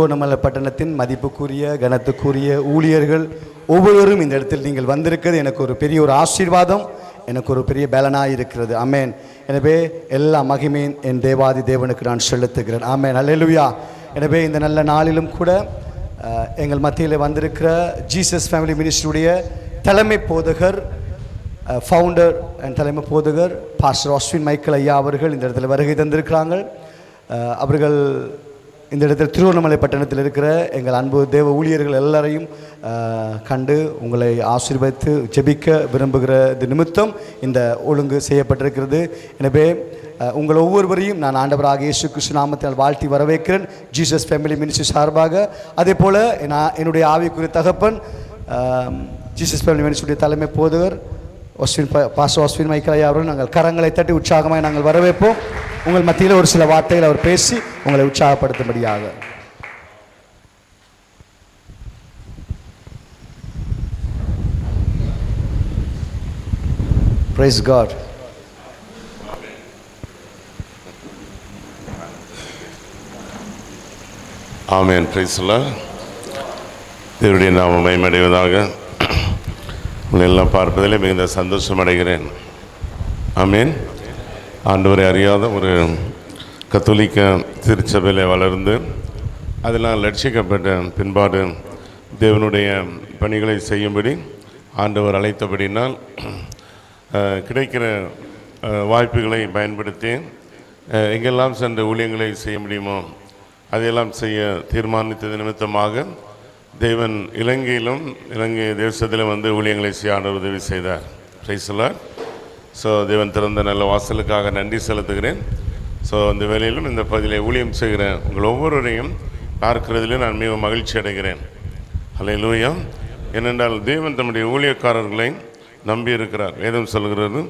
திருவண்ணாமலை பட்டணத்தின் மதிப்புக்குரிய கனத்துக்குரிய ஊழியர்கள் ஒவ்வொருவரும் இந்த இடத்தில் நீங்கள் வந்திருக்கிறது எனக்கு ஒரு பெரிய ஒரு ஆசீர்வாதம், எனக்கு ஒரு பெரிய பலனாக இருக்கிறது. ஆமேன். எனவே எல்லா மகிமையின் என் தேவாதி தேவனுக்கு நான் செலுத்துகிறேன். ஆமேன். அல்லேலூயா. எனவே இந்த நல்ல நாளிலும் கூட எங்கள் மத்தியில் வந்திருக்கிற ஜீசஸ் ஃபேமிலி மினிஸ்ட்ரியுடைய தலைமை போதகர், ஃபவுண்டர் அண்ட் தலைமை போதகர் பாஸ்டர் ஆஸ்வின் மைக்கேல் ஐயா அவர்கள் இந்த இடத்துல வருகை தந்திருக்கிறாங்க. அவர்கள் இந்த இடத்தில் திருவண்ணாமலை பட்டணத்தில் இருக்கிற எங்கள் அன்பு தேவ ஊழியர்கள் எல்லாரையும் கண்டு உங்களை ஆசீர்வதித்து ஜெபிக்க விரும்புகிறது நிமித்தம் இந்த ஒழுங்கு செய்யப்பட்டிருக்கிறது. எனவே உங்கள் ஒவ்வொருவரையும் நான் ஆண்டவராக இயேசு கிறிஸ்து நாமத்தினால் வாழ்த்தி வரவேற்கிறேன் ஜீசஸ் ஃபேமிலி மினிஸ்ட்ரி சார்பாக. அதே போல் நான் என்னுடைய ஆவிக்குரிய தகப்பன் ஜீசஸ் ஃபேமிலி மினிஸ்ட்ரியுடைய தலைமை போதகர் பாஸ்டர் ஆஸ்வின் மைக்கேல் ஐயா அவர்கள் நாங்கள் கரங்களை தட்டி உற்சாகமாக நாங்கள் வரவேற்போம். உங்கள் மத்தியில் ஒரு சில வார்த்தைகள் அவர் பேசி உங்களை உற்சாகப்படுத்தும்படியாக. Praise God. Amen. Price the Lord. தேவனுடைய நாமம் மகிமையடைவதாக. உங்களை எல்லாம் பார்ப்பதிலே மிகுந்த சந்தோஷம் அடைகிறேன். ஆமென். ஆண்டவரை அறியாத ஒரு கத்தோலிக்க திருச்சபையில் வளர்ந்து அதெல்லாம் லட்சிக்கப்பட்ட பின்பாடு தேவனுடைய பணிகளை செய்யும்படி ஆண்டவர் அழைத்தபடினால் கிடைக்கிற வாய்ப்புகளை பயன்படுத்தி எங்கெல்லாம் சென்ற ஊழியங்களை செய்ய முடியுமோ அதையெல்லாம் செய்ய தீர்மானித்தது நிமித்தமாக தேவன் இலங்கை தேசத்திலும் வந்து ஊழியங்களை செய்ய ஆண்டவர் உதவி செய்தார். Price the Lord. ஸோ தேவன் திறந்த நல்ல வாசலுக்காக நன்றி செலுத்துகிறேன். ஸோ இந்த வேலையிலும் இந்த பகுதியில் ஊழியம் செய்கிற உங்கள் ஒவ்வொருவரையும் பார்க்கிறதிலும் நான் மிகவும் மகிழ்ச்சி அடைகிறேன். அல்லேலூயா. ஏனென்றால் தேவன் தம்முடைய ஊழியக்காரர்களை நம்பி இருக்கிறார். வேதம் சொல்கிறது,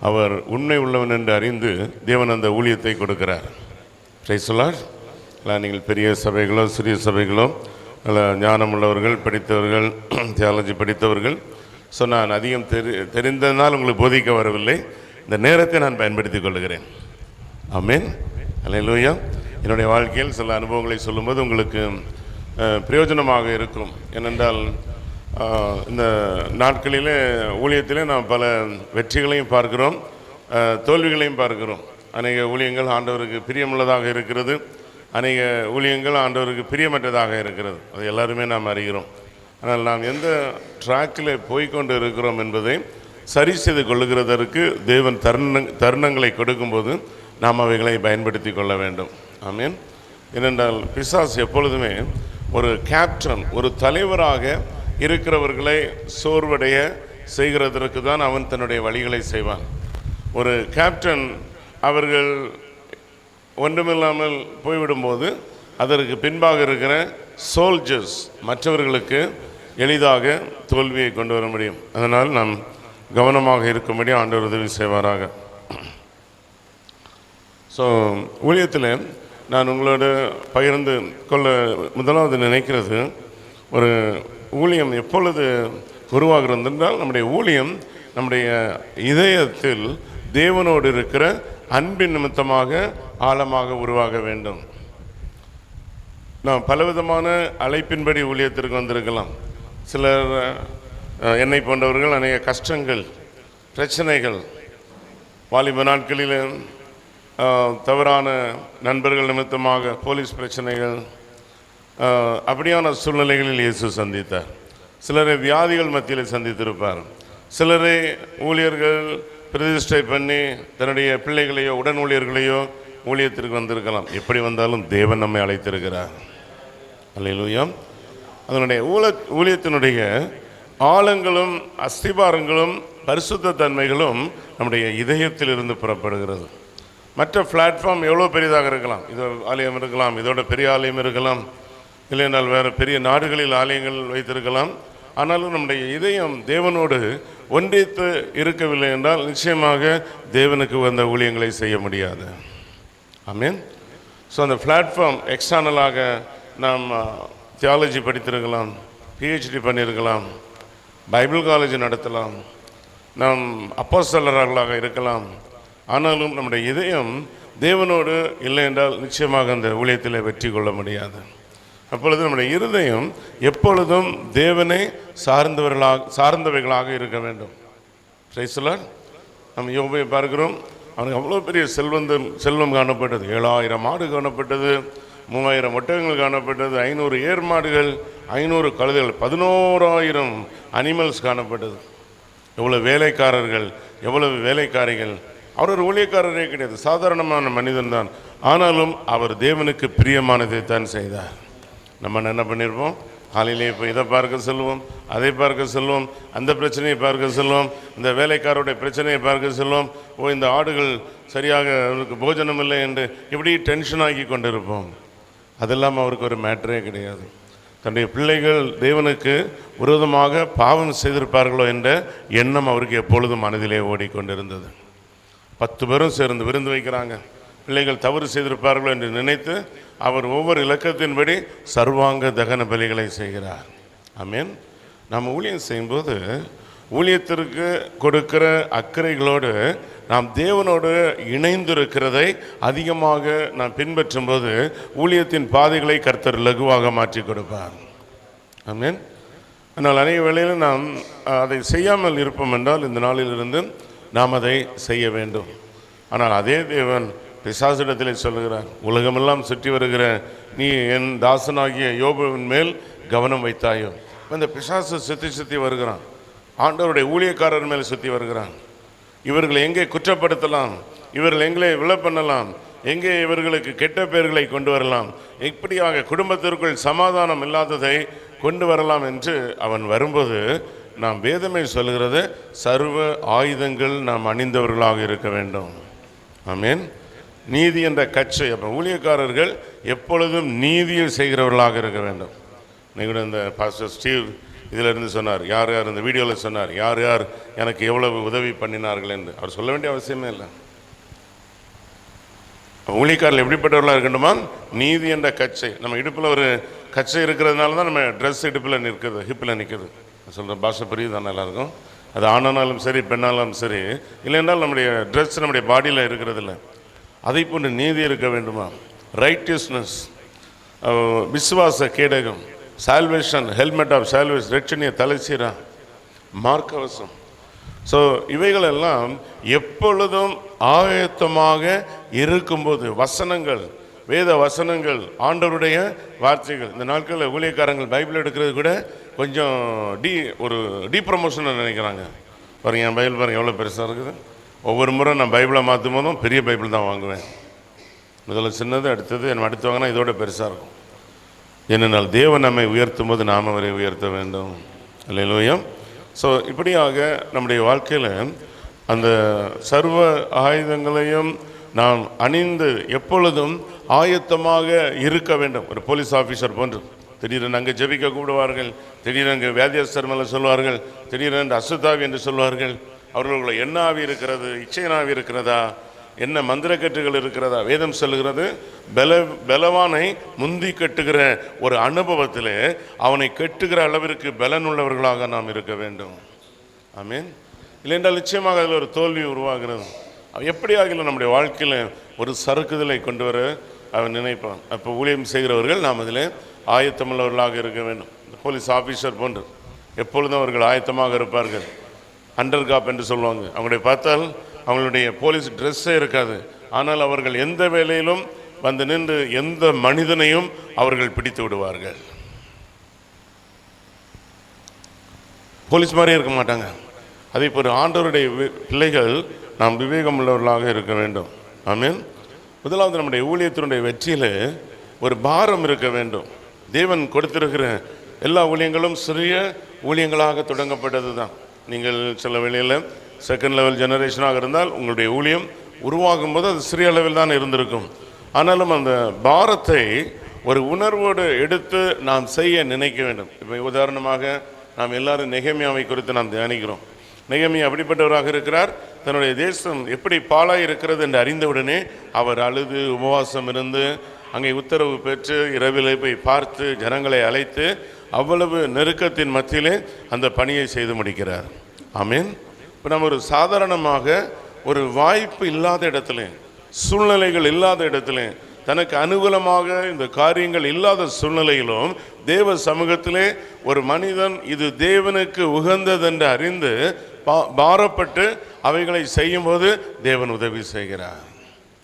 அவர் உண்மை உள்ளவன் என்று அறிந்து தேவன் அந்த ஊழியத்தை கொடுக்கிறார். Price the Lord. நீங்கள் பெரிய சபைகளோ சிறிய சபைகளோ நல்ல ஞானம் உள்ளவர்கள், படித்தவர்கள், தியாலஜி படித்தவர்கள். ஸோ நான் அதிகம் தெரிந்ததனால் உங்களுக்கு போதிக்க வரவில்லை. இந்த நேரத்தை நான் பயன்படுத்தி கொள்கிறேன். ஆமென். அல்லேலூயா. என்னுடைய வாழ்க்கையில் சில அனுபவங்களை சொல்லும்போது உங்களுக்கு பிரயோஜனமாக இருக்கும். ஏனென்றால் இந்த நாட்களிலே ஊழியத்திலே நாம் பல வெற்றிகளையும் பார்க்கிறோம், தோல்விகளையும் பார்க்கிறோம். அநேக ஊழியங்கள் ஆண்டவருக்கு பிரியமுள்ளதாக இருக்கிறது, அநேக ஊழியங்கள் ஆண்டவருக்கு பிரியமற்றதாக இருக்கிறது. அது எல்லாருமே நாம் அறிகிறோம். ஆனால் நாம் எந்த ட்ராக்கில் போய்கொண்டு இருக்கிறோம் என்பதை சரி செய்து கொள்ளுகிறதற்கு தேவன் தருணங்களை கொடுக்கும்போது நாம் அவைகளை பயன்படுத்தி கொள்ள வேண்டும். ஆமீன். ஏனென்றால் பிசாசு எப்பொழுதுமே ஒரு கேப்டன், ஒரு தலைவராக இருக்கிறவர்களை சோர்வடைய செய்கிறதற்கு தான் அவன் தன்னுடைய வழிகளை செய்வான். ஒரு கேப்டன் அவர்கள் ஒன்றுமில்லாமல் போய்விடும்போது அதற்கு பின்பாக இருக்கிற சோல்ஜர்ஸ் மற்றவர்களுக்கு எளிதாக தோல்வியை கொண்டு வர முடியும். அதனால் நாம் கவனமாக இருக்கும்படி ஆண்டவர் உதவி செய்வாராக. ஸோ ஊழியத்தில் நான் உங்களோட பகிர்ந்து கொள்ள முதலாவது நினைக்கிறது, ஒரு ஊழியம் எப்பொழுது உருவாகிறது என்றால் நம்முடைய ஊழியம் நம்முடைய இதயத்தில் தேவனோடு இருக்கிற அன்பின் நிமித்தமாக ஆழமாக உருவாக வேண்டும். நாம் பலவிதமான அழைப்பின்படி ஊழியத்திற்கு வந்திருக்கலாம். சிலர் என்னை போன்றவர்கள் அநேக கஷ்டங்கள், பிரச்சனைகள், வாலிப நாட்களில் தவறான நண்பர்கள் நிமித்தமாக போலீஸ் பிரச்சனைகள், அப்படியான சூழ்நிலைகளில் இயேசு சந்தித்தார். சிலரை வியாதிகள் மத்தியில் சந்தித்திருப்பார். சிலரை ஊழியர்கள் பிரதிஷ்டை பண்ணி தன்னுடைய பிள்ளைகளையோ உடன் ஊழியர்களையோ ஊழியத்திற்கு வந்திருக்கலாம். எப்படி வந்தாலும் தேவன் நம்மை அழைத்திருக்கிறார். அல்லேலூயா. அதனுடைய ஊழியத்தினுடைய ஆழங்களும் அஸ்திபாரங்களும் பரிசுத்த தன்மைகளும் நம்முடைய இதயத்திலிருந்து புறப்படுகிறது. மற்ற பிளாட்ஃபார்ம் எவ்வளோ பெரியதாக இருக்கலாம், இது ஆலயம் இருக்கலாம், இதோட பெரிய ஆலயம் இருக்கலாம், இல்லைனால் வேறு பெரிய நாடுகளில் ஆலயங்கள் வைத்திருக்கலாம். ஆனாலும் நம்முடைய இதயம் தேவனோடு ஒன்றித்து இருக்கவில்லை என்றால் நிச்சயமாக தேவனுக்கு வந்த ஊழியங்களை செய்ய முடியாது. ஆமீன். ஸோ அந்த பிளாட்ஃபார்ம் எக்ஸ்டர்னலாக நாம் தியாலஜி படித்திருக்கலாம், பிஹெச்டி பண்ணியிருக்கலாம், பைபிள் காலேஜ் நடத்தலாம், நாம் அப்போஸ்தலர்களாக இருக்கலாம். ஆனாலும் நம்முடைய இதயம் தேவனோடு இல்லை என்றால் நிச்சயமாக அந்த ஊழியத்தில் வெற்றி கொள்ள முடியாது. அப்பொழுது நம்முடைய இருதயம் எப்பொழுதும் தேவனை சார்ந்தவைகளாக இருக்க வேண்டும். Price the Lord. நம்ம யோபை பார்க்கிறோம், அவனுக்கு அவ்வளோ பெரிய செல்வம் காணப்பட்டது. 7000 மாடு காணப்பட்டது, 3000 ஒட்டகங்கள் காணப்பட்டது, 500 ஏர் மாடுகள், 500 கழுதைகள், 11,000 அனிமல்ஸ் காணப்பட்டது. எவ்வளவு வேலைக்காரர்கள், எவ்வளவு வேலைக்காரிகள். அவர் ஒரு ஊழியக்காரரே கிடையாது, சாதாரணமான மனிதன் தான். ஆனாலும் அவர் தேவனுக்கு பிரியமானதை தான் செய்தார். நம்ம என்ன பண்ணியிருப்போம், காலையிலே இப்போ இதை பார்க்க சொல்லுவோம், அதை பார்க்க சொல்லுவோம், அந்த பிரச்சனையை பார்க்க சொல்லுவோம், இந்த வேலைக்காரருடைய பிரச்சனையை பார்க்க சொல்லுவோம். இந்த ஆடுகள் சரியாக அவருக்கு போஜனம் இல்லை என்று இப்படி டென்ஷன் ஆகி கொண்டிருப்போம். அதெல்லாம் அவருக்கு ஒரு மேட்டரே கிடையாது. தன்னுடைய பிள்ளைகள் தேவனுக்கு விரோதமாக பாவம் செய்திருப்பார்களோ என்ற எண்ணம் அவருக்கு எப்பொழுதும் மனதிலே ஓடிக்கொண்டிருந்தது. 10 பேரும் சேர்ந்து விருந்து வைக்கிறாங்க, பிள்ளைகள் தவறு செய்திருப்பார்களோ என்று நினைத்து அவர் ஒவ்வொரு இலக்கத்தின்படி சர்வாங்க தகன பலிகளை செய்கிறார். ஆமென். நாம் ஊழியம் செய்யும்போது ஊழியத்திற்கு கொடுக்கிற அக்கறைகளோடு நாம் தேவனோடு இணைந்திருக்கிறதை அதிகமாக நாம் பின்பற்றும் போது ஊழியத்தின் பாதைகளை கர்த்தர் லகுவாக மாற்றி கொடுப்பார். ஆமென். ஆனால் அநேக வேளையில் நாம் அதை செய்யாமல் இருப்போம் என்றால் இந்த நாளிலிருந்து நாம் அதை செய்ய வேண்டும். ஆனால் அதே தேவன் பிசாசிடத்திலே சொல்லுகிறார், உலகமெல்லாம் சுற்றி வருகிற நீ என் தாசனாகிய யோபுவின் மேல் கவனம் வைத்தாயோ. இந்த பிசாசு சுற்றி வருகிறான், ஆண்டவருடைய ஊழியக்காரர் மேல் சுற்றி வருகிறான். இவர்களை எங்கே குற்றப்படுத்தலாம், இவர்கள் எங்கே விழ பண்ணலாம், எங்கே இவர்களுக்கு கெட்ட பெயர்களை கொண்டு வரலாம், இப்படியாக குடும்பத்திற்குள் சமாதானம் இல்லாததை கொண்டு வரலாம் என்று அவன் வரும்போது நாம் வேதமே சொல்கிறது சர்வ ஆயுதங்கள் நாம் அணிந்தவர்களாக இருக்க வேண்டும். ஆமென். நீதி என்ற கச்சை. அப்போ ஊழியக்காரர்கள் எப்பொழுதும் நீதியை செய்கிறவர்களாக இருக்க வேண்டும். நீங்கள் இந்த பாஸ்டர் ஸ்டீவ் இதிலிருந்து சொன்னார், யார் யார் இந்த வீடியோவில் சொன்னார், யார் யார் எனக்கு எவ்வளவு உதவி பண்ணினார்கள் என்று. அவர் சொல்ல வேண்டிய அவசியமே இல்லை. ஊழியக்காரர்கள் எப்படிப்பட்டவர்களாக இருக்கணுமா, நீதி என்ற கச்சை. நம்ம இடுப்பில் ஒரு கச்சை இருக்கிறதுனால தான் நம்ம ட்ரெஸ் இடுப்பில் நிற்குது, ஹிப்பில் நிற்குது. சொல்கிற பாஷை புரியுது நல்லா இருக்கும். அது ஆனாலும் சரி பெண்ணாலும் சரி, இல்லைன்றால் நம்முடைய ட்ரெஸ் நம்முடைய பாடியில் இருக்கிறது இல்லை. அதை போன்று நீதி இருக்க வேண்டுமா, ரைட்டியஸ்னஸ், விசுவாச கேடகம், சால்வேஷன், ஹெல்மெட் ஆஃப் சால்வேஷன், ரட்சணிய தலைச்சீரா, மார்க்கவசம். ஸோ இவைகளெல்லாம் எப்பொழுதும் ஆயத்தமாக இருக்கும்போது வசனங்கள், வேத வசனங்கள், ஆண்டவருடைய வார்த்தைகள். இந்த நாட்களில் ஊழியக்காரங்கள் பைபிள் எடுக்கிறது கூட கொஞ்சம் ஒரு ப்ரமோஷன் நினைக்கிறாங்க. பாருங்க, என் பைபிள் பாருங்கள் எவ்வளோ பெருசாக இருக்குது. ஒவ்வொரு முறை நான் பைபிளை மாற்றும் போதும் பெரிய பைபிள் தான் வாங்குவேன். முதல்ல சின்னது, அடுத்தது அடுத்து வாங்கினா இதோட பெருசாக இருக்கும். ஏனென்றால் தேவன் நம்மை உயர்த்தும் போது நாம் அவரை உயர்த்த வேண்டும். அல்லேலூயா. ஸோ இப்படியாக நம்முடைய வாழ்க்கையில் அந்த சர்வ ஆயுதங்களையும் நாம் அணிந்து எப்பொழுதும் ஆயத்தமாக இருக்க வேண்டும். ஒரு போலீஸ் ஆஃபீஸர் போன்று திடீரென்று அங்கே ஜெபிக்க கூடுவார்கள், திடீரென்று வியாதியஸ்தர் மேலே சொல்வார்கள், திடீரென்று அசுத்தாவி என்று சொல்வார்கள். அவர்களுக்குள்ள என்ன ஆவி இருக்கிறது, இச்சையனாவி இருக்கிறதா, என்ன மந்திரக்கட்டுகள் இருக்கிறதா? வேதம் சொல்லுகிறது பலவானை முந்தி கட்டுகிற ஒரு அனுபவத்தில் அவனை கட்டுகிற அளவிற்கு பலன் உள்ளவர்களாக நாம் இருக்க வேண்டும். ஆமீன். இல்லைன்றால் நிச்சயமாக அதில் ஒரு தோல்வி உருவாகிறது. எப்படி ஆகல நம்முடைய வாழ்க்கையில் ஒரு சறுக்குதலை கொண்டு வர அவன் நினைப்பான். அப்போ ஊழியம் செய்கிறவர்கள் நாம் அதில் ஆயத்தமுள்ளவர்களாக இருக்க வேண்டும். இந்த போலீஸ் ஆஃபீஸர் போன்று எப்பொழுதும் அவர்கள் ஆயத்தமாக இருப்பார்கள். அண்டர்காப் என்று சொல்லுவாங்க. அவங்களுடைய பார்த்தால் அவங்களுடைய போலீஸ் ட்ரெஸ்ஸே இருக்காது. ஆனால் அவர்கள் எந்த வேலையிலும் வந்து நின்று எந்த மனிதனையும் அவர்கள் பிடித்து விடுவார்கள். போலீஸ் மாதிரியே இருக்க மாட்டாங்க. அதே போல் ஆண்டவருடைய பிள்ளைகள் நாம் விவேகம் உள்ளவர்களாக இருக்க வேண்டும். ஆமீன். முதலாவது நம்முடைய ஊழியத்தினுடைய வெற்றியில் ஒரு பாரம் இருக்க வேண்டும். தேவன் கொடுத்திருக்கிற எல்லா ஊழியங்களும் சிறிய ஊழியங்களாக தொடங்கப்பட்டது தான். நீங்கள் சில வேளையில் செகண்ட் லெவல் ஜெனரேஷனாக இருந்தால் உங்களுடைய ஊழியம் உருவாகும் போது அது சிறிய அளவில் தான் இருந்திருக்கும். ஆனாலும் அந்த பாரத்தை ஒரு உணர்வோடு எடுத்து நாம் செய்ய நினைக்க வேண்டும். இப்போ உதாரணமாக நாம் எல்லாரும் நெகேமியாவை குறித்து நாம் தியானிக்கிறோம். நெகேமியா அப்படிப்பட்டவராக இருக்கிறார். தன்னுடைய தேசம் எப்படி பாழாய் இருக்கிறது என்று அறிந்தவுடனே அவர் அழுது உபவாசம் இருந்து அங்கே உத்தரவு பெற்று இரவிலே போய் பார்த்து ஜனங்களை அழைத்து அவ்வளவு நெருக்கத்தின் மத்தியிலே அந்த பணியை செய்து முடிக்கிறார். ஆமீன். இப்போ நம்ம ஒரு சாதாரணமாக ஒரு வாய்ப்பு இல்லாத இடத்துல, சூழ்நிலைகள் இல்லாத இடத்துல தனக்கு அனுகூலமாக இந்த காரியங்கள் இல்லாத சூழ்நிலையிலும் தேவ சமூகத்திலே ஒரு மனிதன் இது தேவனுக்கு உகந்ததென்று அறிந்து பாரப்பட்டு அவைகளை செய்யும்போது தேவன் உதவி செய்கிறார்.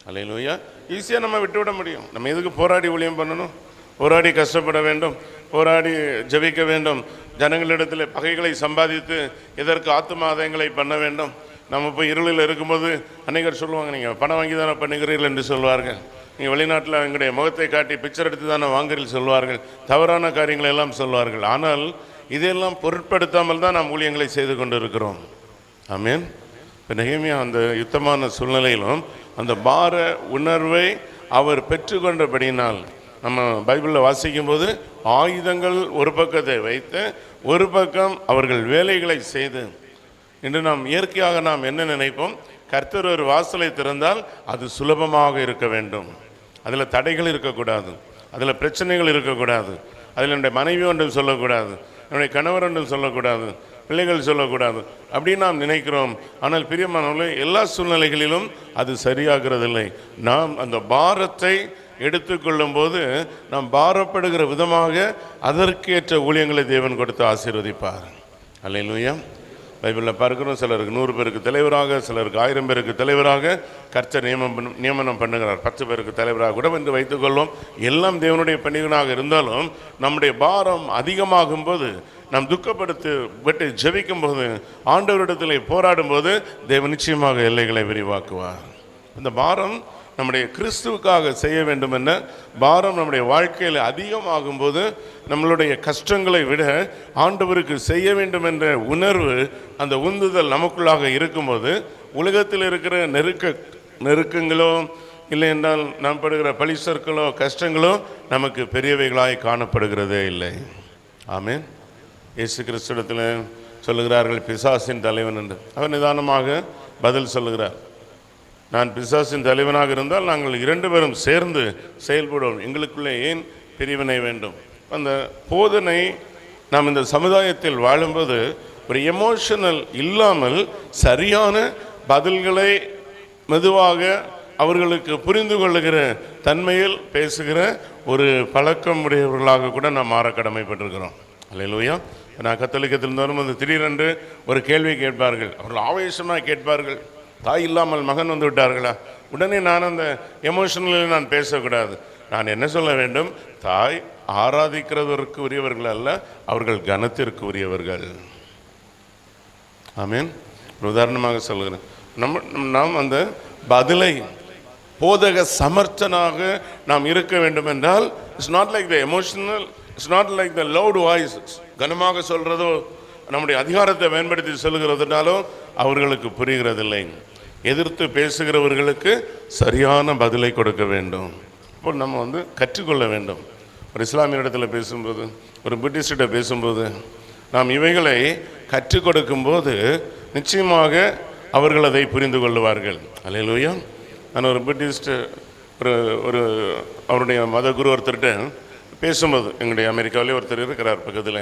அல்லேலூயா. ஈஸியாக நம்ம விட்டுவிட முடியும். நம்ம எதுக்கு போராடி ஊழியம் பண்ணணும்? போராடி கஷ்டப்பட வேண்டும், போராடி ஜெபிக்க வேண்டும், ஜனங்களிடத்தில் பகைகளை சம்பாதித்து எதற்கு ஆத்துமாதங்களை பண்ண வேண்டும்? நம்ம போய் இருளில் இருக்கும்போது அநேகர் சொல்லுவாங்க, நீங்கள் பணம் வாங்கி தானே பண்ணுகிறீர்கள் என்று சொல்வார்கள். நீங்கள் வெளிநாட்டில் எங்களுடைய முகத்தை காட்டி பிக்சர் எடுத்து தானே வாங்குறீர்கள் சொல்வார்கள். தவறான காரியங்களை எல்லாம் சொல்வார்கள். ஆனால் இதையெல்லாம் பொருட்படுத்தாமல் தான் நாம் ஊழியங்களை செய்து கொண்டு இருக்கிறோம். ஆமேன். இப்போ நெகேமியா அந்த யுத்தமான சூழ்நிலையிலும் அந்த பார உணர்வை அவர் பெற்றுக்கொண்டபடியினால் நம்ம பைபிளில் வாசிக்கும்போது ஆயுதங்கள் ஒரு பக்கத்தை வைத்து ஒரு பக்கம் அவர்கள் வேலைகளை செய்து, இன்று நாம் இயற்கையாக நாம் என்ன நினைப்போம்? கர்த்தர் ஒரு வாசலை திறந்தால் அது சுலபமாக இருக்க வேண்டும், அதில் தடைகள் இருக்கக்கூடாது, அதில் பிரச்சனைகள் இருக்கக்கூடாது, அதில் என்னுடைய மனைவி ஒன்றும் சொல்லக்கூடாது, என்னுடைய கணவர் ஒன்றும் சொல்லக்கூடாது, பிள்ளைகள் சொல்லக்கூடாது அப்படின்னு நாம் நினைக்கிறோம். ஆனால் பிரியமானவர்களே, எல்லா சூழ்நிலைகளிலும் அது சரியாகிறதில்லை. நாம் அந்த பாரத்தை எடுத்துக்கொள்ளும் போது நாம் பாரப்படுகிற விதமாக அதற்கேற்ற ஊழியங்களை தேவன் கொடுத்து ஆசீர்வதிப்பார். அல்லேலூயா. பைபிளில் பார்க்கிறோம், சிலருக்கு 100 பேருக்கு தலைவராக, சிலருக்கு 1000 பேருக்கு தலைவராக கர்த்தர் நியமனம் பண்ணுகிறார். 10 பேருக்கு தலைவராக கூட என்று வைத்துக்கொள்வோம். எல்லாம் தேவனுடைய பணிகளாக இருந்தாலும் நம்முடைய பாரம் அதிகமாகும் போது, நாம் துக்கப்படுத்தி விட்டு ஜெபிக்கும் போது, ஆண்டவரிடத்தில் போராடும் போது தேவன் நிச்சயமாக எல்லைகளை விரிவாக்குவார். இந்த பாரம் நம்முடைய கிறிஸ்துவுக்காக செய்ய வேண்டும் என்ற பாரம் நம்முடைய வாழ்க்கையில் அதிகமாகும் போது, நம்மளுடைய கஷ்டங்களை விட ஆண்டவருக்கு செய்ய வேண்டும் என்ற உணர்வு, அந்த உந்துதல் நமக்குள்ளாக இருக்கும்போது, உலகத்தில் இருக்கிற நெருக்கங்களோ இல்லை என்றால் நாம் படுகிற பழிசொற்களோ கஷ்டங்களோ நமக்கு பெரியவைகளாய் காணப்படுகிறதே இல்லை. ஆமேன். இயேசு கிறிஸ்துவிடத்தில் சொல்லுகிறார்கள், பிசாசின் தலைவன் என்று. அவர் நிதானமாக பதில் சொல்லுகிறார், நான் பிசாசின் தலைவனாக இருந்தால் நாங்கள் 2 பேரும் சேர்ந்து செயல்படுவோம், எங்களுக்குள்ளே ஏன் பிரிவினை வேண்டும்? அந்த போதனை நாம் இந்த சமுதாயத்தில் வாழும்போது ஒரு எமோஷனல் இல்லாமல் சரியான பதில்களை மெதுவாக அவர்களுக்கு புரிந்து கொள்ளுகிற தன்மையில் பேசுகிற ஒரு பழக்கம் உடையவர்களாக கூட நாம் மாற கடமைப்பட்டிருக்கிறோம். அல்லேலூயா. நான் கத்தோலிக்கத்தில் இருந்தாலும் அந்த திடீரென்று ஒரு கேள்வி கேட்பார்கள், அவர்கள் ஆவேசமாக கேட்பார்கள், தாய் இல்லாமல் மகன் வந்து விட்டார்களா? உடனே நான் அந்த எமோஷனலில் நான் பேசக்கூடாது. நான் என்ன சொல்ல வேண்டும்? தாய் ஆராதிக்கிறதற்கு உரியவர்கள் அல்ல, அவர்கள் கனத்திற்கு உரியவர்கள். ஆமீன். உதாரணமாக சொல்கிறேன், நாம் அந்த பதிலை போதக சமர்த்தனாக நாம் இருக்க வேண்டும் என்றால், it's not like the emotional, it's not like the loud voice. கனமாக சொல்கிறதோ நம்முடைய அதிகாரத்தை பயன்படுத்தி சொல்லுகிறதுனாலும் அவர்களுக்கு புரிகிறதில்லை. எதிர்த்து பேசுகிறவர்களுக்கு சரியான பதிலை கொடுக்க வேண்டும். இப்போ நம்ம கற்றுக்கொள்ள வேண்டும். ஒரு இஸ்லாமிய இடத்துல பேசும்போது, ஒரு புத்திஸ்டிட்ட பேசும்போது, நாம் இவைகளை கற்றுக் கொடுக்கும்போது நிச்சயமாக அவர்கள் அதை புரிந்து கொள்ளுவார்கள். அல்லேலூயா. நான் ஒரு புத்திஸ்ட் ஒரு அவருடைய மத குரு ஒருத்தர்கிட்ட பேசும்போது, எங்களுடைய அமெரிக்காவிலே ஒருத்தர் இருக்கிறார் பக்கத்தில்.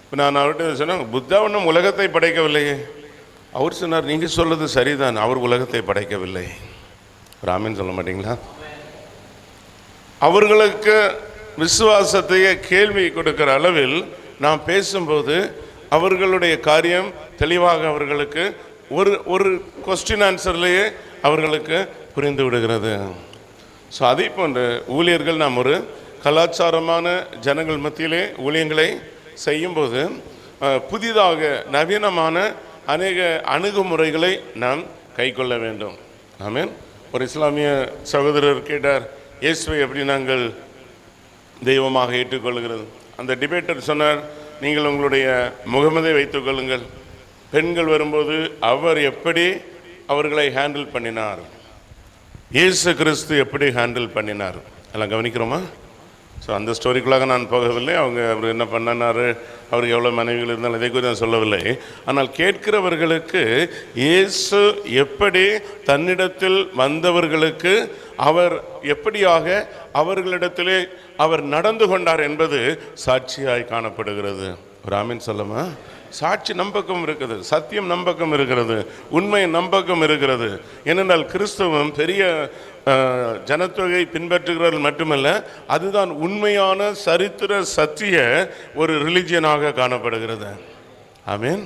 இப்போ நான் அவர்கிட்ட சொன்னேன், புத்தா ஒன்றும் உலகத்தை படைக்கவில்லையே. அவர் சொன்னார், நீங்கள் சொல்வது சரிதான், அவர் உலகத்தை படைக்கவில்லை. ராமன் சொல்ல மாட்டீங்களா? அவர்களுக்கு விசுவாசத்தையே கேள்வி கொடுக்கிற அளவில் நாம் பேசும்போது அவர்களுடைய காரியம் தெளிவாக அவர்களுக்கு ஒரு கொஸ்டின் ஆன்சர்லேயே அவர்களுக்கு புரிந்து விடுகிறது. ஸோ அதே போன்ற ஊழியர்கள், நாம் ஒரு கலாச்சாரமான ஜனங்கள் மத்தியிலே ஊழியங்களை செய்யும்போது புதிதாக நவீனமான அநேக அணுகுமுறைகளை நாம் கை கொள்ள வேண்டும். ஆமீன். ஒரு இஸ்லாமிய சகோதரர் கேட்டார், இயேசுவை எப்படி நாங்கள் தெய்வமாக ஏற்றுக்கொள்கிறது? அந்த டிபேட்டர் சொன்னார், நீங்கள் உங்களுடைய முகமதை வைத்துக்கொள்ளுங்கள், பெண்கள் வரும்போது அவர் எப்படி அவர்களை ஹேண்டில் பண்ணினார், இயேசு கிறிஸ்து எப்படி ஹேண்டில் பண்ணினார், எல்லாம் கவனிக்கிறோமா? ஸோ அந்த ஸ்டோரிக்குள்ளாக நான் போகவில்லை. அவர் என்ன பண்ணார், அவருக்கு எவ்வளோ மனைவிகள் இருந்தாலும் இதை குறித்து நான் சொல்லவில்லை. ஆனால் கேட்கிறவர்களுக்கு இயேசு எப்படி தன்னிடத்தில் வந்தவர்களுக்கு அவர் எப்படியாக அவர்களிடத்திலே அவர் நடந்து கொண்டார் என்பது சாட்சியாய் காணப்படுகிறது. ஒரு ஆமீன் சொல்லுமா? சாட்சி நம்பக்கம் இருக்குது, சத்தியம் நம்பக்கம் இருக்கிறது, உண்மை நம்பக்கம் இருக்கிறது. ஏனென்றால் கிறிஸ்தவம் பெரிய ஜனத்தொகை பின்பற்றுகிறவர்கள் மட்டுமல்ல, அதுதான் உண்மையான சரித்திர சத்திய ஒரு ரிலிஜியனாக காணப்படுகிறது. ஆமீன்.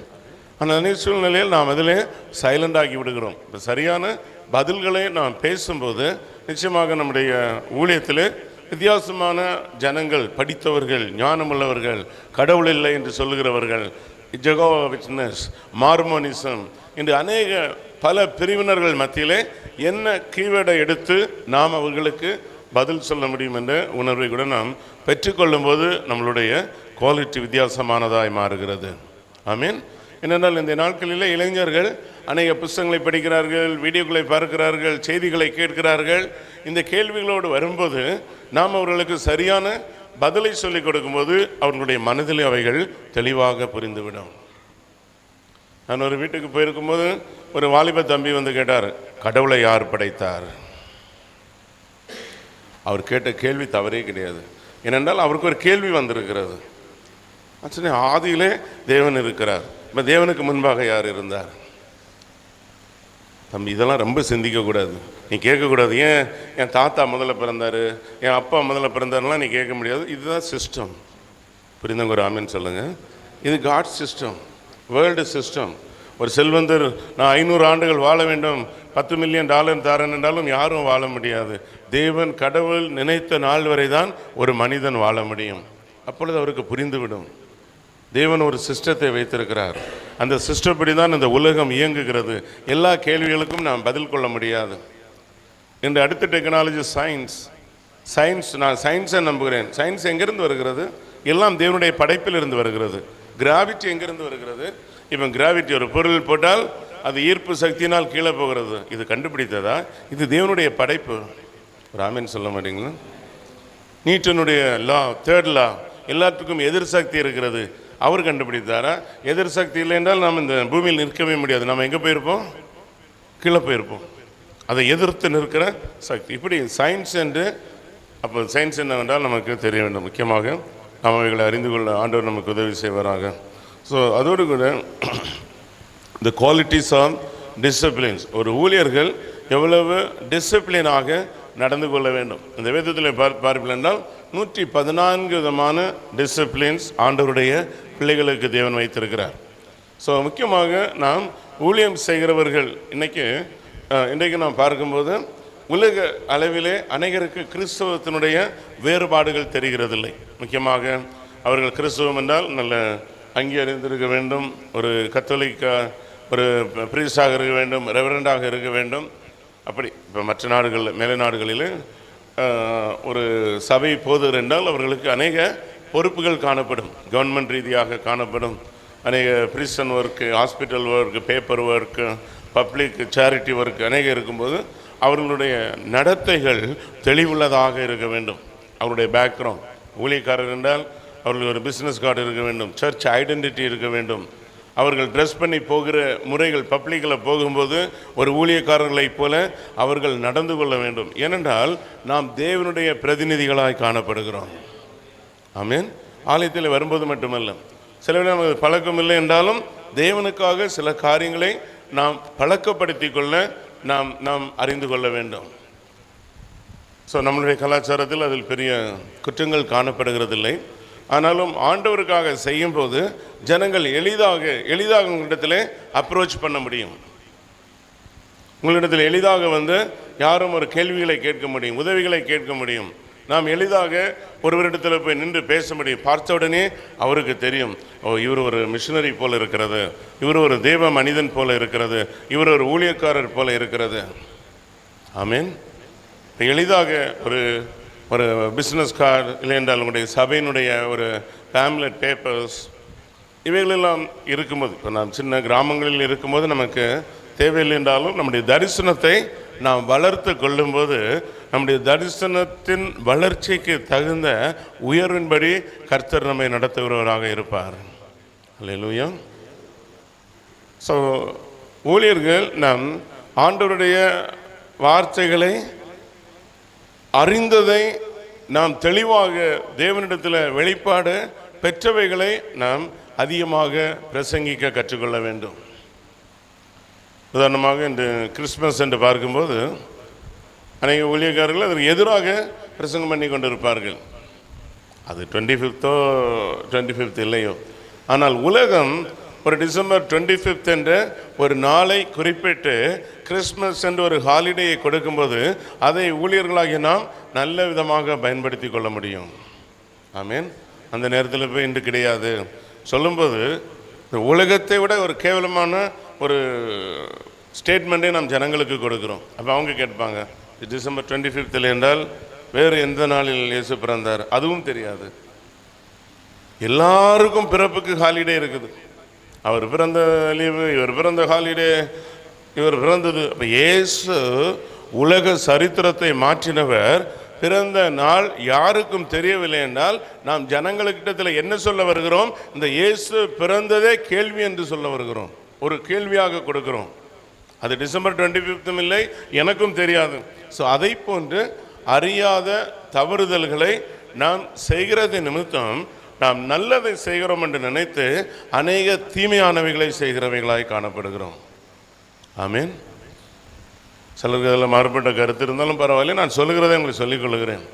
ஆனால் சூழ்நிலையில் நாம் அதில் சைலண்ட் ஆகி விடுகிறோம். இப்போ சரியான பதில்களை நாம் பேசும்போது நிச்சயமாக நம்முடைய ஊழியத்தில் வித்தியாசமான ஜனங்கள், படித்தவர்கள், ஞானமுள்ளவர்கள், கடவுள் இல்லை என்று சொல்லுகிறவர்கள், ஜெகோவா விட்னஸ், மார்மோனிசம் என்று அநேக பல பிரிவினர்கள் மத்தியிலே என்ன கீவேர்டை எடுத்து நாம் அவர்களுக்கு பதில் சொல்ல முடியும் என்ற உணர்வை கூட நாம் பெற்றுக்கொள்ளும் போது நம்மளுடைய குவாலிட்டி வித்தியாசமானதாய் மாறுகிறது. ஆமீன். ஏனென்றால் இந்த நாட்களில் இளைஞர்கள் அநேக புத்தகங்களை படிக்கிறார்கள், வீடியோக்களை பார்க்கிறார்கள், செய்திகளை கேட்கிறார்கள். இந்த கேள்விகளோடு வரும்போது நாம் அவர்களுக்கு சரியான பதிலை சொல்லிக் கொடுக்கும்போது அவர்களுடைய மனதில் அவைகள் தெளிவாக புரிந்துவிடும். நான் ஒரு வீட்டுக்கு போயிருக்கும்போது ஒரு வாலிப தம்பி வந்து கேட்டார், கடவுளை யார் படைத்தார்? அவர் கேட்ட கேள்வி தவறே கிடையாது. ஏனென்றால் அவருக்கு ஒரு கேள்வி வந்திருக்கிறது. ஆதியிலே தேவன் இருக்கிறார், இப்போ தேவனுக்கு முன்பாக யார் இருந்தார்? தம்பி, இதெல்லாம் ரொம்ப சிந்திக்கக்கூடாது, நீ கேட்கக்கூடாது. ஏன் என் தாத்தா முதல்ல பிறந்தார், என் அப்பா முதல்ல பிறந்தாருலாம் நீ கேட்க முடியாது. இதுதான் சிஸ்டம். புரிந்தவங்க ஒரு ஆமீன் சொல்லுங்கள். இது காட் சிஸ்டம், வேர்ல்டு சிஸ்டம். ஒரு செல்வந்தர் நான் 500 ஆண்டுகள் வாழ வேண்டும், $10 மில்லியன் தரேன் என்றாலும் யாரும் வாழ முடியாது. தேவன் கடவுள் நினைத்த நாள் வரை தான் ஒரு மனிதன் வாழ முடியும். அப்பொழுது அவருக்கு புரிந்துவிடும், தேவன் ஒரு சிஸ்டத்தை வைத்திருக்கிறார், அந்த சிஸ்டப்படி தான் இந்த உலகம் இயங்குகிறது. எல்லா கேள்விகளுக்கும் நாம் பதில் கொள்ள முடியாது. இந்த அடுத்த டெக்னாலஜி சயின்ஸ். நான் சயின்ஸை நம்புகிறேன். சயின்ஸ் எங்கேருந்து வருகிறது? எல்லாம் தேவனுடைய படைப்பில் இருந்து வருகிறது. கிராவிட்டி எங்கேருந்து வருகிறது? இப்போ கிராவிட்டி, ஒரு பொருள் போட்டால் அது ஈர்ப்பு சக்தியினால் கீழே போகிறது. இது கண்டுபிடித்ததா? இது தேவனுடைய படைப்பு. ஒரு ஆமீன் சொல்ல மாட்டீங்களா? நியூட்டனுடைய லா, 3rd லா, எல்லாத்துக்கும் எதிர் சக்தி இருக்கிறது. அவர் கண்டுபிடித்தாரா? எதிர் சக்தி இல்லை என்றால் நாம் இந்த பூமியில் நிற்கவே முடியாது. நம்ம எங்கே போயிருப்போம்? கீழே போயிருப்போம். அதை எதிர்த்து நிற்கிற சக்தி. இப்படி சயின்ஸ் என்று, அப்போ சயின்ஸ் என்னவென்றால் நமக்கு தெரிய வேண்டும். முக்கியமாக நாம் அவைகளை அறிந்து கொள்ள ஆண்டவர் நமக்கு உதவி செய்வாராக. ஸோ அதோடு கூட இந்த குவாலிட்டிஸ் ஆஃப் டிசிப்ளின்ஸ், ஒரு ஊழியர்கள் எவ்வளவு டிசிப்ளினாக நடந்து கொள்ள வேண்டும். இந்த வேதத்தில் பார்ப்பீர்கள் என்றால் 114 விதமான டிசிப்ளின்ஸ் ஆண்டவருடைய பிள்ளைகளுக்கு தேவன் வைத்திருக்கிறார். ஸோ முக்கியமாக நாம் ஊழியம் செய்கிறவர்கள் இன்றைக்கு நாம் பார்க்கும்போது உலக அளவிலே அநேகருக்கு கிறிஸ்தவத்தினுடைய வேறுபாடுகள் தெரிகிறதில்லை. முக்கியமாக அவர்கள் கிறிஸ்தவம் என்றால் நல்ல அங்கி அறிந்திருக்க வேண்டும், ஒரு கத்தோலிக்க ஒரு பிரீஸ்டாக இருக்க வேண்டும், ரெவரண்டாக இருக்க வேண்டும். அப்படி இப்போ மற்ற நாடுகளில், மேலை நாடுகளில் ஒரு சபை போதர் என்றால் அவர்களுக்கு அநேக பொறுப்புகள் காணப்படும், கவர்மெண்ட் ரீதியாக காணப்படும். அநேக prison work, hospital work, paper work, public charity work அநேக இருக்கும்போது அவர்களுடைய நடத்தைகள் தெளிவுள்ளதாக இருக்க வேண்டும். அவருடைய பேக்ரவுண்ட், ஊழியக்காரர் என்றால் அவர்களுக்கு ஒரு பிஸ்னஸ் கார்டு இருக்க வேண்டும், சர்ச் ஐடென்டிட்டி இருக்க வேண்டும். அவர்கள் ட்ரெஸ் பண்ணி போகிற முறைகள், பப்ளிக்கில் போகும்போது ஒரு ஊழியக்காரர்களைப் போல அவர்கள் நடந்து கொள்ள வேண்டும். ஏனென்றால் நாம் தேவனுடைய பிரதிநிதிகளாய் காணப்படுகிறோம். ஆமீன். ஆலயத்தில் வரும்போது மட்டுமல்ல, சில வேளை நமக்கு பழக்கம் இல்லை என்றாலும் தேவனுக்காக சில காரியங்களை நாம் பழக்கப்படுத்தி கொள்ள நாம் அறிந்து கொள்ள வேண்டும். ஸோ நம்மளுடைய கலாச்சாரத்தில் அதில் பெரிய குற்றங்கள் காணப்படுகிறதில்லை. ஆனாலும் ஆண்டவருக்காக செய்யும்போது ஜனங்கள் எளிதாக உங்களிடத்தில் அப்ரோச் பண்ண முடியும். உங்களிடத்தில் எளிதாக வந்து யாரும் ஒரு கேள்விகளை கேட்க முடியும், உதவிகளை கேட்க முடியும். நாம் எளிதாக ஒருவரிடத்தில் போய் நின்று பேச முடியும். பார்த்த உடனே அவருக்கு தெரியும், ஓ இவர் ஒரு மிஷினரி போல இருக்கிறது, இவர் ஒரு தேவ மனிதன் போல இருக்கிறது, இவர் ஒரு ஊழியக்காரர் போல இருக்கிறது. ஆமீன். எளிதாக ஒரு பிஸ்னஸ் கார்டு இல்லை என்றால் உங்களுடைய சபையினுடைய ஒரு பேம்லெட் பேப்பர்ஸ் இவைகளெல்லாம் இருக்கும்போது, இப்போ நாம் சின்ன கிராமங்களில் இருக்கும்போது நமக்கு தேவையில்லை என்றாலும் நம்முடைய தரிசனத்தை நாம் வளர்த்து கொள்ளும்போது நம்முடைய தரிசனத்தின் வளர்ச்சிக்கு தகுந்த உயர்வின்படி கர்த்தர் நம்மை நடத்துகிறவராக இருப்பார். அல்லேலூயா. ஸோ ஊழியர்கள் நாம் ஆண்டவருடைய வார்த்தைகளை அறிந்ததை நாம் தெளிவாக தேவனிடத்தில் வெளிப்பாடு பெற்றவைகளை நாம் அதிகமாக பிரசங்கிக்க கற்றுக்கொள்ள வேண்டும். உதாரணமாக இந்த கிறிஸ்மஸ் என்று பார்க்கும்போது அநேக ஊழியக்காரர்கள் அதற்கு எதிராக பிரசங்கம் பண்ணி கொண்டிருப்பார்கள். அது 25th இல்லையோ, ஆனால் உலகம் ஒரு டிசம்பர் 25 என்ற ஒரு நாளை குறிப்பிட்டு கிறிஸ்மஸ் என்ற ஒரு ஹாலிடேயை கொடுக்கும்போது அதை ஊழியர்களாகி நாம் நல்ல விதமாக பயன்படுத்தி கொள்ள முடியும். ஆமீன். அந்த நேரத்தில் போய் இன்று கிடையாது சொல்லும்போது உலகத்தை விட ஒரு கேவலமான ஒரு ஸ்டேட்மெண்ட்டை நாம் ஜனங்களுக்கு கொடுக்குறோம். அப்போ அவங்க கேட்பாங்க, டிசம்பர் 25 என்றால் வேறு எந்த நாளில் இயேசு பிறந்தார்? அதுவும் தெரியாது. எல்லாருக்கும் பிறப்புக்கு ஹாலிடே இருக்குது. அவர் பிறந்த லீவு, இவர் பிறந்த ஹாலிடே, இவர் பிறந்தது. அப்போ இயேசு உலக சரித்திரத்தை மாற்றினவர். பிறந்த நாள் யாருக்கும் தெரியவில்லை என்றால் நாம் ஜனங்களுக்கிட்டத்தில் என்ன சொல்ல வருகிறோம்? இந்த இயேசு பிறந்ததே கேள்வி என்று சொல்ல வருகிறோம், ஒரு கேள்வியாக கொடுக்கிறோம். அது டிசம்பர் 25 இல்லை, எனக்கும் தெரியாது. ஸோ அதை போன்று அறியாத தவறுதல்களை நாம் செய்கிறது நிமித்தம் நாம் நல்லதை செய்கிறோம் என்று நினைத்து அநேக தீமையானவைகளை செய்கிறவைகளாய் காணப்படுகிறோம். ஆமீன். சிலருக்கு அதில் மாறுபட்ட கருத்து இருந்தாலும் பரவாயில்லை, நான் சொல்லுகிறதை உங்களுக்கு சொல்லிக் கொள்கிறேன்.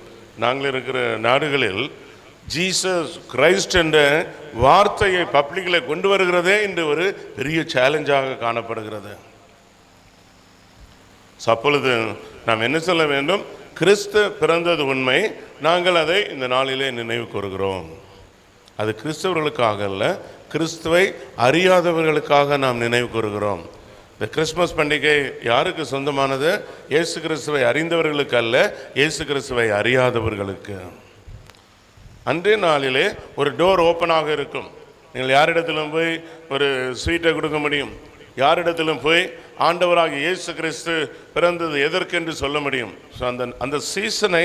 நாங்கள் இருக்கிற நாடுகளில் ஜீசஸ் கிரைஸ்ட் என்ற வார்த்தையை பப்ளிக்கில் கொண்டு வருகிறதே இன்று ஒரு பெரிய சேலஞ்சாக காணப்படுகிறது. அப்பொழுது நாம் என்ன சொல்ல வேண்டும்? கிறிஸ்து பிறந்தது உண்மை, நாங்கள் அதை இந்த நாளிலே நினைவு கூறுகிறோம். அது கிறிஸ்தவர்களுக்காக அல்ல, கிறிஸ்துவை அறியாதவர்களுக்காக நாம் நினைவு கூறுகிறோம். இந்த கிறிஸ்மஸ் பண்டிகை யாருக்கு சொந்தமானது? இயேசு கிறிஸ்துவை அறிந்தவர்களுக்கு அல்ல, இயேசு கிறிஸ்துவை அறியாதவர்களுக்கு. அன்றைய நாளிலே ஒரு டோர் ஓப்பனாக இருக்கும். நீங்கள் யாரிடத்திலும் போய் ஒரு ஸ்வீட்டை கொடுக்க முடியும், யாரிடத்திலும் போய் ஆண்டவராக இயேசு கிறிஸ்து பிறந்தது எதற்கென்று சொல்ல முடியும். ஸோ அந்த சீசனை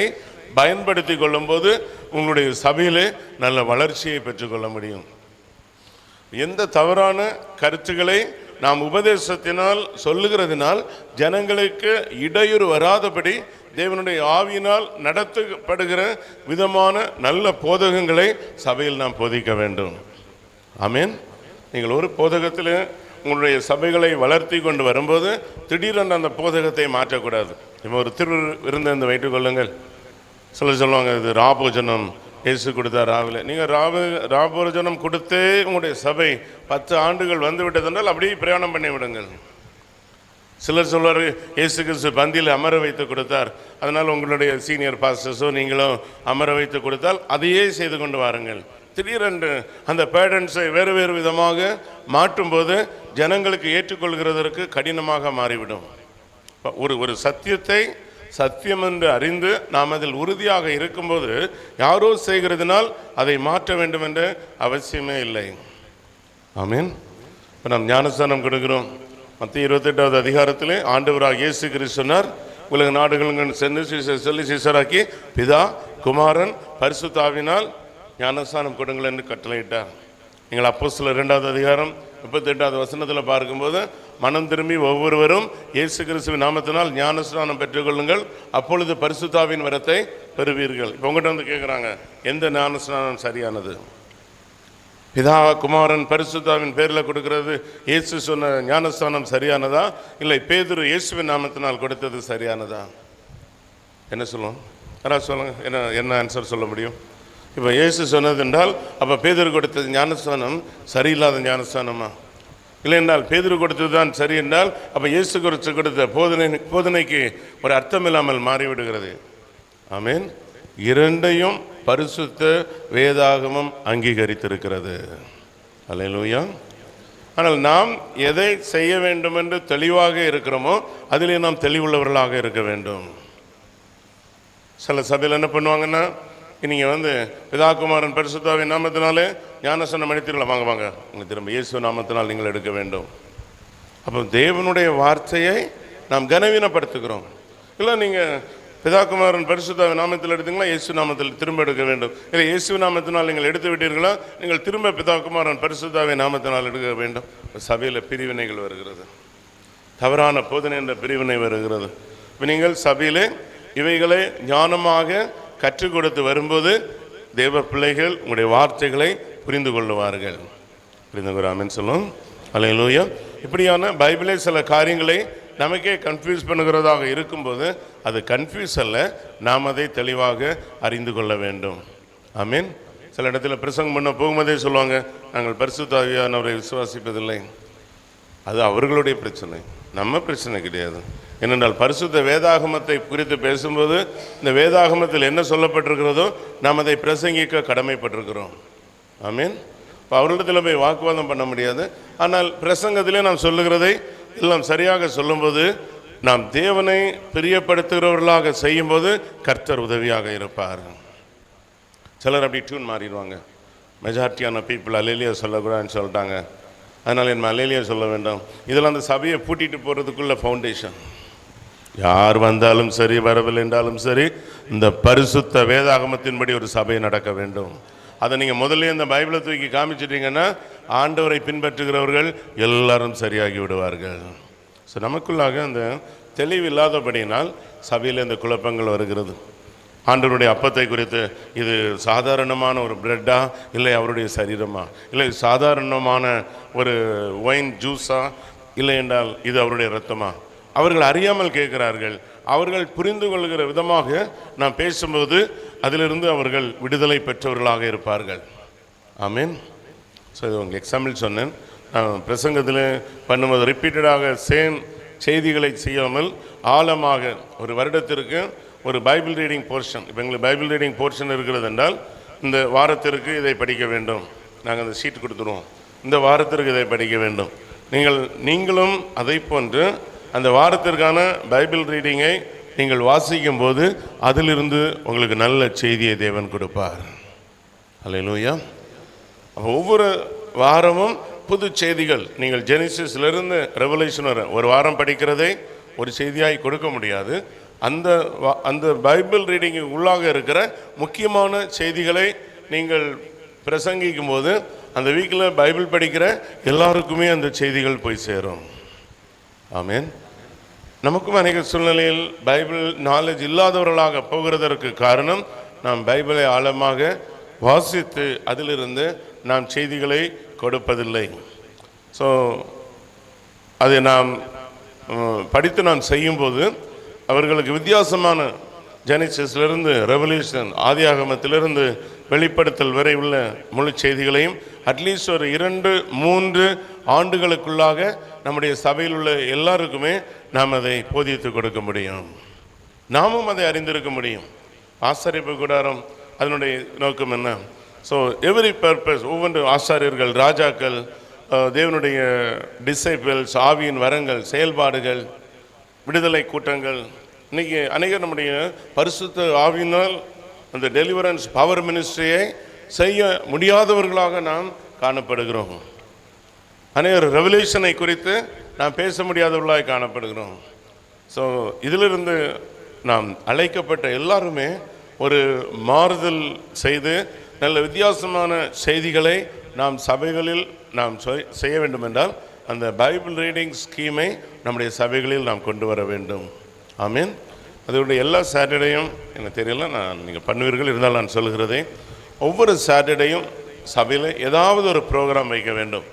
பயன்படுத்தி கொள்ளும்போது உங்களுடைய சபையிலே நல்ல வளர்ச்சியை பெற்றுக்கொள்ள முடியும். எந்த தவறான கருத்துக்களை நாம் உபதேசத்தினால் சொல்லுகிறதினால் ஜனங்களுக்கு இடையூறு வராதபடி தேவனுடைய ஆவியினால் நடத்தப்படுகிற விதமான நல்ல போதகங்களை சபையில் நாம் போதிக்க வேண்டும். ஆமீன். நீங்கள் ஒரு போதகத்தில் உங்களுடைய சபைகளை வளர்த்தி கொண்டு வரும்போது திடீரென்று அந்த போதகத்தை மாற்றக்கூடாது. இப்போ ஒரு திரு விருந்தெந்து வைத்துக் கொள்ளுங்கள். சிலர் சொல்லுவாங்க, இது ராபோஜனம் இயேசு கொடுத்தார் ராவில். நீங்கள் ராபோஜனம் கொடுத்தே உங்களுடைய சபை 10 ஆண்டுகள் வந்து விட்டதென்றால் அப்படியே பிரயாணம் பண்ணி விடுங்கள். சிலர் சொல்வார், இயேசு கிறிஸ்து பந்தியில் அமர வைத்து கொடுத்தார், அதனால் உங்களுடைய சீனியர் பாஸ்டர்ஸோ நீங்களோ அமர வைத்து கொடுத்தால் அதையே செய்து கொண்டு வாருங்கள். திடீரென்று அந்த பேரண்ட்ஸை வேறு வேறு விதமாக மாற்றும்போது ஜனங்களுக்கு ஏற்றுக்கொள்கிறதற்கு கடினமாக மாறிவிடும். ஒரு சத்தியத்தை சத்தியம் என்று அறிந்து நாம் அதில் உறுதியாக இருக்கும்போது யாரோ செய்கிறதுனால் அதை மாற்ற வேண்டும் என்ற அவசியமே இல்லை. ஆமீன். இப்போ நாம் ஞானஸ்தானம் கொடுக்கிறோம். மத்திய 28வது அதிகாரத்திலே ஆண்டவராக இயேசு கிறிஸ்து சொன்னார், உலக நாடுகளுக்கு சென்று சொல்லி சீசராக்கி பிதா குமாரன் பரிசுத்த ஆவியினால் ஞானஸ்தானம் கொடுங்கள் என்று கட்டளையிட்டார். நீங்கள் அப்போஸ்தலர் 2வது அதிகாரம் 38வது வசனத்தில் பார்க்கும்போது, மனம் திரும்பி ஒவ்வொருவரும் இயேசு கிறிஸ்துவின் நாமத்தினால் ஞானஸ்நானம் பெற்றுக்கொள்ளுங்கள், அப்பொழுது பரிசுத்தாவின் வரத்தை பெறுவீர்கள். இப்போ உங்கள்கிட்ட வந்து கேட்குறாங்க, எந்த ஞானஸ்நானம் சரியானது? பிதா குமாரன் பரிசுத்தாவின் பேரில் கொடுக்கிறது இயேசு சொன்ன ஞானஸ்தானம் சரியானதா, இல்லை பேதுரு இயேசுவின் நாமத்தினால் கொடுத்தது சரியானதா? என்ன சொல்லுவோம்? யாராவது சொல்லுங்க, என்ன ஆன்சர் சொல்ல முடியும்? இப்போ இயேசு சொன்னது என்றால் அப்போ பேதுரு கொடுத்தது ஞானஸ்தானம் சரியில்லாத ஞானஸ்தானமா? இல்லை என்றால் பேதுரு கொடுத்தது தான் சரி என்றால் அப்போ இயேசு குறித்து கொடுத்த போதனைக்கு ஒரு அர்த்தம் இல்லாமல் மாறிவிடுகிறது. ஆமீன். இரண்டையும் பரிசுத்த வேதாகமம் அங்கீகரித்திருக்கிறது. அல்லேலூயா. ஆனால் நாம் எதை செய்ய வேண்டும் என்று தெளிவாக இருக்கிறோமோ அதிலே நாம் தெளிவுள்ளவர்களாக இருக்க வேண்டும். சில சபையில் என்ன பண்ணுவாங்கன்னா, நீங்கள் பிதாகுமாரன் பரிசுத்தாவின் நாமத்தினாலே ஞானஸ்நானம் அளித்தீர்களா, வாங்க வாங்க உங்கள் திரும்ப இயேசு நாமத்தினால் நீங்கள் எடுக்க வேண்டும். அப்போ தேவனுடைய வார்த்தையை நாம் கனவீனப்படுத்துகிறோம். இல்லை நீங்கள் பிதாகுமாரன் பரிசுத்தாவின் நாமத்தில் எடுத்தீங்களா, இயேசு நாமத்தில் திரும்ப எடுக்க வேண்டும். இல்லை இயேசு நாமத்தினால் நீங்கள் எடுத்து விட்டீர்களா, நீங்கள் திரும்ப பிதாகுமாரன் பரிசுத்தாவின் நாமத்தினால் எடுக்க வேண்டும். சபையில் பிரிவினைகள் வருகிறது, தவறான போதனை என்ற பிரிவினை வருகிறது. இப்போ நீங்கள் சபையிலே இவைகளை ஞானமாக கற்றுக் கொடுத்து வரும்போது தேவ பிள்ளைகள் உங்களுடைய வார்த்தைகளை புரிந்து கொள்ளுவார்கள். புரிந்து கொள்ளாமல் சொல்லும். அல்லேலூயா. இப்படியான பைபிளே சில காரியங்களை நமக்கே கன்ஃபியூஸ் பண்ணுகிறதாக இருக்கும்போது அது கன்ஃபியூஸ் அல்ல, நாம் அதை தெளிவாக அறிந்து கொள்ள வேண்டும். ஆமீன். சில இடத்துல பிரசங்கம் பண்ண போகும்போதே சொல்லுவாங்க, நாங்கள் பரிசுத்த ஆவியானவரை விசுவாசிப்பதில்லை. அது அவர்களுடைய பிரச்சனை, நம்ம பிரச்சனை கிடையாது. ஏனென்றால் பரிசுத்த வேதாகமத்தை குறித்து பேசும்போது இந்த வேதாகமத்தில் என்ன சொல்லப்பட்டிருக்கிறதோ நாம் அதை பிரசங்கிக்க கடமைப்பட்டிருக்கிறோம். ஆமீன். இப்போ அவர்களிடத்தில் போய் வாக்குவாதம் பண்ண முடியாது. ஆனால் பிரசங்கத்திலே நாம் சொல்லுகிறதை எல்லாம் சரியாக சொல்லும்போது, நாம் தேவனை பிரியப்படுத்துகிறவர்களாக செய்யும்போது கர்த்தர் உதவியாக இருப்பார். சிலர் அப்படி டியூன் மாறிடுவாங்க. மெஜாரிட்டியான பீப்புள் அல்லேலியா சொல்லக்கூடாதுன்னு சொல்லிட்டாங்க, அதனால் என் அல்லேலியா சொல்ல வேண்டாம். இதில் அந்த சபையை பூட்டிட்டு போகிறதுக்குள்ள ஃபவுண்டேஷன், யார் வந்தாலும் சரி வரவில்லை என்றாலும் சரி இந்த பரிசுத்த வேதாகமத்தின்படி ஒரு சபை நடக்க வேண்டும். அதை நீங்கள் முதல்ல இந்த பைபிளை தூக்கி காமிச்சிட்டிங்கன்னா ஆண்டவரை பின்பற்றுகிறவர்கள் எல்லாரும் சரியாகி விடுவார்கள். ஸோ நமக்குள்ளாக அந்த தெளிவு இல்லாதபடியினால் சபையில் இந்த குழப்பங்கள் வருகிறது. ஆண்டவருடைய அப்பத்தை குறித்து இது சாதாரணமான ஒரு பிரெட்டா, இல்லை அவருடைய சரீரமா, இல்லை சாதாரணமான ஒரு ஒயின் ஜூஸா, இல்லை என்றால் இது அவருடைய இரத்தமா, அவர்கள் அறியாமல் கேட்கிறார்கள். அவர்கள் புரிந்து கொள்கிற விதமாக நாம் பேசும்போது அதிலிருந்து அவர்கள் விடுதலை பெற்றவர்களாக இருப்பார்கள். ஆமீன். ஸோ இது உங்களுக்கு எக்ஸாம்பிள் சொன்னேன். நான் பிரசங்கத்தில் பண்ணும்போது ரிப்பீட்டடாக சேம் செய்திகளை செய்யாமல் ஆழமாக ஒரு வருடத்திற்கு ஒரு பைபிள் ரீடிங் போர்ஷன், இப்போ எங்களுக்கு பைபிள் ரீடிங் போர்ஷன் இருக்கிறது என்றால் இந்த வாரத்திற்கு இதை படிக்க வேண்டும், நாங்கள் அந்த ஷீட் கொடுத்துருவோம், இந்த வாரத்திற்கு இதை படிக்க வேண்டும். நீங்களும் அதை போன்று அந்த வாரத்திற்கான பைபிள் ரீடிங்கை நீங்கள் வாசிக்கும் போது அதிலிருந்து உங்களுக்கு நல்ல செய்தியை தேவன் கொடுப்பார். அல்லேலூயா. அப்போ ஒவ்வொரு வாரமும் புது செய்திகள். நீங்கள் ஜெனிசிஸ்லேருந்து ரெவலேஷன் வர ஒரு வாரம் படிக்கிறதை ஒரு செய்தியாய் கொடுக்க முடியாது. அந்த பைபிள் ரீடிங்கு உள்ளாக இருக்கிற முக்கியமான செய்திகளை நீங்கள் பிரசங்கிக்கும் போது அந்த வீக்கில் பைபிள் படிக்கிற எல்லாருக்குமே அந்த செய்திகள் போய் சேரும். ஆமீன். நமக்கும் அநேக சூழ்நிலையில் பைபிள் நாலேஜ் இல்லாதவர்களாக போகிறதற்கு காரணம் நாம் பைபிளை ஆழமாக வாசித்து அதிலிருந்து நாம் செய்திகளை கொடுப்பதில்லை. ஸோ அதை நாம் படித்து நாம் செய்யும்போது அவர்களுக்கு வித்தியாசமான ஜெனிசிஸ்லேருந்து ரெவல்யூஷன், ஆதியாகமத்திலிருந்து வெளிப்படுத்தல் வரை உள்ள முழு செய்திகளையும் அட்லீஸ்ட் ஒரு 2-3 ஆண்டுகளுக்குள்ளாக நம்முடைய சபையில் உள்ள எல்லாருக்குமே நாம் அதை போதித்து கொடுக்க முடியும். நாமும் அதை அறிந்திருக்க முடியும். ஆசாரிப்பு கூடாரம் அதனுடைய நோக்கம் என்ன? ஸோ எவ்ரி பர்பஸ், ஒவ்வொரு ஆசாரியர்கள், ராஜாக்கள், தேவனுடைய டிசைபிள்ஸ், ஆவியின் வரங்கள், செயல்பாடுகள், விடுதலை கூட்டங்கள். இன்றைக்கி அநேகர் நம்முடைய பரிசுத்த ஆவியினால் அந்த டெலிவரன்ஸ் பவர் மினிஸ்ட்ரியை செய்ய முடியாதவர்களாக நாம் காணப்படுகிறோம். அநேகர் ரெவல்யூஷனை குறித்து நாம் பேச முடியாதவர்களாக காணப்படுகிறோம். ஸோ இதிலிருந்து நாம் அழைக்கப்பட்ட எல்லாருமே ஒரு மாறுதல் செய்து நல்ல வித்தியாசமான செய்திகளை நாம் சபைகளில் நாம் செய்ய வேண்டும் என்றால் அந்த பைபிள் ரீடிங் ஸ்கீமை நம்முடைய சபைகளில் நாம் கொண்டு வர வேண்டும். ஆமீன். அதனுடைய எல்லா சாட்டர்டேயும் எனக்கு தெரியல, நீங்கள் பண்ணுவீர்கள், இருந்தால் நான் சொல்கிறதே, ஒவ்வொரு சாட்டர்டேயும் சபையில் ஏதாவது ஒரு ப்ரோக்ராம் வைக்க வேண்டும்.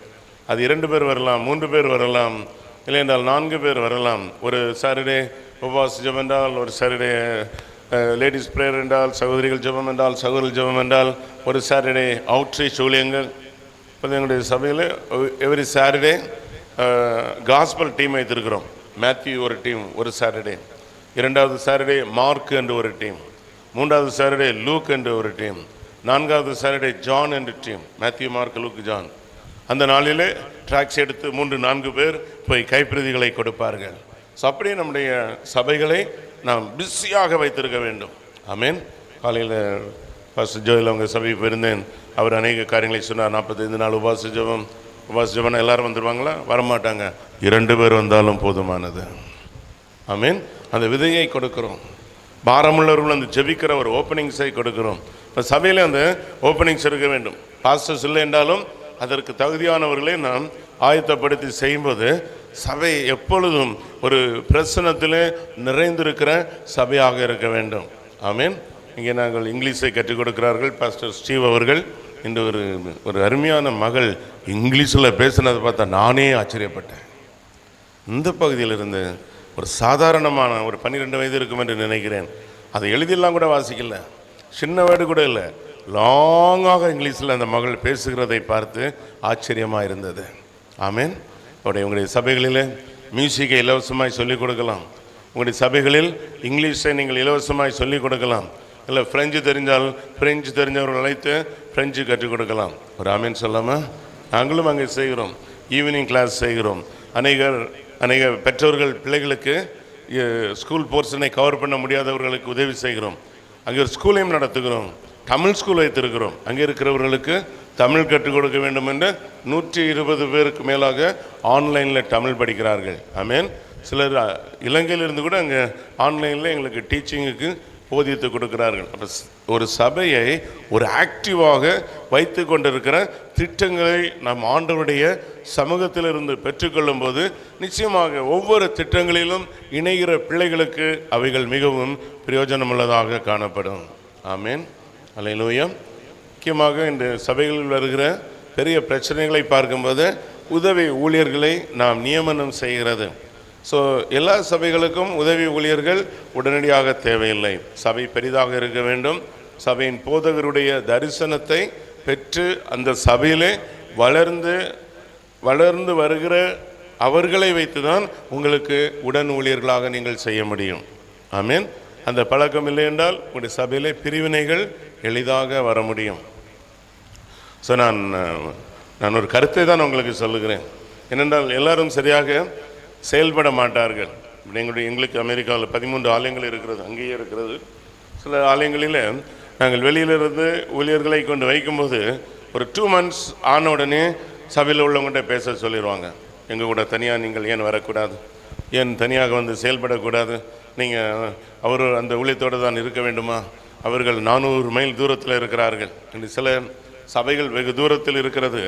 அது 2 பேர் வரலாம், 3 பேர் வரலாம், இல்லை என்றால் 4 பேர் வரலாம். ஒரு சாட்டர்டே உபவாச ஜெபம் என்றால், ஒரு சாட்டர்டே லேடிஸ் ப்ரேயர் என்றால், சகோதரிகள் ஜெபம் என்றால், சகோதரிகள் ஜெபம் என்றால், ஒரு சாட்டர்டே அவுட்ரீச் ஊழியங்கள். இப்போ எங்களுடைய சபையில் எவ்ரி சாட்டர்டே காஸ்பல் டீம் வைத்திருக்கிறோம். மேத்யூ ஒரு டீம் ஒரு சாட்டர்டே, 2வது சாட்டர்டே மார்க் என்று ஒரு டீம், 3வது சாட்டர்டே லூக் என்று ஒரு டீம், 4வது சாட்டர்டே ஜான் என்று team. Matthew, Mark, Luke, John. அந்த நாளிலே ட்ராக்ஸ் எடுத்து 3-4 பேர் போய் கைப்பிரதிகளை கொடுப்பார்கள். ஸோ அப்படியே நம்முடைய சபைகளை நாம் பிஸியாக வைத்திருக்க வேண்டும். ஆமீன். காலையில் ஃபர்ஸ்ட் ஜோயில் அவங்க சபைக்கு போயிருந்தேன். அவர் அநேக காரியங்களை சொன்னார். 45 நாள் உபவாச ஜெபம் எல்லாரும் வந்துடுவாங்களா? வரமாட்டாங்க. 2 பேர் வந்தாலும் போதுமானது. ஆமீன். அந்த விதையை கொடுக்கிறோம். பாரமுள்ளவர்கள் அந்த ஜெபிக்கிற ஒரு ஓப்பனிங்ஸை கொடுக்கிறோம். இப்போ சபையில் அந்த ஓப்பனிங்ஸ் இருக்க வேண்டும். பாஸ்டர்ஸ் இல்லை என்றாலும் அதற்கு தகுதியானவர்களை நாம் ஆயத்தப்படுத்தி செய்யும்போது சபை எப்பொழுதும் ஒரு பிரசனத்திலே நிறைந்திருக்கிற சபையாக இருக்க வேண்டும். ஆமீன். இங்கே நாங்கள் இங்கிலீஷை கற்றுக் கொடுக்கிறார்கள் பாஸ்டர் ஸ்டீவ் அவர்கள். இந்த ஒரு அருமையான மகள் இங்கிலீஷில் பேசுனதை பார்த்தா நானே ஆச்சரியப்பட்டேன். இந்த பகுதியில் இருந்து ஒரு சாதாரணமான ஒரு 12 வயது இருக்கும் என்று நினைக்கிறேன். அதை எழுதியெல்லாம் கூட வாசிக்கல, சின்ன வேர்டு கூட இல்லை, லாங்காக இங்கிலீஷில் அந்த மகள் பேசுகிறதை பார்த்து ஆச்சரியமாக இருந்தது. ஆமேன். உங்களுடைய சபைகளில் மியூசிக்கை இலவசமாய் சொல்லிக் கொடுக்கலாம். உங்களுடைய சபைகளில் இங்கிலீஷை நீங்கள் இலவசமாய் சொல்லிக் கொடுக்கலாம். இல்லை ஃப்ரெஞ்சு தெரிஞ்சால் ஃப்ரெஞ்சு தெரிஞ்சவர்கள் அழைத்து ஃப்ரெஞ்சு கற்றுக் கொடுக்கலாம். ஒரு ஆமீன் சொல்லாமல் நாங்களும் அங்கே செய்கிறோம். ஈவினிங் கிளாஸ் செய்கிறோம். அநேக பெற்றோர்கள் பிள்ளைகளுக்கு ஸ்கூல் போர்ஷனை கவர் பண்ண முடியாதவர்களுக்கு உதவி செய்கிறோம். அங்கே ஒரு ஸ்கூலையும் நடத்துகிறோம். தமிழ் ஸ்கூல் வைத்திருக்கிறோம். அங்கே இருக்கிறவர்களுக்கு தமிழ் கற்றுக் கொடுக்க வேண்டும் என்று 120 பேருக்கு மேலாக ஆன்லைனில் தமிழ் படிக்கிறார்கள். ஆமேன். சிலர் இலங்கையிலிருந்து கூட அங்கே ஆன்லைனில் எங்களுக்கு டீச்சிங்குக்கு போதித்து கொடுக்கிறார்கள். அப்போ ஒரு சபையை ஒரு ஆக்டிவாக வைத்து கொண்டிருக்கிற திட்டங்களை நாம் ஆண்டவருடைய சமூகத்திலிருந்து பெற்றுக்கொள்ளும் போது நிச்சயமாக ஒவ்வொரு திட்டங்களிலும் இணைகிற பிள்ளைகளுக்கு அவைகள் மிகவும் பிரயோஜனமுள்ளதாக காணப்படும். ஆமேன். அல்லேலூயா. முக்கியமாக இந்த சபைகளில் வருகிற பெரிய பிரச்சனைகளை பார்க்கும்போது உதவி ஊழியர்களை நாம் நியமனம் செய்கிறது. ஸோ எல்லா சபைகளுக்கும் உதவி ஊழியர்கள் உடனடியாக தேவையில்லை. சபை பெரிதாக இருக்க வேண்டும். சபையின் போதகருடைய தரிசனத்தை பெற்று அந்த சபையிலே வளர்ந்து வருகிற அவர்களை வைத்து தான் உங்களுக்கு உடன் ஊழியர்களாக நீங்கள் செய்ய முடியும். ஆமீன். அந்த பழக்கம் இல்லை என்றால் உங்களுடைய சபையிலே பிரிவினைகள் எளிதாக வர முடியும். ஸோ நான் ஒரு கருத்தை தான் உங்களுக்கு சொல்லுகிறேன். ஏனென்றால் எல்லாரும் சரியாக செயல்பட மாட்டார்கள். எங்களுக்கு அமெரிக்காவில் 13 ஆலயங்கள் இருக்கிறது, அங்கேயே இருக்கிறது. சில ஆலயங்களில் நாங்கள் வெளியிலிருந்து ஊழியர்களை கொண்டு வைக்கும்போது ஒரு 2 months ஆன உடனே சபையில் உள்ளவங்கள்ட்ட பேச சொல்லிடுவாங்க. எங்கள் கூட தனியாக நீங்கள் ஏன் வரக்கூடாது, ஏன் தனியாக வந்து செயல்படக்கூடாது, நீங்கள் அவர் அந்த ஊழியத்தோடு தான் இருக்க வேண்டுமா, அவர்கள் 400 மைல் தூரத்தில் இருக்கிறார்கள் என்று. சில சபைகள் வெகு தூரத்தில் இருக்கிறது.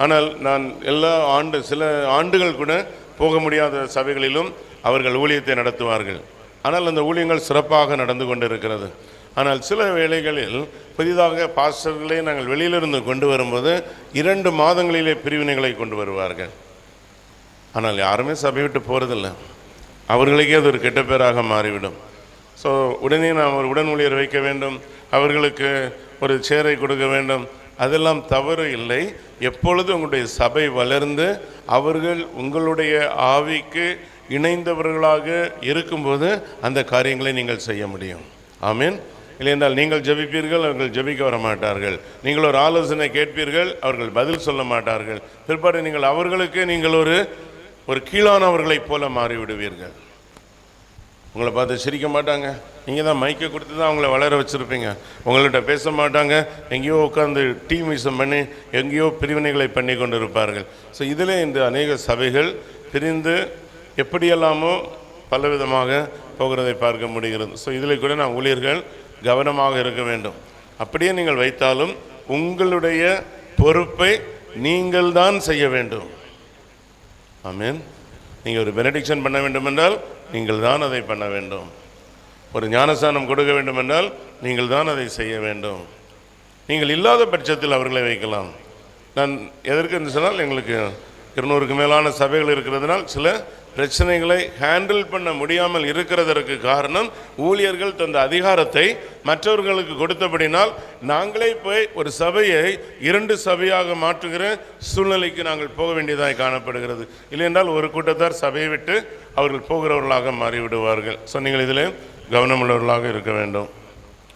ஆனால் நான் சில ஆண்டுகள் கூட போக முடியாத சபைகளிலும் அவர்கள் ஊழியத்தை நடத்துவார்கள். ஆனால் அந்த ஊழியங்கள் சிறப்பாக நடந்து கொண்டிருக்கிறது. ஆனால் சில வேளைகளில் புதிதாக பாஸ்டர்களை நாங்கள் வெளியிலிருந்து கொண்டு வரும்போது 2 மாதங்களிலே பிரிவினைகளை கொண்டு வருவார்கள். ஆனால் யாருமே சபை விட்டு போகிறதில்லை. அவர்களுக்கே அது ஒரு கெட்ட பேராக மாறிவிடும். ஸோ உடனே நாம் ஒரு உடன் ஊழியர் வைக்க வேண்டும், அவர்களுக்கு ஒரு சேரை கொடுக்க வேண்டும். அதெல்லாம் தவறு இல்லை. எப்பொழுது உங்களுடைய சபை வளர்ந்து அவர்கள் உங்களுடைய ஆவிக்கு இணைந்தவர்களாக இருக்கும்போது அந்த காரியங்களை நீங்கள் செய்ய முடியும். ஆமீன். இல்லையென்றால் நீங்கள் ஜெபிப்பீர்கள், அவர்கள் ஜெபிக்க வர மாட்டார்கள். நீங்கள் ஒரு ஆலோசனை கேட்பீர்கள், அவர்கள் பதில் சொல்ல மாட்டார்கள். பிற்பாடு நீங்கள் அவர்களுக்கு நீங்கள் ஒரு கீழானவர்களைப் போல மாறிவிடுவீர்கள். உங்களை பார்த்து சிரிக்க மாட்டாங்க. நீங்கள் தான் மைக்கை கொடுத்து தான் அவங்கள வளர வச்சுருப்பீங்க. உங்கள்கிட்ட பேச மாட்டாங்க. எங்கேயோ உட்காந்து டீமிசம் பண்ணி எங்கேயோ பிரிவினைகளை பண்ணி கொண்டு இருப்பார்கள். ஸோ இதில் இந்த அநேக சபைகள் பிரிந்து எப்படியெல்லாமோ பலவிதமாக போகிறதை பார்க்க முடிகிறது. ஸோ இதில் கூட நான் ஊழியர்கள் கவனமாக இருக்க வேண்டும். அப்படியே நீங்கள் வைத்தாலும் உங்களுடைய பொறுப்பை நீங்கள் தான் செய்ய வேண்டும். ஆமீன். நீங்கள் ஒரு பெனடிக்ஷன் பண்ண வேண்டும் என்றால் நீங்கள் தான் அதை பண்ண வேண்டும். ஒரு ஞானஸ்தானம் கொடுக்க வேண்டும் என்றால் நீங்கள் தான் அதை செய்ய வேண்டும். நீங்கள் இல்லாத பட்சத்தில் அவர்களை வைக்கலாம். நான் எதற்கு என்று சொன்னால் எங்களுக்கு 200க்கு மேலான சபைகள் இருக்கிறதுனால் சில பிரச்சனைகளை ஹேண்டில் பண்ண முடியாமல் இருக்கிறதற்கு காரணம் ஊழியர்கள் தந்த அதிகாரத்தை மற்றவர்களுக்கு கொடுத்தபடினால் நாங்களே போய் ஒரு சபையை 2 சபையாக மாற்றுகிற சூழ்நிலைக்கு நாங்கள் போக வேண்டியதாக காணப்படுகிறது. இல்லையென்றால் ஒரு கூட்டத்தார் சபையை விட்டு அவர்கள் போகிறவர்களாக மாறிவிடுவார்கள். ஸோ நீங்கள் இதில் கவனமுள்ளவர்களாக இருக்க வேண்டும்.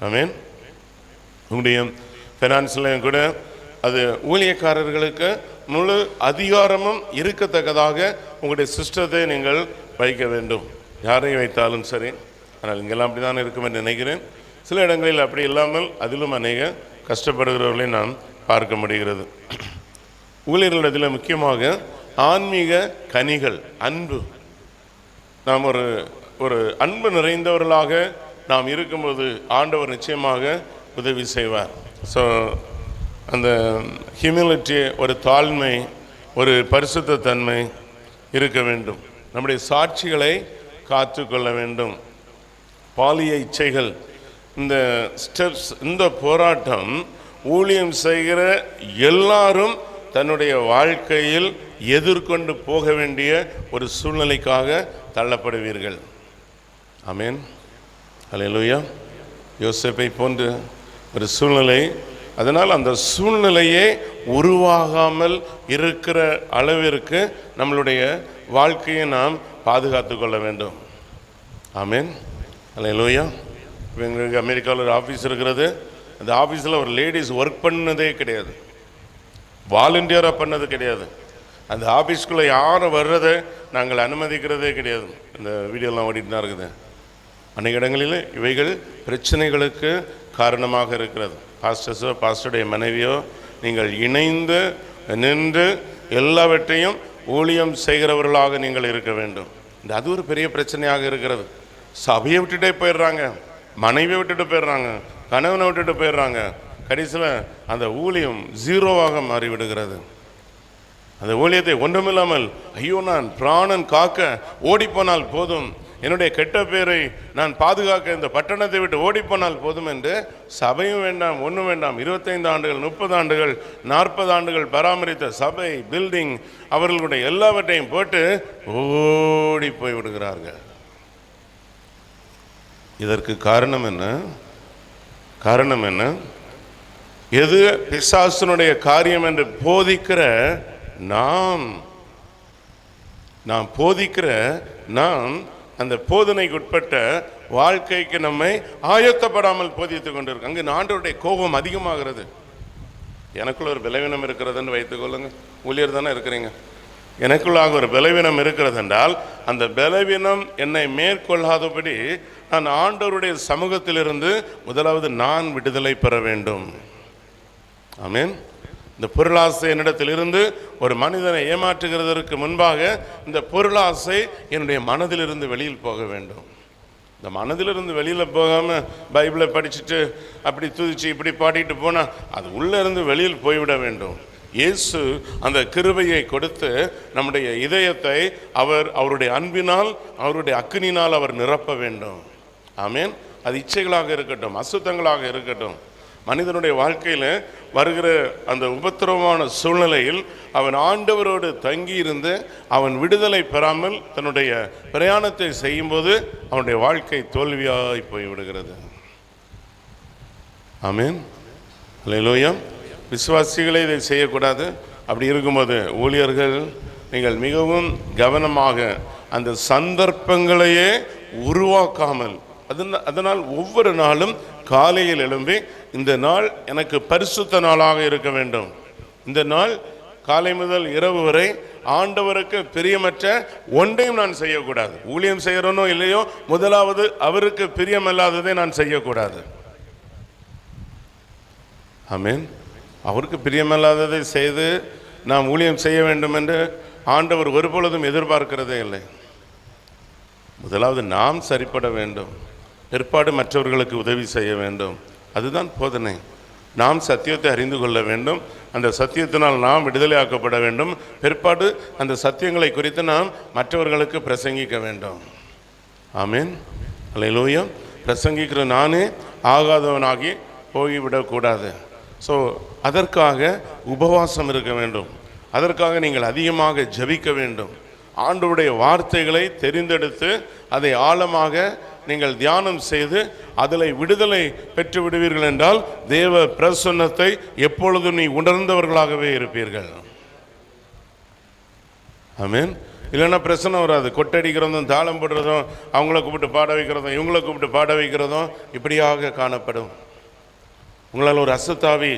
ஆமீன். உங்களுடைய ஃபைனான்ஸ்லையும் கூட அது ஊழியக்காரர்களுக்கு முழு அதிகாரமும் இருக்கத்தக்கதாக உங்களுடைய சிஸ்டத்தை நீங்கள் வைக்க வேண்டும். யாரையும் வைத்தாலும் சரி. ஆனால் இங்கெல்லாம் அப்படி தான் இருக்கும் என்று நினைக்கிறேன். சில இடங்களில் அப்படி இல்லாமல் அதிலும் அநேக கஷ்டப்படுகிறவர்களை நாம் பார்க்க முடிகிறது. ஊழியர்களிடத்தில் முக்கியமாக ஆன்மீக கனிகள், அன்பு. நாம் ஒரு அன்பு நிறைந்தவர்களாக நாம் இருக்கும்போது ஆண்டவர் நிச்சயமாக உதவி செய்வார். ஸோ அந்த ஹியூமிலிட்டி, ஒரு தாழ்மை, ஒரு பரிசுத்த தன்மை இருக்க வேண்டும். நம்முடைய சாட்சிகளை காத்து கொள்ள வேண்டும். பாலிய இச்சைகள், இந்த ஸ்டெப்ஸ், இந்த போராட்டம் ஊழியம் செய்கிற எல்லாரும் தன்னுடைய வாழ்க்கையில் எதிர்கொண்டு போக வேண்டிய ஒரு சூழ்நிலைக்காக தள்ளப்படுவீர்கள். ஆமென். அல்லேலூயா. யோசேப்பை போன்ற ஒரு சூழ்நிலை. அதனால் அந்த சூழ்நிலையே உருவாகாமல் இருக்கிற அளவிற்கு நம்மளுடைய வாழ்க்கையை நாம் பாதுகாத்து கொள்ள வேண்டும். ஆமென். அல்லேலூயா. எங்களுக்கு அமெரிக்காவில் ஒரு ஆஃபீஸ் இருக்கிறது. அந்த ஆஃபீஸில் ஒரு லேடிஸ் ஒர்க் பண்ணதே கிடையாது, வாலண்டியராக பண்ணது கிடையாது. அந்த ஆஃபீஸ்க்குள்ளே யாரும் வர்றதை நாங்கள் அனுமதிக்கிறதே கிடையாது. இந்த வீடியோலாம் ஓடிட்டு தான் இருக்குது. அநேக இடங்களில் இவைகள் பிரச்சனைகளுக்கு காரணமாக இருக்கிறது. பாஸ்டர்ஸோ பாஸ்டருடைய மனைவியோ நீங்கள் இணைந்து நின்று எல்லாவற்றையும் ஊழியம் செய்கிறவர்களாக நீங்கள் இருக்க வேண்டும். அது ஒரு பெரிய பிரச்சனையாக இருக்கிறது. சபையை விட்டுட்டே போயிடுறாங்க, மனைவியை விட்டுட்டு போயிடுறாங்க, கணவனை விட்டுட்டு போயிடுறாங்க. கடைசியில் அந்த ஊழியம் ஜீரோவாக மாறிவிடுகிறது. அந்த ஊழியத்தை ஒன்றுமில்லாமல், ஐயோ நான் பிராணன் காக்க ஓடிப்போனால் போதும், என்னுடைய கெட்ட பேரை நான் பாதுகாக்க இந்த பட்டணத்தை விட்டு ஓடிப்போனால் போதும் என்று சபையும் வேண்டாம், ஒன்றும் வேண்டாம், 25 ஆண்டுகள் 30 ஆண்டுகள் 40 ஆண்டுகள் பராமரித்த சபை பில்டிங் அவர்களுடைய எல்லாவற்றையும் போட்டு ஓடி போய் விடுகிறார்கள். இதற்கு காரணம் என்ன? காரணம் என்ன? எது பிசாசனுடைய காரியம் என்று போதிக்கிற நாம் போதிக்கிற நாம் அந்த போதனைக்குட்பட்ட வாழ்க்கைக்கு நம்மை ஆயத்தப்படாமல் போதித்துக் கொண்டிருக்கோம். அங்கு ஆண்டவருடைய கோபம் அதிகமாகிறது. எனக்குள்ள ஒரு பலவீனம் இருக்கிறதுன்னு வைத்துக் கொள்ளுங்க. ஊழியர் தானே இருக்கிறீங்க. எனக்குள்ளாக ஒரு பலவீனம் இருக்கிறது என்றால் அந்த பலவீனம் என்னை மேற்கொள்ளாதபடி நான் ஆண்டவருடைய சமூகத்திலிருந்து முதலாவது நான் விடுதலை பெற வேண்டும். ஆமென். இந்த பொருளாசை என்னிடத்திலிருந்து ஒரு மனிதனை ஏமாற்றுகிறதற்கு முன்பாக இந்த பொருளாசை என்னுடைய மனதிலிருந்து வெளியில் போக வேண்டும். இந்த மனதிலிருந்து வெளியில் போகாமல் பைபிளை படிச்சுட்டு அப்படி துதிச்சு இப்படி பாடிட்டு போனால் அது உள்ளே இருந்து வெளியில் போய்விட வேண்டும். இயேசு அந்த கிருபையை கொடுத்து நம்முடைய இதயத்தை அவருடைய அன்பினால் அவருடைய அக்கினினால் அவர் நிரப்ப வேண்டும். ஆமென். அது இச்சைகளாக இருக்கட்டும், அசுத்தங்களாக இருக்கட்டும், மனிதனுடைய வாழ்க்கையில் வருகிற அந்த உபத்திரவமான சூழ்நிலையில் அவன் ஆண்டவரோடு தங்கியிருந்து அவன் விடுதலை பெறாமல் தன்னுடைய பிரயாணத்தை செய்யும்போது அவனுடைய வாழ்க்கை தோல்வியாய் போய்விடுகிறது. ஆமென். அல்லேலூயா. விசுவாசிகளே இதை செய்யக்கூடாது. அப்படி இருக்கும்போது ஊழியர்கள் நீங்கள் மிகவும் கவனமாக அந்த சந்தர்ப்பங்களையே உருவாக்காமல், அதனால் ஒவ்வொரு நாளும் காலையில் எழும்பி இந்த நாள் எனக்கு பரிசுத்த நாளாக இருக்க வேண்டும், இந்த நாள் காலை முதல் இரவு வரை ஆண்டவருக்கு பிரியமற்ற ஒன்றையும் நான் செய்யக்கூடாது. ஊழியம் செய்கிறனோ இல்லையோ, முதலாவது அவருக்கு பிரியமல்லாததை நான் செய்யக்கூடாது. ஆமென். அவருக்கு பிரியமல்லாததை செய்து நாம் ஊழியம் செய்ய வேண்டும் என்று ஆண்டவர் ஒருபொழுதும் எதிர்பார்க்கிறதே இல்லை. முதலாவது நாம் சரிப்பட வேண்டும், பிற்பாடு மற்றவர்களுக்கு உதவி செய்ய வேண்டும். அதுதான் போதனை. நாம் சத்தியத்தை அறிந்து கொள்ள வேண்டும், அந்த சத்தியத்தினால் நாம் விடுதலை ஆக்கப்பட வேண்டும், பிற்பாடு அந்த சத்தியங்களை குறித்து நாம் மற்றவர்களுக்கு பிரசங்கிக்க வேண்டும். ஆமென். அல்லேலூயா. பிரசங்கிக்கிற நானே ஆகாதவனாகி போய்விடக்கூடாது. ஸோ அதற்காக உபவாசம் இருக்க வேண்டும், அதற்காக நீங்கள் அதிகமாக ஜெபிக்க வேண்டும். ஆண்டவருடைய வார்த்தைகளை தெரிந்தெடுத்து அதை ஆழமாக நீங்கள் தியானம் செய்து அதில் விடுதலை பெற்று விடுவீர்கள் என்றால் தேவ பிரசன்னத்தை எப்பொழுதும் நீ உணர்ந்தவர்களாகவே இருப்பீர்கள். ஆமென். இல்லைன்னா பிரச்சனை வராது. கொட்டடிக்கிறதும் தாளம் போடுறதும் அவங்கள கூப்பிட்டு பாட வைக்கிறதும் இவங்கள கூப்பிட்டு பாட வைக்கிறதும் இப்படியாக காணப்படும். உங்களால் ஒரு அசுத்தாவி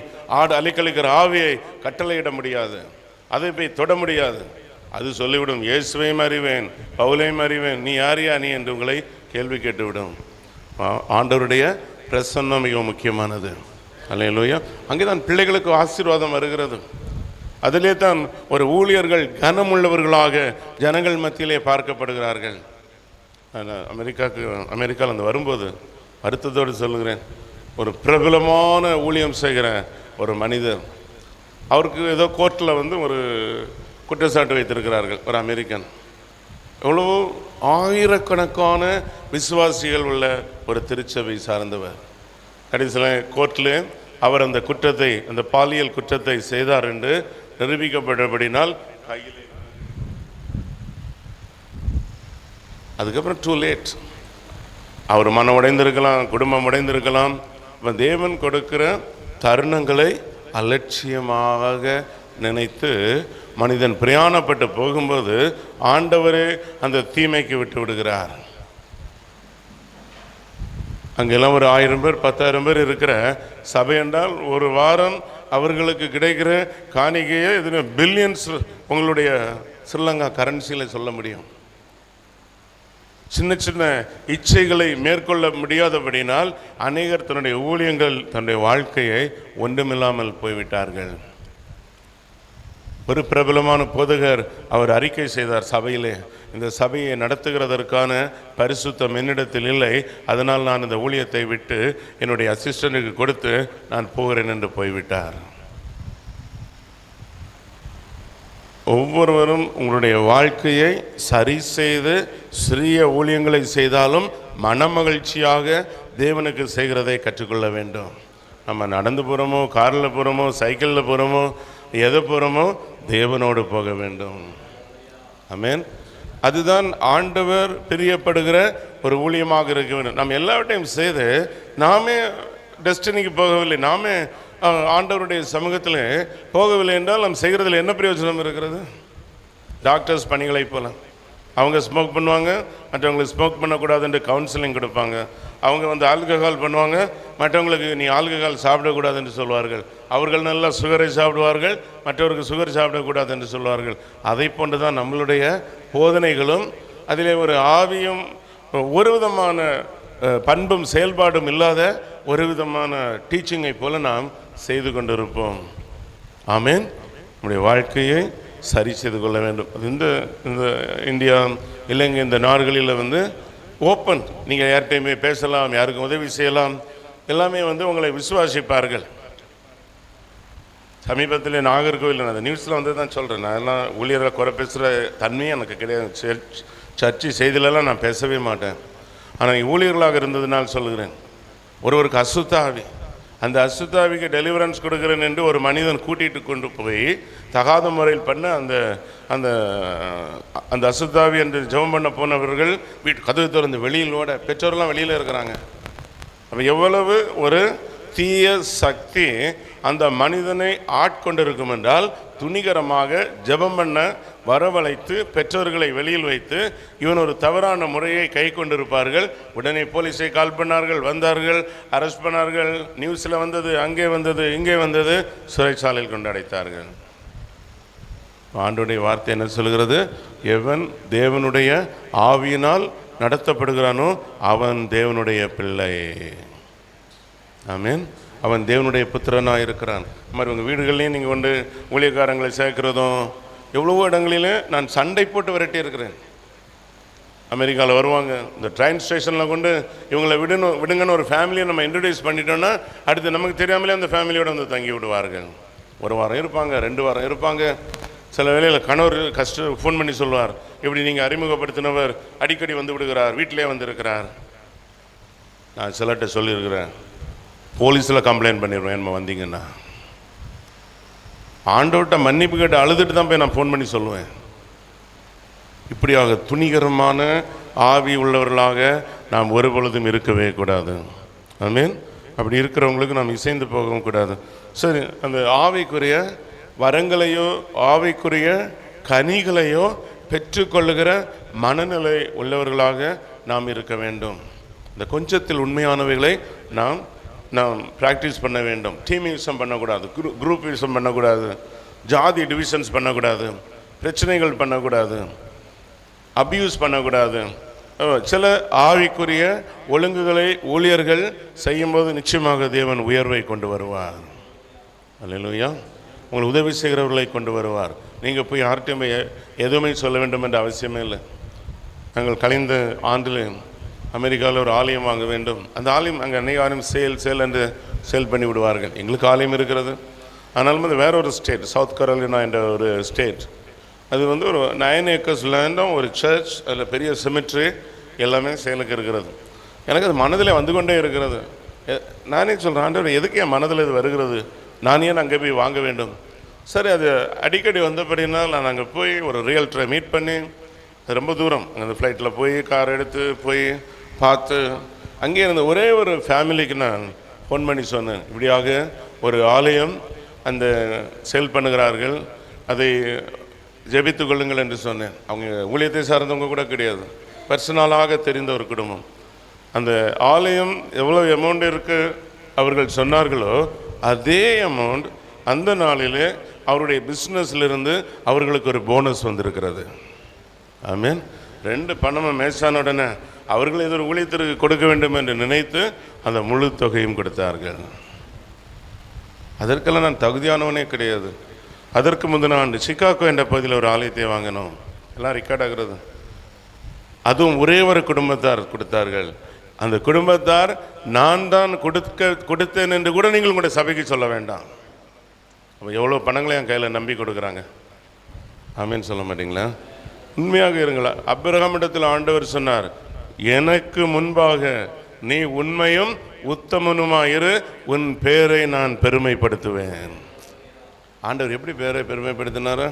அலைக்கழிக்கிற ஆவியை கட்டளையிட முடியாது, அதை போய் தொட முடியாது. அது சொல்லிவிடும், இயேசுவையும் அறிவேன் பவுலையும் அறிவேன், நீ யாரியா நீ என்று உங்களை கேள்வி கேட்டுவிடும். ஆண்டவருடைய பிரசன்னம் மிக முக்கியமானது. அல்லேலூயா. அங்கே தான் பிள்ளைகளுக்கு ஆசீர்வாதம் வருகிறது. அதிலே தான் ஒரு ஊழியர்கள் கனமுள்ளவர்களாக ஜனங்கள் மத்தியிலே பார்க்கப்படுகிறார்கள். அமெரிக்காவில் அந்த வரும்போது வருத்தத்தோடு சொல்லுகிறேன், ஒரு பிரபலமான ஊழியம் செய்கிற ஒரு மனிதர், அவருக்கு ஏதோ கோர்ட்டில் ஒரு குற்றச்சாட்டு வைத்திருக்கிறார்கள். ஒரு அமெரிக்கன், எவ்வளோ ஆயிரக்கணக்கான விசுவாசிகள் உள்ள ஒரு திருச்சபை சார்ந்தவர். கடைசியில் கோர்ட்டில் அவர் அந்த குற்றத்தை, அந்த பாலியல் குற்றத்தை செய்தார் என்று நிரூபிக்கப்பட்டபடினால் கையில், அதுக்கப்புறம் டூ லேட். அவர் மனம் உடைந்திருக்கலாம், குடும்பம் உடைந்திருக்கலாம். தேவன் கொடுக்கிற தருணங்களை அலட்சியமாக நினைத்து மனிதன் பிரயாணப்பட்டு போகும்போது ஆண்டவரே அந்த தீமைக்கு விட்டு விடுகிறார். அங்கெல்லாம் ஒரு 1000 பேர் 10,000 பேர் இருக்கிற சபை என்றால் ஒரு வாரம் அவர்களுக்கு கிடைக்கிற காணிக்கையை இது பில்லியன்ஸ் உங்களுடைய ஸ்ரீலங்கா கரன்சியில் சொல்ல முடியும். சின்ன சின்ன இச்சைகளை மேற்கொள்ள முடியாதபடினால் அநேகர் தன்னுடைய ஊழியங்கள், தன்னுடைய வாழ்க்கையை ஒன்றுமில்லாமல் போய்விட்டார்கள். ஒரு பிரபலமான போதகர் அவர் அறிக்கை செய்தார் சபையிலே, இந்த சபையை நடத்துகிறதற்கான பரிசுத்தம் என்னிடத்தில் இல்லை, அதனால் நான் இந்த ஊழியத்தை விட்டு என்னுடைய அசிஸ்டண்ட்டுக்கு கொடுத்து நான் போகிறேன் என்று போய்விட்டார். ஒவ்வொருவரும் உங்களுடைய வாழ்க்கையை சரி செய்து சிறிய ஊழியங்களை செய்தாலும் மனமகிழ்ச்சியாக தேவனுக்கு செய்கிறதை கற்றுக்கொள்ள வேண்டும். நம்ம நடந்து போகிறோமோ, காரில் போகிறோமோ, சைக்கிளில் போகிறோமோ, எதை போகிறோமோ, தேவனோடு போக வேண்டும். ஆமென். அதுதான் ஆண்டவர் பிரியப்படுகிற ஒரு ஊழியமாக இருக்க வேண்டும். நம்ம எல்லாவற்றையும் செய்து நாமே டெஸ்டினிக்கு போகவில்லை, நாமே ஆண்டவருடைய சமூகத்தில் போகவில்லை என்றால் நாம் செய்கிறதுல என்ன பிரயோஜனம் இருக்கிறது? டாக்டர்ஸ் பணிகளை போல அவங்க ஸ்மோக் பண்ணுவாங்க, மற்றவங்களுக்கு ஸ்மோக் பண்ணக்கூடாது என்று கவுன்சிலிங் கொடுப்பாங்க. அவங்க ஆல்கஹால் பண்ணுவாங்க, மற்றவங்களுக்கு நீ ஆல்கஹால் சாப்பிடக்கூடாது என்று சொல்வார்கள். அவர்கள் நல்லா சுகரை சாப்பிடுவார்கள், மற்றவருக்கு சுகர் சாப்பிடக்கூடாது என்று சொல்வார்கள். அதை போன்று தான் நம்மளுடைய போதனைகளும், அதிலே ஒரு ஆவியும் ஒரு விதமான பண்பும் செயல்பாடும் இல்லாத ஒரு விதமான டீச்சிங்கை போல நாம் செய்து கொண்டிருப்போம். ஆமென். நம்முடைய வாழ்க்கையை சரி செய்து கொள்ள வேண்டும். இந்த இந்த இந்தியா, இலங்கை, இந்த நாடுகளில் ஓப்பன், நீங்கள் யார்கிட்டையுமே பேசலாம், யாருக்கும் உதவி செய்யலாம், எல்லாமே உங்களை விசுவாசிப்பார்கள். சமீபத்தில் நாகர்கோவில், நான் அந்த நியூஸில் தான் சொல்கிறேன், நான் எல்லாம் ஊழியர்களை குறை பேசுகிற தன்மையும் எனக்கு கிடையாது. சர்ச்சை செய்திலெல்லாம் நான் பேசவே மாட்டேன். ஆனால் ஊழியர்களாக இருந்ததுனால் சொல்கிறேன், ஒருவருக்கு அசுத்த ஆவி, அந்த அசுத்தாவிக்கு டெலிவரன்ஸ் கொடுக்குறேன் என்று ஒரு மனிதன் கூட்டிகிட்டு கொண்டு போய் தகாத முறையில் பண்ண அந்த அந்த அந்த அசுத்தாவி என்று ஜெபம் பண்ண போனவர்கள் வீட்டு கதவு திறந்து வெளியிலோட, பெற்றோர்லாம் வெளியில் இருக்கிறாங்க. அப்போ எவ்வளவு ஒரு தீய சக்தி அந்த மனிதனை ஆட்கொண்டிருக்கும் என்றால், துணிகரமாக ஜெபம் பண்ண வரவழைத்து பெற்றோர்களை வெளியில் வைத்து இவன் ஒரு தவறான முறையை கை கொண்டிருப்பார்கள். உடனே போலீஸை கால் பண்ணார்கள், வந்தார்கள், அரெஸ்ட் பண்ணார்கள். நியூஸில் வந்தது, அங்கே வந்தது, இங்கே வந்தது, சிறைச்சாலையில் கொண்டு அடைத்தார்கள். ஆண்டவருடைய வார்த்தை என்ன சொல்கிறது? எவன் தேவனுடைய ஆவியினால் நடத்தப்படுகிறானோ அவன் தேவனுடைய பிள்ளை. ஆமென். அவன் தேவனுடைய புத்திரனாக இருக்கிறான். மாதிரி உங்கள் வீடுகள்லேயும் நீங்கள் ஊழியக்காரங்களை சேர்க்கிறதும், எவ்வளவோ இடங்களிலே நான் சண்டை போட்டு விரட்டி இருக்கிறேன். அமெரிக்காவில் வருவாங்க, இந்த ட்ரெயின் ஸ்டேஷனில் இவங்களை விடுங்கன்னு ஒரு ஃபேமிலியை நம்ம இன்ட்ரடியூஸ் பண்ணிட்டோன்னா அடுத்து நமக்கு தெரியாமலே அந்த ஃபேமிலியோடு தங்கி விடுவார்கள். ஒரு வாரம் இருப்பாங்க, 2 வாரம் இருப்பாங்க. சில வேளையில் கணவர் ஃபோன் பண்ணி சொல்வார், இப்படி நீங்கள் அறிமுகப்படுத்தினவர் அடிக்கடி விடுகிறார், வீட்டிலே இருக்கிறார். நான் சிலர்கிட்ட சொல்லியிருக்கிறேன், போலீஸில் கம்ப்ளைண்ட் பண்ணிடுவேன் என்ன வந்தீங்கன்னா. ஆண்டவர்கிட்ட மன்னிப்பு கேட்டு அழுதுட்டு தான் போய் நான் ஃபோன் பண்ணி சொல்லுவேன். இப்படியாக துணிகரமான ஆவி உள்ளவர்களாக நாம் ஒரு பொழுதும் இருக்கவே கூடாது. ஆமென். அப்படி இருக்கிறவங்களுக்கு நாம் இசைந்து போகவும் கூடாது. சரி, அந்த ஆவிக்குரிய வரங்களையோ ஆவிக்குரிய கனிகளையோ பெற்றுக்கொள்ளுகிற மனநிலை உள்ளவர்களாக நாம் இருக்க வேண்டும். இந்த கொஞ்சத்தில் உண்மையானவைகளை நாம் ப்ராக்டிஸ் பண்ண வேண்டும். டீமிசம் பண்ணக்கூடாது, குரூப்பிசம் பண்ணக்கூடாது, ஜாதி டிவிஷன்ஸ் பண்ணக்கூடாது, பிரச்சனைகள் பண்ணக்கூடாது, அபியூஸ் பண்ணக்கூடாது. சில ஆவிக்குரிய ஒழுங்குகளை ஊழியர்கள் செய்யும்போது நிச்சயமாக தேவன் உயர்வை கொண்டு வருவார். அல்லேலூயா. உங்களுக்கு உதவி செய்கிறவர்களை கொண்டு வருவார். நீங்கள் போய் யார்கிட்டையுமே எதுவுமே சொல்ல வேண்டும் என்ற அவசியமே இல்லை. நாங்கள் கலைந்த ஆண்டில் அமெரிக்காவில் ஒரு ஆலயம் வாங்க வேண்டும். அந்த ஆலயம் அங்கே அன்றைய ஆலயம் சேல் என்று சேல் பண்ணி விடுவார்கள். எங்களுக்கு ஆலயம் இருக்கிறது, ஆனாலும் அது வேற ஒரு ஸ்டேட், சவுத் கரோலினா என்ற ஒரு ஸ்டேட். அது ஒரு 9 ஏக்கர்ஸ் லேண்டும், ஒரு சர்ச், அதில் பெரிய சிமெட்ரி, எல்லாமே சேலுக்கு இருக்கிறது. எனக்கு அது மனதில் கொண்டே இருக்கிறது. நானே சொல்கிறேன், ஆண்டவர் எதுக்கு என் மனதில் இது வருகிறது, நான் ஏன் அங்கே போய் வாங்க வேண்டும்? சரி, அது அடிக்கடி வந்தபடினால் நான் அங்கே போய் ஒரு ரியல்டரை மீட் பண்ணி, ரொம்ப தூரம் அந்த ஃப்ளைட்டில் போய் கார் எடுத்து போய் பார்த்து, அங்கே இருந்த ஒரே ஒரு ஃபேமிலிக்கு நான் ஃபோன் பண்ணி சொன்னேன், இப்படியாக ஒரு ஆலயம் அந்த சேல் பண்ணுகிறார்கள், அதை ஜெபித்து கொள்ளுங்கள் என்று சொன்னேன். அவங்க ஊழியத்தை சார்ந்தவங்க கூட கிடையாது, பர்சனலாக தெரிந்த ஒரு குடும்பம். அந்த ஆலயம் எவ்வளோ அமௌண்ட் இருக்குது அவர்கள் சொன்னார்களோ அதே அமௌண்ட் அந்த நாளிலே அவருடைய பிஸ்னஸ்லேருந்து அவர்களுக்கு ஒரு போனஸ் வந்திருக்கிறது. ஆமீன். 2 பணமும் மேசான உடனே அவர்கள் ஏதோ ஒரு ஊழியத்திற்கு கொடுக்க வேண்டும் என்று நினைத்து அந்த முழு தொகையும் கொடுத்தார்கள். அதற்கெல்லாம் நான் தகுதியானவனே கிடையாது. அதற்கு முந்தின ஆண்டு சிகாகோ என்ற பகுதியில் ஒரு ஆலயத்தை வாங்கினோம், எல்லாம் ரெக்கார்ட் ஆகிறது. அதுவும் ஒரே ஒரு குடும்பத்தார் கொடுத்தார்கள். அந்த குடும்பத்தார் நான் தான் கொடுத்தேன் என்று கூட நீங்கள் உங்களுடைய சபைக்கு சொல்ல வேண்டாம். அப்போ எவ்வளோ பணங்களை என் கையில் நம்பி கொடுக்குறாங்க. ஆமீன் சொல்ல மாட்டிங்களா? உண்மையாக இருங்களா? ஆபிரகாம் இடத்தில் ஆண்டவர் சொன்னார், எனக்கு முன்பாக நீ உண்மையும் உத்தமனுமாயிரு, உன் பேரை நான் பெருமைப்படுத்துவேன். ஆண்டவர் எப்படி பேரை பெருமைப்படுத்தினாரா?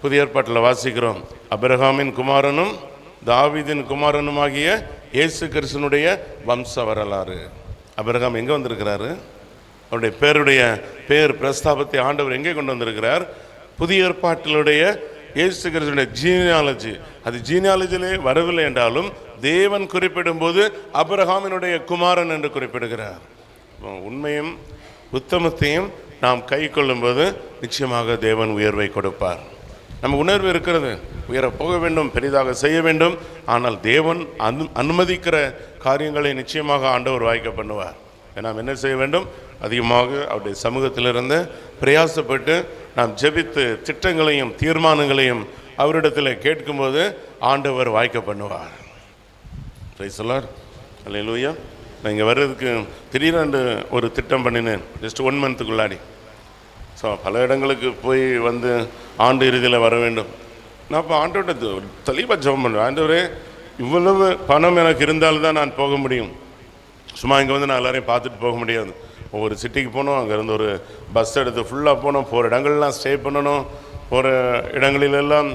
புதிய ஏற்பாட்டில் வாசிக்கிறோம், ஆபிரகாமின் குமாரனும் தாவீதின் குமாரனுமாகிய இயேசு கிறிஸ்துனுடைய வம்ச வரலாறு. ஆபிரகாம் எங்கே வந்திருக்கிறாரு? அவருடைய பேர் பிரஸ்தாபத்தை ஆண்டவர் எங்கே கொண்டு வந்திருக்கிறார்? புதிய ஏற்பாட்டிலுடைய இயேசு கிறிஸ்துடைய ஜீனியாலஜி. அது ஜீனியாலஜியிலே வரவில்லை என்றாலும் தேவன் குறிப்பிடும் போது ஆபிரகாமினுடைய குமாரன் என்று குறிப்பிடுகிறார். உண்மையும் உத்தமத்தையும் நாம் கை கொள்ளும்போது நிச்சயமாக தேவன் உயர்வை கொடுப்பார். நம்ம உணர்வு இருக்கிறது, உயர போக வேண்டும், பெரிதாக செய்ய வேண்டும். ஆனால் தேவன் அனுமதிக்கிற காரியங்களை நிச்சயமாக ஆண்டவர் வாய்க்க பண்ணுவார். நாம் என்ன செய்ய வேண்டும்? அதிகமாக அவருடைய சமூகத்திலிருந்து பிரயாசப்பட்டு நாம் ஜெபித்து திட்டங்களையும் தீர்மானங்களையும் அவரிடத்தில் கேட்கும்போது ஆண்டவர் வாய்க்க பண்ணுவார். Praise the Lord. அல்லேலூயா. நான் இங்கே வர்றதுக்கு திடீரென்று ஒரு திட்டம் பண்ணினேன், ஜஸ்ட் 1 மந்த்துக்குள்ளாடி. ஸோ பல இடங்களுக்கு போய் வந்து ஆண்டு இறுதியில் வர வேண்டும். நான் இப்போ ஆண்டோட தெளிவாக ஜெபம் பண்ணுவேன், ஆண்டவரே இவ்வளவு பணம் எனக்கு இருந்தால்தான் நான் போக முடியும். சும்மா இங்கே வந்து நான் எல்லாரையும் பார்த்துட்டு போக முடியாது. ஒவ்வொரு சிட்டிக்கு போகணும், அங்கேருந்து ஒரு பஸ் எடுத்து ஃபுல்லாக போகணும், போகிற இடங்கள்லாம் ஸ்டே பண்ணணும், போகிற இடங்களிலெல்லாம்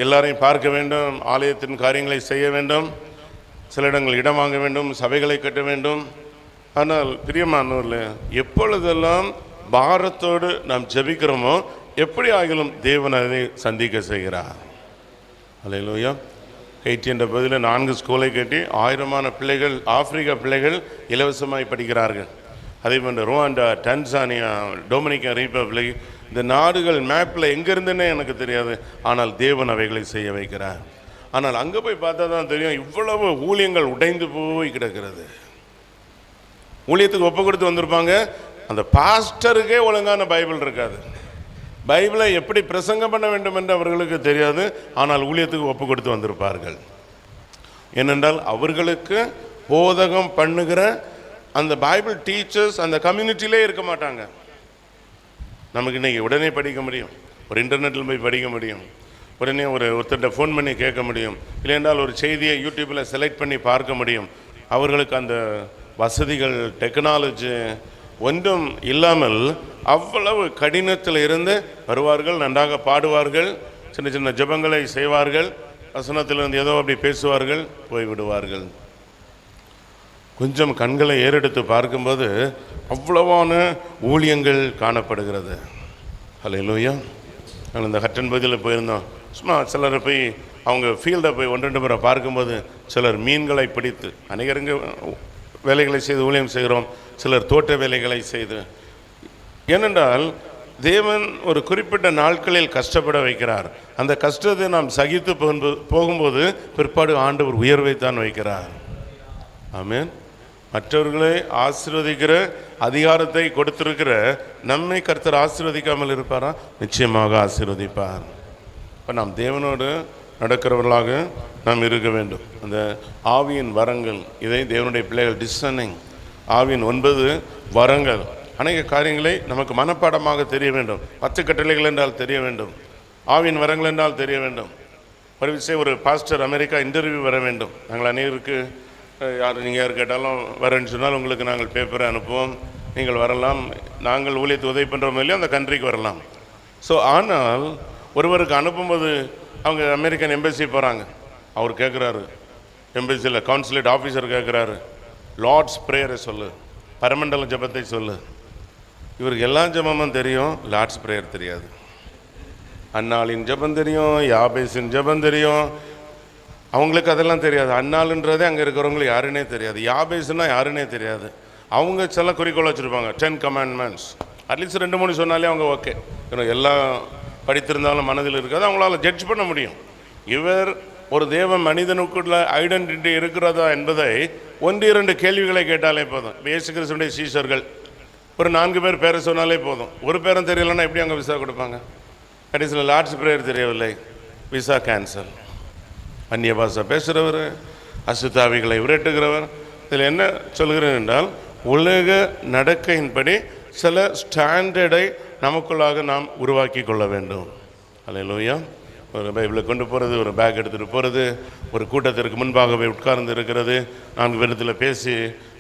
எல்லாரையும் பார்க்க வேண்டும், ஆலயத்தின் காரியங்களை செய்ய வேண்டும், சில இடங்கள் இடம் வாங்க வேண்டும், சபைகளை கட்ட வேண்டும். ஆனால் பிரியமானவர்களே, எப்பொழுதெல்லாம் பாரத்தோடு நாம் ஜெபிக்கிறோமோ எப்படி ஆகிலும் தேவன் அதை சந்திக்க செய்கிறார். அல்லேலூயா. ஹெய்ட்டி என்ற பகுதியில் 4 ஸ்கூலை கட்டி 1000 பிள்ளைகள், ஆப்பிரிக்கா பிள்ளைகள் இலவசமாய் படிக்கிறார்கள். அதே போன்று ருவாண்டா, டான்சானியா, டொமினிக்கா ரிப்பப்ளிக், இந்த நாடுகள் மேப்பில் எங்கேருந்துன்னே எனக்கு தெரியாது, ஆனால் தேவன் அவைகளை செய்ய வைக்கிறார். ஆனால் அங்கே போய் பார்த்தா தான் தெரியும், இவ்வளவு ஊழியங்கள் உடைந்து போய் கிடக்கிறது. ஊழியத்துக்கு ஒப்பு கொடுத்து வந்திருப்பாங்க, அந்த பாஸ்டருக்கே ஒழுங்கான பைபிள் இருக்காது, பைபிளை எப்படி பிரசங்கம் பண்ண வேண்டும் என்று அவர்களுக்கு தெரியாது. ஆனால் ஊழியத்துக்கு ஒப்பு கொடுத்து வந்திருப்பார்கள். ஏனென்றால் அவர்களுக்கு போதகம் பண்ணுகிற அந்த பைபிள் டீச்சர்ஸ் அந்த கம்யூனிட்டியிலே இருக்க மாட்டாங்க. நமக்கு இன்றைக்கி உடனே படிக்க முடியும், ஒரு இன்டர்நெட்டில் போய் படிக்க முடியும், உடனே ஒருத்தர்கிட்ட ஃபோன் பண்ணி கேட்க முடியும், இல்லையென்றால் ஒரு செய்தியை யூடியூப்பில் செலக்ட் பண்ணி பார்க்க முடியும். அவர்களுக்கு அந்த வசதிகள், டெக்னாலஜி ஒன்றும் இல்லாமல் அவ்வளவு கடினத்தில் இருந்து வருவார்கள், நன்றாக பாடுவார்கள், சின்ன சின்ன ஜெபங்களை செய்வார்கள், வசனத்திலிருந்து ஏதோ அப்படி பேசுவார்கள், போய்விடுவார்கள். கொஞ்சம் கண்களை ஏறெடுத்து பார்க்கும்போது அவ்வளவான ஊழியங்கள் காணப்படுகிறது. அல்லேலூயா. நாங்கள் இந்த ஹட்டன் பகுதியில் போயிருந்தோம். சும்மா சிலர் போய் அவங்க ஃபீல்டை போய் 1-2 முறை பார்க்கும்போது சிலர் மீன்களை பிடித்து, அநேகருங்க வேலைகளை செய்து ஊழியம் செய்கிறோம், சிலர் தோட்ட வேலைகளை செய்து. ஏனென்றால் தேவன் ஒரு குறிப்பிட்ட நாட்களில் கஷ்டப்பட வைக்கிறார். அந்த கஷ்டத்தை நாம் சகித்து போகும்போது பிற்பாடு ஆண்டவர் உயர்வை தான் வைக்கிறார். ஆமென். மற்றவர்களை ஆசீர்வதிக்கிற அதிகாரத்தை கொடுத்திருக்கிற நம்மை கர்த்தர் ஆசீர்வதிக்காமல் இருப்பாரா? நிச்சயமாக ஆசீர்வதிப்பார். இப்போ நாம் தேவனோடு நடக்கிறவர்களாக நாம் இருக்க வேண்டும். அந்த ஆவியின் வரங்கள், இதை தேவனுடைய பிள்ளைகள் டிஸ்சர்னிங், ஆவியின் 9 வரங்கள், அநேக காரியங்களை நமக்கு மனப்பாடமாக தெரிய வேண்டும். 10 கட்டளைகள் என்றால் தெரிய வேண்டும், ஆவியின் வரங்கள் என்றால் தெரிய வேண்டும். ஒரு விஷயம், ஒரு பாஸ்டர் அமெரிக்கா இன்டர்வியூ வர வேண்டும். நாங்கள் அநேகருக்கு யார் நீங்கள் யார் கேட்டாலும் வரேன்னு சொன்னால் உங்களுக்கு நாங்கள் பேப்பரை அனுப்புவோம், நீங்கள் வரலாம், நாங்கள் ஊழியத்தை உதவி பண்ணுறோம் இல்லையோ அந்த கண்ட்ரிக்கு வரலாம். ஸோ ஆனால் ஒருவருக்கு அனுப்பும்போது அவங்க அமெரிக்கன் எம்பசி போகிறாங்க, அவர் கேட்குறாரு, எம்பசியில் கான்சுலேட் ஆஃபீஸர் கேட்குறாரு, லார்ட்ஸ் ப்ரேயரை சொல்லு, பரமண்டல ஜபத்தை சொல்லு. இவருக்கு எல்லா ஜபமும் தெரியும், லார்ட்ஸ் ப்ரேயர் தெரியாது. அன்னாளின் ஜபம் தெரியும், யாபேசின் ஜபம் தெரியும், அவங்களுக்கு அதெல்லாம் தெரியாது. அன்னாளுன்றதே அங்கே இருக்கிறவங்களுக்கு யாருன்னே தெரியாது, யாபேஸ்னா யாருன்னே தெரியாது. அவங்க சில குறிக்கோள் வச்சுருப்பாங்க, 10 commandments அட்லீஸ்ட் 2-3 சொன்னாலே அவங்க ஓகே. எல்லாம் படித்திருந்தாலும் மனதில் இருக்காது, அவங்களால ஜட்ஜ் பண்ண முடியும். இவர் ஒரு தேவ மனிதனுக்குள்ள ஐடென்டிட்டி இருக்கிறதா என்பதை 1-2 கேள்விகளை கேட்டாலே போதும். இயேசு கிறிஸ்துவினுடைய சீஷர்கள் ஒரு 4 பேர் பேரை சொன்னாலே போதும். ஒரு பேரும் தெரியலன்னா எப்படி அவங்க விசா கொடுப்பாங்க? கடைசியில் லார்ட்ஸ் பிரேயர் தெரியவில்லை, விசா கேன்சல். அந்நிய பாஷை பேசுகிறவர், அசுத்தாவிகளை விரட்டுகிறவர். இதில் என்ன சொல்கிறேன் என்றால், உலக நடக்கையின்படி சில ஸ்டாண்டர்டை நமக்குள்ளாக நாம் உருவாக்கி கொள்ள வேண்டும். அல்லேலூயா. ஒரு பைபிளை கொண்டு போகிறது, ஒரு பேக் எடுத்துகிட்டு போகிறது, ஒரு கூட்டத்திற்கு முன்பாகவே உட்கார்ந்து இருக்கிறது, 4 பேரத்தில் பேசி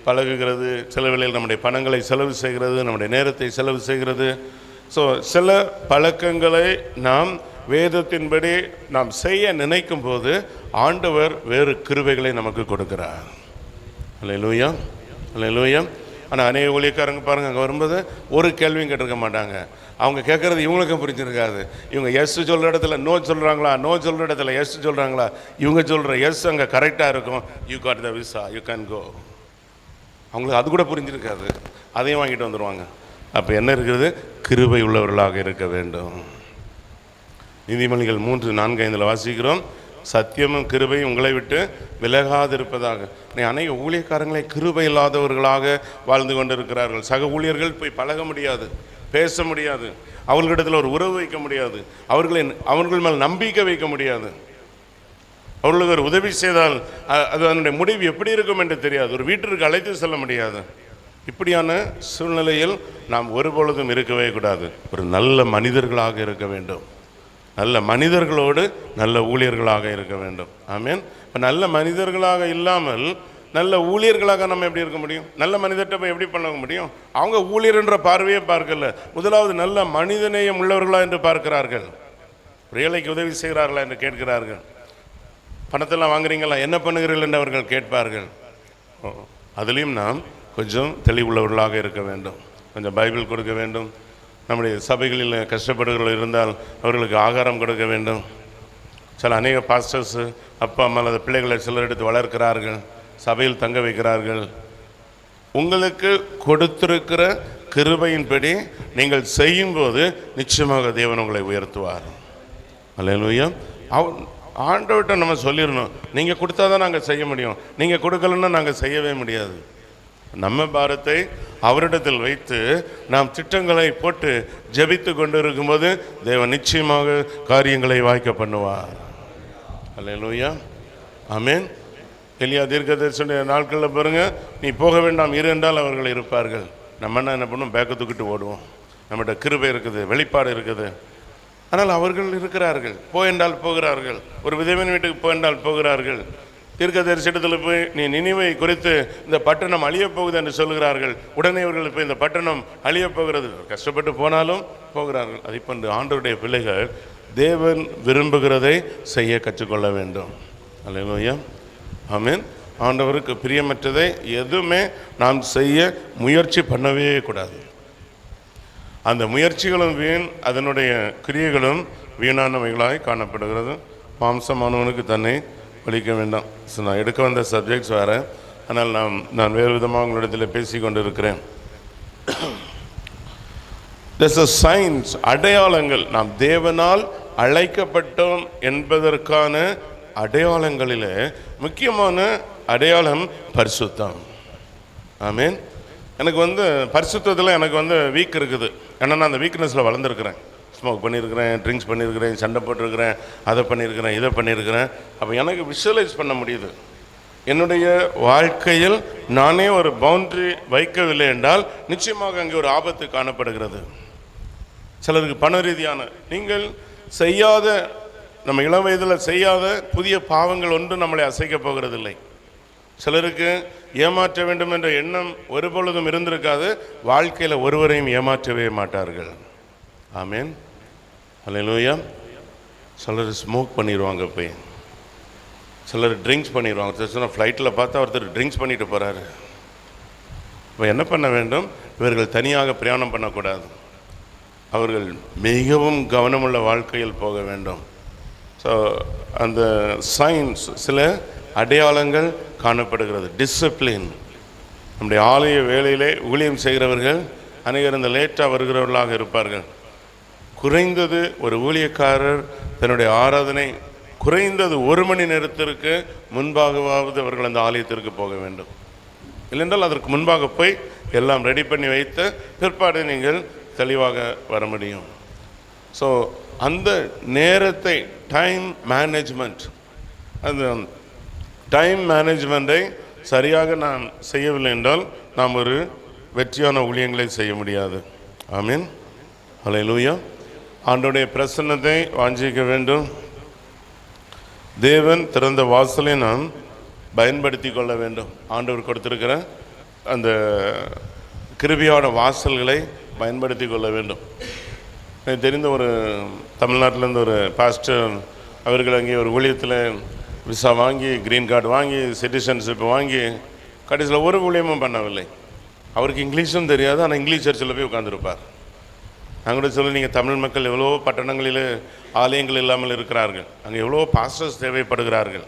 பழகுகிறது, சில வேளையில் நம்முடைய பணங்களை செலவு செய்கிறது, நம்முடைய நேரத்தை செலவு செய்கிறது. ஸோ சில பழக்கங்களை நாம் வேதத்தின்படி நாம் செய்ய நினைக்கும் போது ஆண்டவர் வேறு கிருபைகளை நமக்கு கொடுக்கிறார். அல்லேலூயா, அல்லேலூயா. ஆனால் அநேக ஊழியக்காரங்க பாருங்கள், அங்கே வரும்போது ஒரு கேள்வியும் கேட்டிருக்க மாட்டாங்க. அவங்க கேட்குறது இவங்களுக்கும் புரிஞ்சிருக்காது. இவங்க எஸ் சொல்கிற இடத்துல நோ சொல்கிறாங்களா, நோ சொல்கிற இடத்துல எஸ் சொல்கிறாங்களா, இவங்க சொல்கிற எஸ் அங்கே கரெக்டாக இருக்கும். You got the visa, you can go. அவங்களுக்கு அது கூட புரிஞ்சிருக்காது, அதையும் வாங்கிட்டு வந்துடுவாங்க. அப்போ என்ன இருக்கிறது? கிருபை உள்ளவர்களாக இருக்க வேண்டும். நீதிமொழிகள் 3:4-5 வாசிக்கிறோம், சத்தியமும் கிருபையும் உங்களை விட்டு விலகாதிருப்பதாக. அநேக ஊழியக்காரங்களை கிருபை இல்லாதவர்களாக வாழ்ந்து கொண்டிருக்கிறார்கள். சக ஊழியர்கள் போய் பழக முடியாது, பேச முடியாது, அவர்களிடத்தில் ஒரு உறவு வைக்க முடியாது, அவர்கள் மேல் நம்பிக்கை வைக்க முடியாது. அவர்களுக்கு ஒரு உதவி செய்தால் அது அதனுடைய முடிவு எப்படி இருக்கும் என்று தெரியாது. ஒரு வீட்டிற்கு அழைத்து செல்ல முடியாது. இப்படியான சூழ்நிலையில் நாம் ஒருபொழுதும் இருக்கவே கூடாது. ஒரு நல்ல மனிதர்களாக இருக்க வேண்டும். நல்ல மனிதர்களோடு நல்ல ஊழியர்களாக இருக்க வேண்டும். ஆமேன். இப்போ நல்ல மனிதர்களாக இல்லாமல் நல்ல ஊழியர்களாக நம்ம எப்படி இருக்க முடியும்? நல்ல மனிதர்கிட்ட போய் எப்படி பண்ண முடியும்? அவங்க ஊழியர் என்ற பார்வையே பார்க்கல. முதலாவது நல்ல மனிதநேயம் உள்ளவர்களா என்று பார்க்கிறார்கள். ஏழைக்கு உதவி செய்கிறார்களா என்று கேட்கிறார்கள். பணத்தெல்லாம் வாங்குறீங்களா, என்ன பண்ணுகிறீர்கள் என்று அவர்கள் கேட்பார்கள். அதுலேயும் நாம் கொஞ்சம் தெளிவுள்ளவர்களாக இருக்க வேண்டும். கொஞ்சம் பைபிள் கொடுக்க வேண்டும். நம்முடைய சபைகளில் கஷ்டப்படுகிறவர்கள் இருந்தால் அவர்களுக்கு ஆகாரம் கொடுக்க வேண்டும். சில அநேக பாஸ்டர்ஸு அப்பா அம்மா அல்லது பிள்ளைகளை சிலர் எடுத்து வளர்க்கிறார்கள், சபையில் தங்க வைக்கிறார்கள். உங்களுக்கு கொடுத்திருக்கிற கிருபையின்படி நீங்கள் செய்யும்போது நிச்சயமாக தேவன் உங்களை உயர்த்துவார். அல்லேலூயா. ஆண்டவர்கிட்ட நம்ம சொல்லிடணும், நீங்கள் கொடுத்தா தான் நாங்கள் செய்ய முடியும், நீங்கள் கொடுக்கலன்னா நாங்கள் செய்யவே முடியாது. நம்ம பாரத்தை அவரிடத்தில் வைத்து நாம் திட்டங்களை போட்டு ஜெபித்து கொண்டு இருக்கும்போது தேவன் நிச்சயமாக காரியங்களை வாய்க்க பண்ணுவார். அல்லேலூயா, ஆமேன். எலியா தீர்க்கதரிசன நாட்களில் பாருங்க, நீ போக வேண்டாம் இரு என்றால் அவர்கள் இருப்பார்கள். நம்ம என்ன பண்ணுவோம்? பேக்கை தூக்கிட்டு ஓடுவோம். நம்மகிட்ட கிருபை இருக்குது, வெளிப்பாடு இருக்குது. ஆனால் அவர்கள் இருக்கிறார்கள், போயென்றால் போகிறார்கள். ஒரு விதவின் வீட்டுக்கு போயென்றால் போகிறார்கள். தீர்க்கதரிசனத்தில் போய் நீ நினிவை குறித்து இந்த பட்டணம் அழியப் போகுது என்று சொல்கிறார்கள். உடனே இவர்கள் இப்போ இந்த பட்டணம் அழியப் போகிறது, கஷ்டப்பட்டு போனாலும் போகிறார்கள். அதை போன்று ஆண்டவருடைய பிள்ளைகள் தேவன் விரும்புகிறதை செய்ய கற்றுக்கொள்ள வேண்டும். அல்லேலூயா, ஆமேன். ஆண்டவருக்கு பிரியமற்றதை எதுவுமே நாம் செய்ய முயற்சி பண்ணவே கூடாது. அந்த முயற்சிகளும் வீண், அதனுடைய கிரியைகளும் வீணானவைகளாய் காணப்படுகிறது. மாம்சமானவனுக்கு தன்னை ஒழிக்க வேண்டாம். ஸோ நான் எடுக்க வந்த சப்ஜெக்ட்ஸ் வேறு, ஆனால் நான் வேறு விதமாக உங்களிடத்தில் பேசி கொண்டு இருக்கிறேன். There's a signs, அடையாளங்கள். நாம் தேவனால் அழைக்கப்பட்டோம் என்பதற்கான அடையாளங்களில் முக்கியமான அடையாளம் பரிசுத்தம். ஆமேன். எனக்கு பரிசுத்தத்தில் எனக்கு வீக் இருக்குது. ஏன்னா நான் அந்த வீக்னஸில் வளர்ந்துருக்கிறேன். ஸ்மோக் பண்ணியிருக்கிறேன், ட்ரிங்க்ஸ் பண்ணியிருக்கிறேன், சண்டை போட்டிருக்கிறேன், அதை பண்ணியிருக்கிறேன், இதை பண்ணியிருக்கிறேன். அப்போ எனக்கு விஷுவலைஸ் பண்ண முடியுது. என்னுடைய வாழ்க்கையில் நானே ஒரு பவுண்ட்ரி வைக்கவில்லை என்றால் நிச்சயமாக அங்கே ஒரு ஆபத்து காணப்படுகிறது. சிலருக்கு பண ரீதியான, நீங்கள் செய்யாத, நம்ம இளம் வயதில் செய்யாத புதிய பாவங்கள் ஒன்றும் நம்மளை அசைக்க போகிறதில்லை. சிலருக்கு ஏமாற்ற வேண்டும் என்ற எண்ணம் ஒருபொழுதும் இருந்திருக்காது. வாழ்க்கையில் ஒருவரையும் ஏமாற்றவே மாட்டார்கள். ஆமேன், அல்லேலூயா. சிலர் ஸ்மோக் பண்ணிடுவாங்க, போய் சிலர் ட்ரிங்க்ஸ் பண்ணிடுவாங்க. ஃப்ளைட்டில் பார்த்தா ஒருத்தர் ட்ரிங்க்ஸ் பண்ணிட்டு போகிறாரு. இப்போ என்ன பண்ண வேண்டும்? இவர்கள் தனியாக பிரயாணம் பண்ணக்கூடாது. அவர்கள் மிகவும் கவனமுள்ள வாழ்க்கையில் போக வேண்டும். ஸோ அந்த சைன்ஸ், சில அடையாளங்கள் காணப்படுகிறது. டிசிப்ளின். நம்முடைய ஆலய வேலையிலே ஊழியம் செய்கிறவர்கள் அநேகர் இந்த லேட்டாக வருகிறவர்களாக இருப்பார்கள். குறைந்தது ஒரு ஊழியக்காரர் தன்னுடைய ஆராதனை குறைந்தது 1 மணி நேரத்திற்கு முன்பாகவாவது அவர்கள் அந்த ஆலயத்திற்கு போக வேண்டும். இல்லைன்றால் அதற்கு முன்பாக போய் எல்லாம் ரெடி பண்ணி வைத்த பிற்பாடு நீங்கள் தெளிவாக வர முடியும். ஸோ அந்த நேரத்தை, டைம் மேனேஜ்மெண்ட், அந்த டைம் மேனேஜ்மெண்ட்டை சரியாக நாம் செய்யவில்லை என்றால் நாம் ஒரு வெற்றியான ஊழியங்களை செய்ய முடியாது. ஆமீன், அல்லேலூயா. ஆண்டவருடைய பிரசன்னத்தை வாஞ்சிக்க வேண்டும். தேவன் திறந்த வாசலை நாம் பயன்படுத்தி கொள்ள வேண்டும். ஆண்டவர் கொடுத்திருக்கிற அந்த கிருபையான வாசல்களை பயன்படுத்தி கொள்ள வேண்டும். எனக்கு தெரிந்த ஒரு தமிழ்நாட்டிலேருந்து ஒரு பாஸ்டர், அவர்கள் அங்கே ஒரு ஊழியத்தில் விசா வாங்கி, க்ரீன் கார்டு வாங்கி, சிட்டிசன்ஷிப் வாங்கி, கடைசியில் ஒரு ஊழியமும் பண்ணவில்லை. அவருக்கு இங்கிலீஷும் தெரியாது, ஆனால் இங்கிலீஷ் சர்ச்சில் போய் உட்காந்துருப்பார். நான் கூட சொல்லி, நீங்கள் தமிழ் மக்கள் எவ்வளோ பட்டணங்களில் ஆலயங்கள் இல்லாமல் இருக்கிறார்கள், அங்கே எவ்வளோ பாஸ்டர்ஸ் தேவைப்படுகிறார்கள்.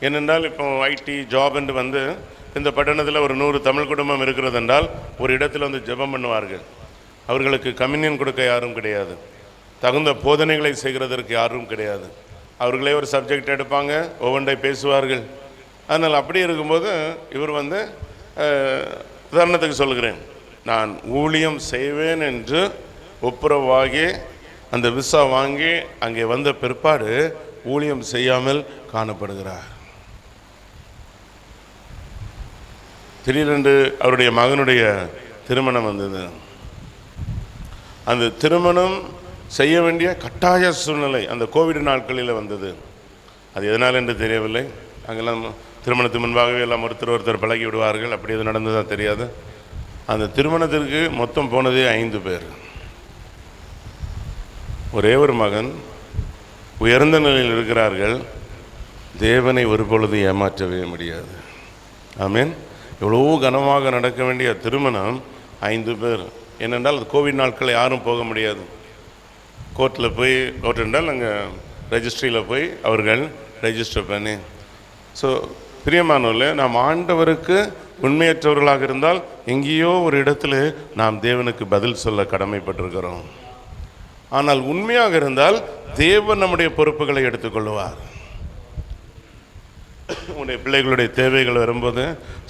ஏனென்றால் இப்போ ஐடி ஜாப் என்று வந்து இந்த பட்டணத்தில் ஒரு 100 தமிழ் குடும்பம் இருக்கிறது என்றால் ஒரு இடத்துல வந்து ஜெபம் பண்ணுவார்கள். அவர்களுக்கு கம்யூனியன் கொடுக்க யாரும் கிடையாது, தகுந்த போதனைகளை செய்கிறதற்கு யாரும் கிடையாது. அவர்களே ஒரு சப்ஜெக்ட் எடுப்பாங்க, ஒவ்வொன்றை பேசுவார்கள். அதனால் அப்படி இருக்கும்போது இவர் வந்து, உதாரணத்துக்கு சொல்கிறேன், நான் ஊழியம் செய்வேன் என்று ஒப்புரவாகி அந்த விசா வாங்கி அங்கே வந்த பிற்பாடு ஊழியம் செய்யாமல் காணப்படுகிறார். திடீரென்று அவருடைய மகனுடைய திருமணம் வந்தது. அந்த திருமணம் செய்ய வேண்டிய கட்டாய சூழ்நிலை அந்த கோவிட் நாட்களில் வந்தது. அது எதனால் என்று தெரியவில்லை. அங்கெல்லாம் திருமணத்துக்கு முன்பாகவே எல்லாம் ஒருத்தர் பழகி விடுவார்கள். அப்படி எது நடந்ததாக தெரியாது. அந்த திருமணத்திற்கு மொத்தம் போனதே 5 பேர். ஒரே ஒரு மகன், உயர்ந்த நிலையில் இருக்கிறார்கள். தேவனை ஒருபொழுது ஏமாற்றவே முடியாது. ஆமீன். எவ்வளோ கனமாக நடக்க வேண்டிய திருமணம் 5 பேர். ஏனென்றால் அது கோவிட் நாட்களில் யாரும் போக முடியாது. கோர்ட்டில் போய், கோர்ட் என்றால் அங்கே ரெஜிஸ்ட்ரியில் போய் அவர்கள் ரெஜிஸ்டர் பண்ணி. ஸோ பிரியமானவர்களே, நாம் ஆண்டவருக்கு உண்மையற்றவர்களாக இருந்தால் எங்கேயோ ஒரு இடத்துல நாம் தேவனுக்கு பதில் சொல்ல கடமைப்பட்டிருக்கிறோம். ஆனால் உண்மையாக இருந்தால் தேவன் நம்முடைய பொறுப்புகளை எடுத்துக்கொள்வார். உங்களுடைய பிள்ளைகளுடைய தேவைகள் வரும்போது,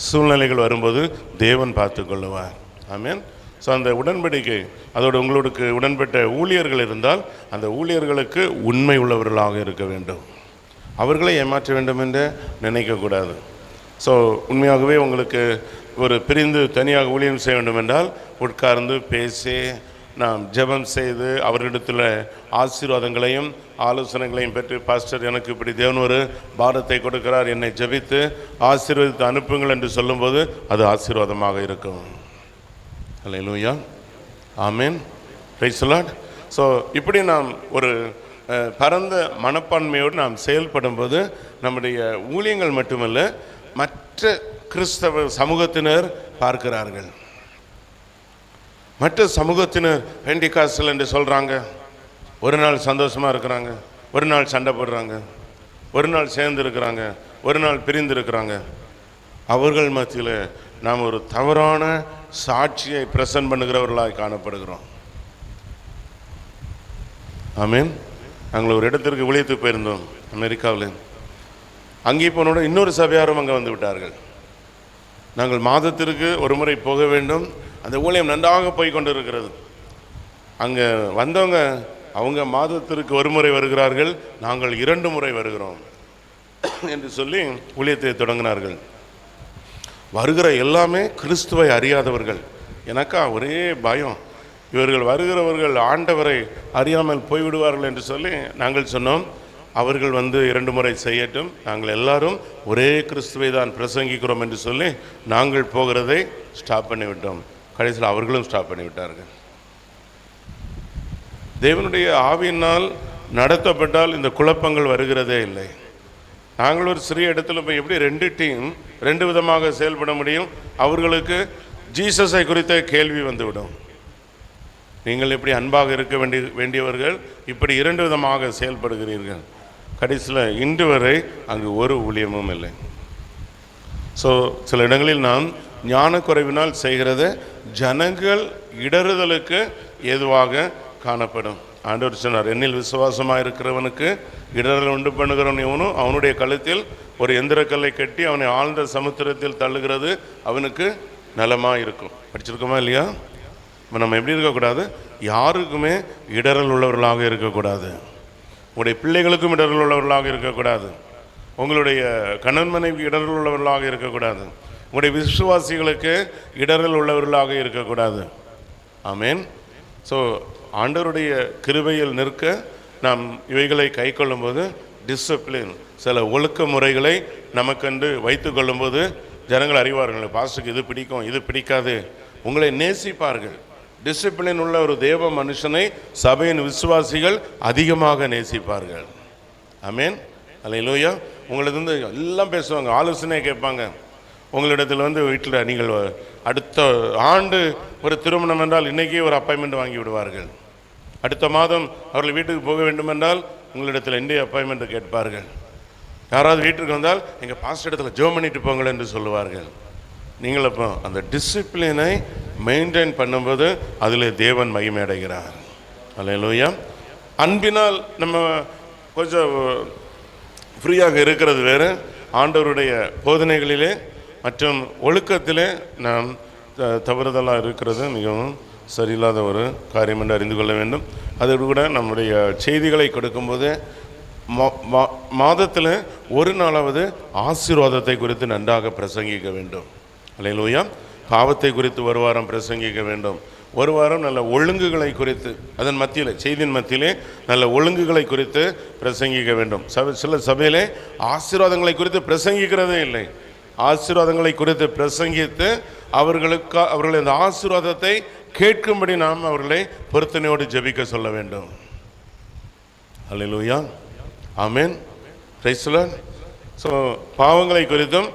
சூழ்நிலைகள் வரும்போது தேவன் பார்த்து கொள்ளுவார். ஆமீன். ஸோ அந்த உடன்படிக்கை, அதோடு உங்களுக்கு உடன்பட்ட ஊழியர்கள் இருந்தால் அந்த ஊழியர்களுக்கு உண்மை உள்ளவர்களாக இருக்க வேண்டும். அவர்களை ஏமாற்ற வேண்டும் என்று நினைக்கக்கூடாது. ஸோ உண்மையாகவே உங்களுக்கு ஒரு பிரிந்து தனியாக ஊழியம் செய்ய வேண்டும் என்றால் உட்கார்ந்து பேசி, நாம் ஜெபம் செய்து, அவர்களிடத்தில் ஆசீர்வாதங்களையும் ஆலோசனைகளையும் பெற்று, பாஸ்டர் எனக்கு இப்படி தேவன் ஒரு பாரத்தை கொடுக்கிறார், என்னை ஜெபித்து ஆசீர்வதித்து அனுப்புங்கள் என்று சொல்லும்போது அது ஆசீர்வாதமாக இருக்கும். அல்லேலூயா, ஆமீன், பிரைஸ் தி லார்ட். ஸோ இப்படி நாம் ஒரு பரந்த மனப்பான்மையோடு நாம் செயல்படும் போது நம்முடைய ஊழியங்கள் மட்டுமல்ல, மற்ற கிறிஸ்தவ சமூகத்தினர் பார்க்கிறார்கள். மற்ற சமூகத்தினர் பெண்டிகாஸ்டல் என்று சொல்கிறாங்க, ஒரு நாள் சந்தோஷமாக இருக்கிறாங்க, ஒரு நாள் சண்டை போடுறாங்க, ஒரு நாள் சேர்ந்து இருக்கிறாங்க, ஒரு நாள் பிரிந்து இருக்கிறாங்க. அவர்கள் மத்தியில் நாம் ஒரு தவறான சாட்சியை பிரசன்ட் பண்ணுகிறவர்களாக காணப்படுகிறோம். ஆமீன். நாங்கள் ஒரு இடத்திற்கு ஊழியத்துக்கு போயிருந்தோம் அமெரிக்காவில். அங்கே போனோட இன்னொரு சபையாரும் அங்கே வந்து விட்டார்கள். நாங்கள் மாதத்திற்கு ஒரு முறை போக வேண்டும். அந்த ஊழியம் நன்றாக போய் கொண்டு இருக்கிறது. அங்கே வந்தவங்க, அவங்க மாதத்திற்கு ஒரு முறை வருகிறார்கள், நாங்கள் 2 முறை வருகிறோம் என்று சொல்லி ஊழியத்தை தொடங்கினார்கள். வருகிற எல்லாமே கிறிஸ்துவை அறியாதவர்கள். எனக்கா ஒரே பயம், இவர்கள் வருகிறவர்கள் ஆண்டவரை அறியாமல் போய்விடுவார்கள் என்று சொல்லி நாங்கள் சொன்னோம், அவர்கள் 2 முறை செய்யட்டும், நாங்கள் எல்லாரும் ஒரே கிறிஸ்துவை தான் பிரசங்கிக்கிறோம் என்று சொல்லி நாங்கள் போகிறதை ஸ்டாப் பண்ணிவிட்டோம். கடைசியில் அவர்களும் ஸ்டாப் பண்ணிவிட்டார்கள். தேவனுடைய ஆவியினால் நடத்தப்பட்டால் இந்த குழப்பங்கள் வருகிறதே இல்லை. நாங்கள் ஒரு சிறிய இடத்துல போய் எப்படி 2 டீம் 2 விதமாக செயல்பட முடியும்? அவர்களுக்கு ஜீசஸை குறித்த கேள்வி வந்துவிடும். நீங்கள் எப்படி அன்பாக இருக்க வேண்டியவர்கள் இப்படி 2 விதமாக செயல்படுகிறீர்கள். கடைசியில் இன்று வரை அங்கு ஒரு ஊழியமும் இல்லை. ஸோ சில இடங்களில் நாம் ஞானக்குறைவினால் செய்கிறத ஜனங்கள் இடறுதலுக்கு ஏதுவாக காணப்படும். ஆண்டவர் சொன்னார், என்னில் விசுவாசமாக இருக்கிறவனுக்கு இடரல் உண்டு பண்ணுகிறவன் எவனும் அவனுடைய கழுத்தில் ஒரு எந்திரக்கல்லை கட்டி அவனை ஆழ்ந்த சமுத்திரத்தில் தள்ளுகிறது அவனுக்கு நலமாக இருக்கும். படிச்சிருக்கோமா இல்லையா? இப்போ நம்ம எப்படி இருக்கக்கூடாது? யாருக்குமே இடரல் உள்ளவர்களாக இருக்கக்கூடாது. உங்களுடைய பிள்ளைகளுக்கும் இடரல் உள்ளவர்களாக இருக்கக்கூடாது. உங்களுடைய கணவன் மனைவி இடரல் உள்ளவர்களாக இருக்கக்கூடாது. உங்களுடைய விசுவாசிகளுக்கு இடரல் உள்ளவர்களாக இருக்கக்கூடாது. ஆமேன். ஸோ ஆண்டவருடைய கிருபையில் நிற்க நாம் இவைகளை கை கொள்ளும்போது டிசிப்ளின், சில ஒழுக்க முறைகளை நமக்கென்று வைத்து கொள்ளும்போது ஜனங்கள் அறிவார்கள், பாஸ்டருக்கு இது பிடிக்கும், இது பிடிக்காது. உங்களை நேசிப்பார்கள். டிசிப்ளின் உள்ள ஒரு தேவ மனுஷனை சபையின் விசுவாசிகள் அதிகமாக நேசிப்பார்கள். ஆமேன். அல்லேலூயா. உங்களிடம் எல்லாம் பேசுவாங்க, ஆலோசனை கேட்பாங்க. உங்களிடத்தில் வீட்டில் நீங்கள் அடுத்த ஆண்டு ஒரு திருமணம் என்றால் இன்றைக்கே ஒரு அப்பாயின்மெண்ட் வாங்கி விடுவார்கள். அடுத்த மாதம் அவர்கள் வீட்டுக்கு போக வேண்டும் என்றால் உங்களிடத்தில் இன்றைய அப்பாயின்மெண்ட் கேட்பார்கள். யாராவது வீட்டுக்கு வந்தால் எங்கள் பாஸ்டர் இடத்துல ஜெபம் பண்ணிட்டு போங்கள் என்று சொல்லுவார்கள். நீங்கள் அப்போ அந்த டிசிப்ளினை மெயின்டைன் பண்ணும்போது அதில் தேவன் மகிமை அடைகிறார். அல்லேலூயா. அன்பினால் நம்ம கொஞ்சம் ஃப்ரீயாக இருக்கிறது வேறு. ஆண்டவருடைய போதனைகளிலே மற்றும் ஒழுக்கத்திலே நாம் தவறுதலாக இருக்கிறது மிகவும் சரியில்லாத ஒரு காரியம் என்று அறிந்து கொள்ள வேண்டும். அதோடு கூட நம்முடைய செய்திகளை கொடுக்கும்போது மாதத்தில் ஒரு நாளாவது ஆசீர்வாதத்தை குறித்து நன்றாக பிரசங்கிக்க வேண்டும். அல்லேலூயா. பாவத்தை குறித்து ஒரு வாரம் பிரசங்கிக்க வேண்டும். ஒரு வாரம் நல்ல ஒழுங்குகளை குறித்து, அதன் மத்தியில் செய்தியின் மத்தியிலே நல்ல ஒழுங்குகளை குறித்து பிரசங்கிக்க வேண்டும். சில சபையிலே ஆசீர்வாதங்களை குறித்து பிரசங்கிக்கிறதே இல்லை. ஆசீர்வாதங்களை குறித்து பிரசங்கித்து அவர்கள் அந்த ஆசீர்வாதத்தை கேட்கும்படி நாம் அவர்களை பொருத்தனையோடு ஜெபிக்க சொல்ல வேண்டும். அல்லேலூயா. ஆமேன். Praise the Lord. ஸோ பாவங்களை குறித்தும்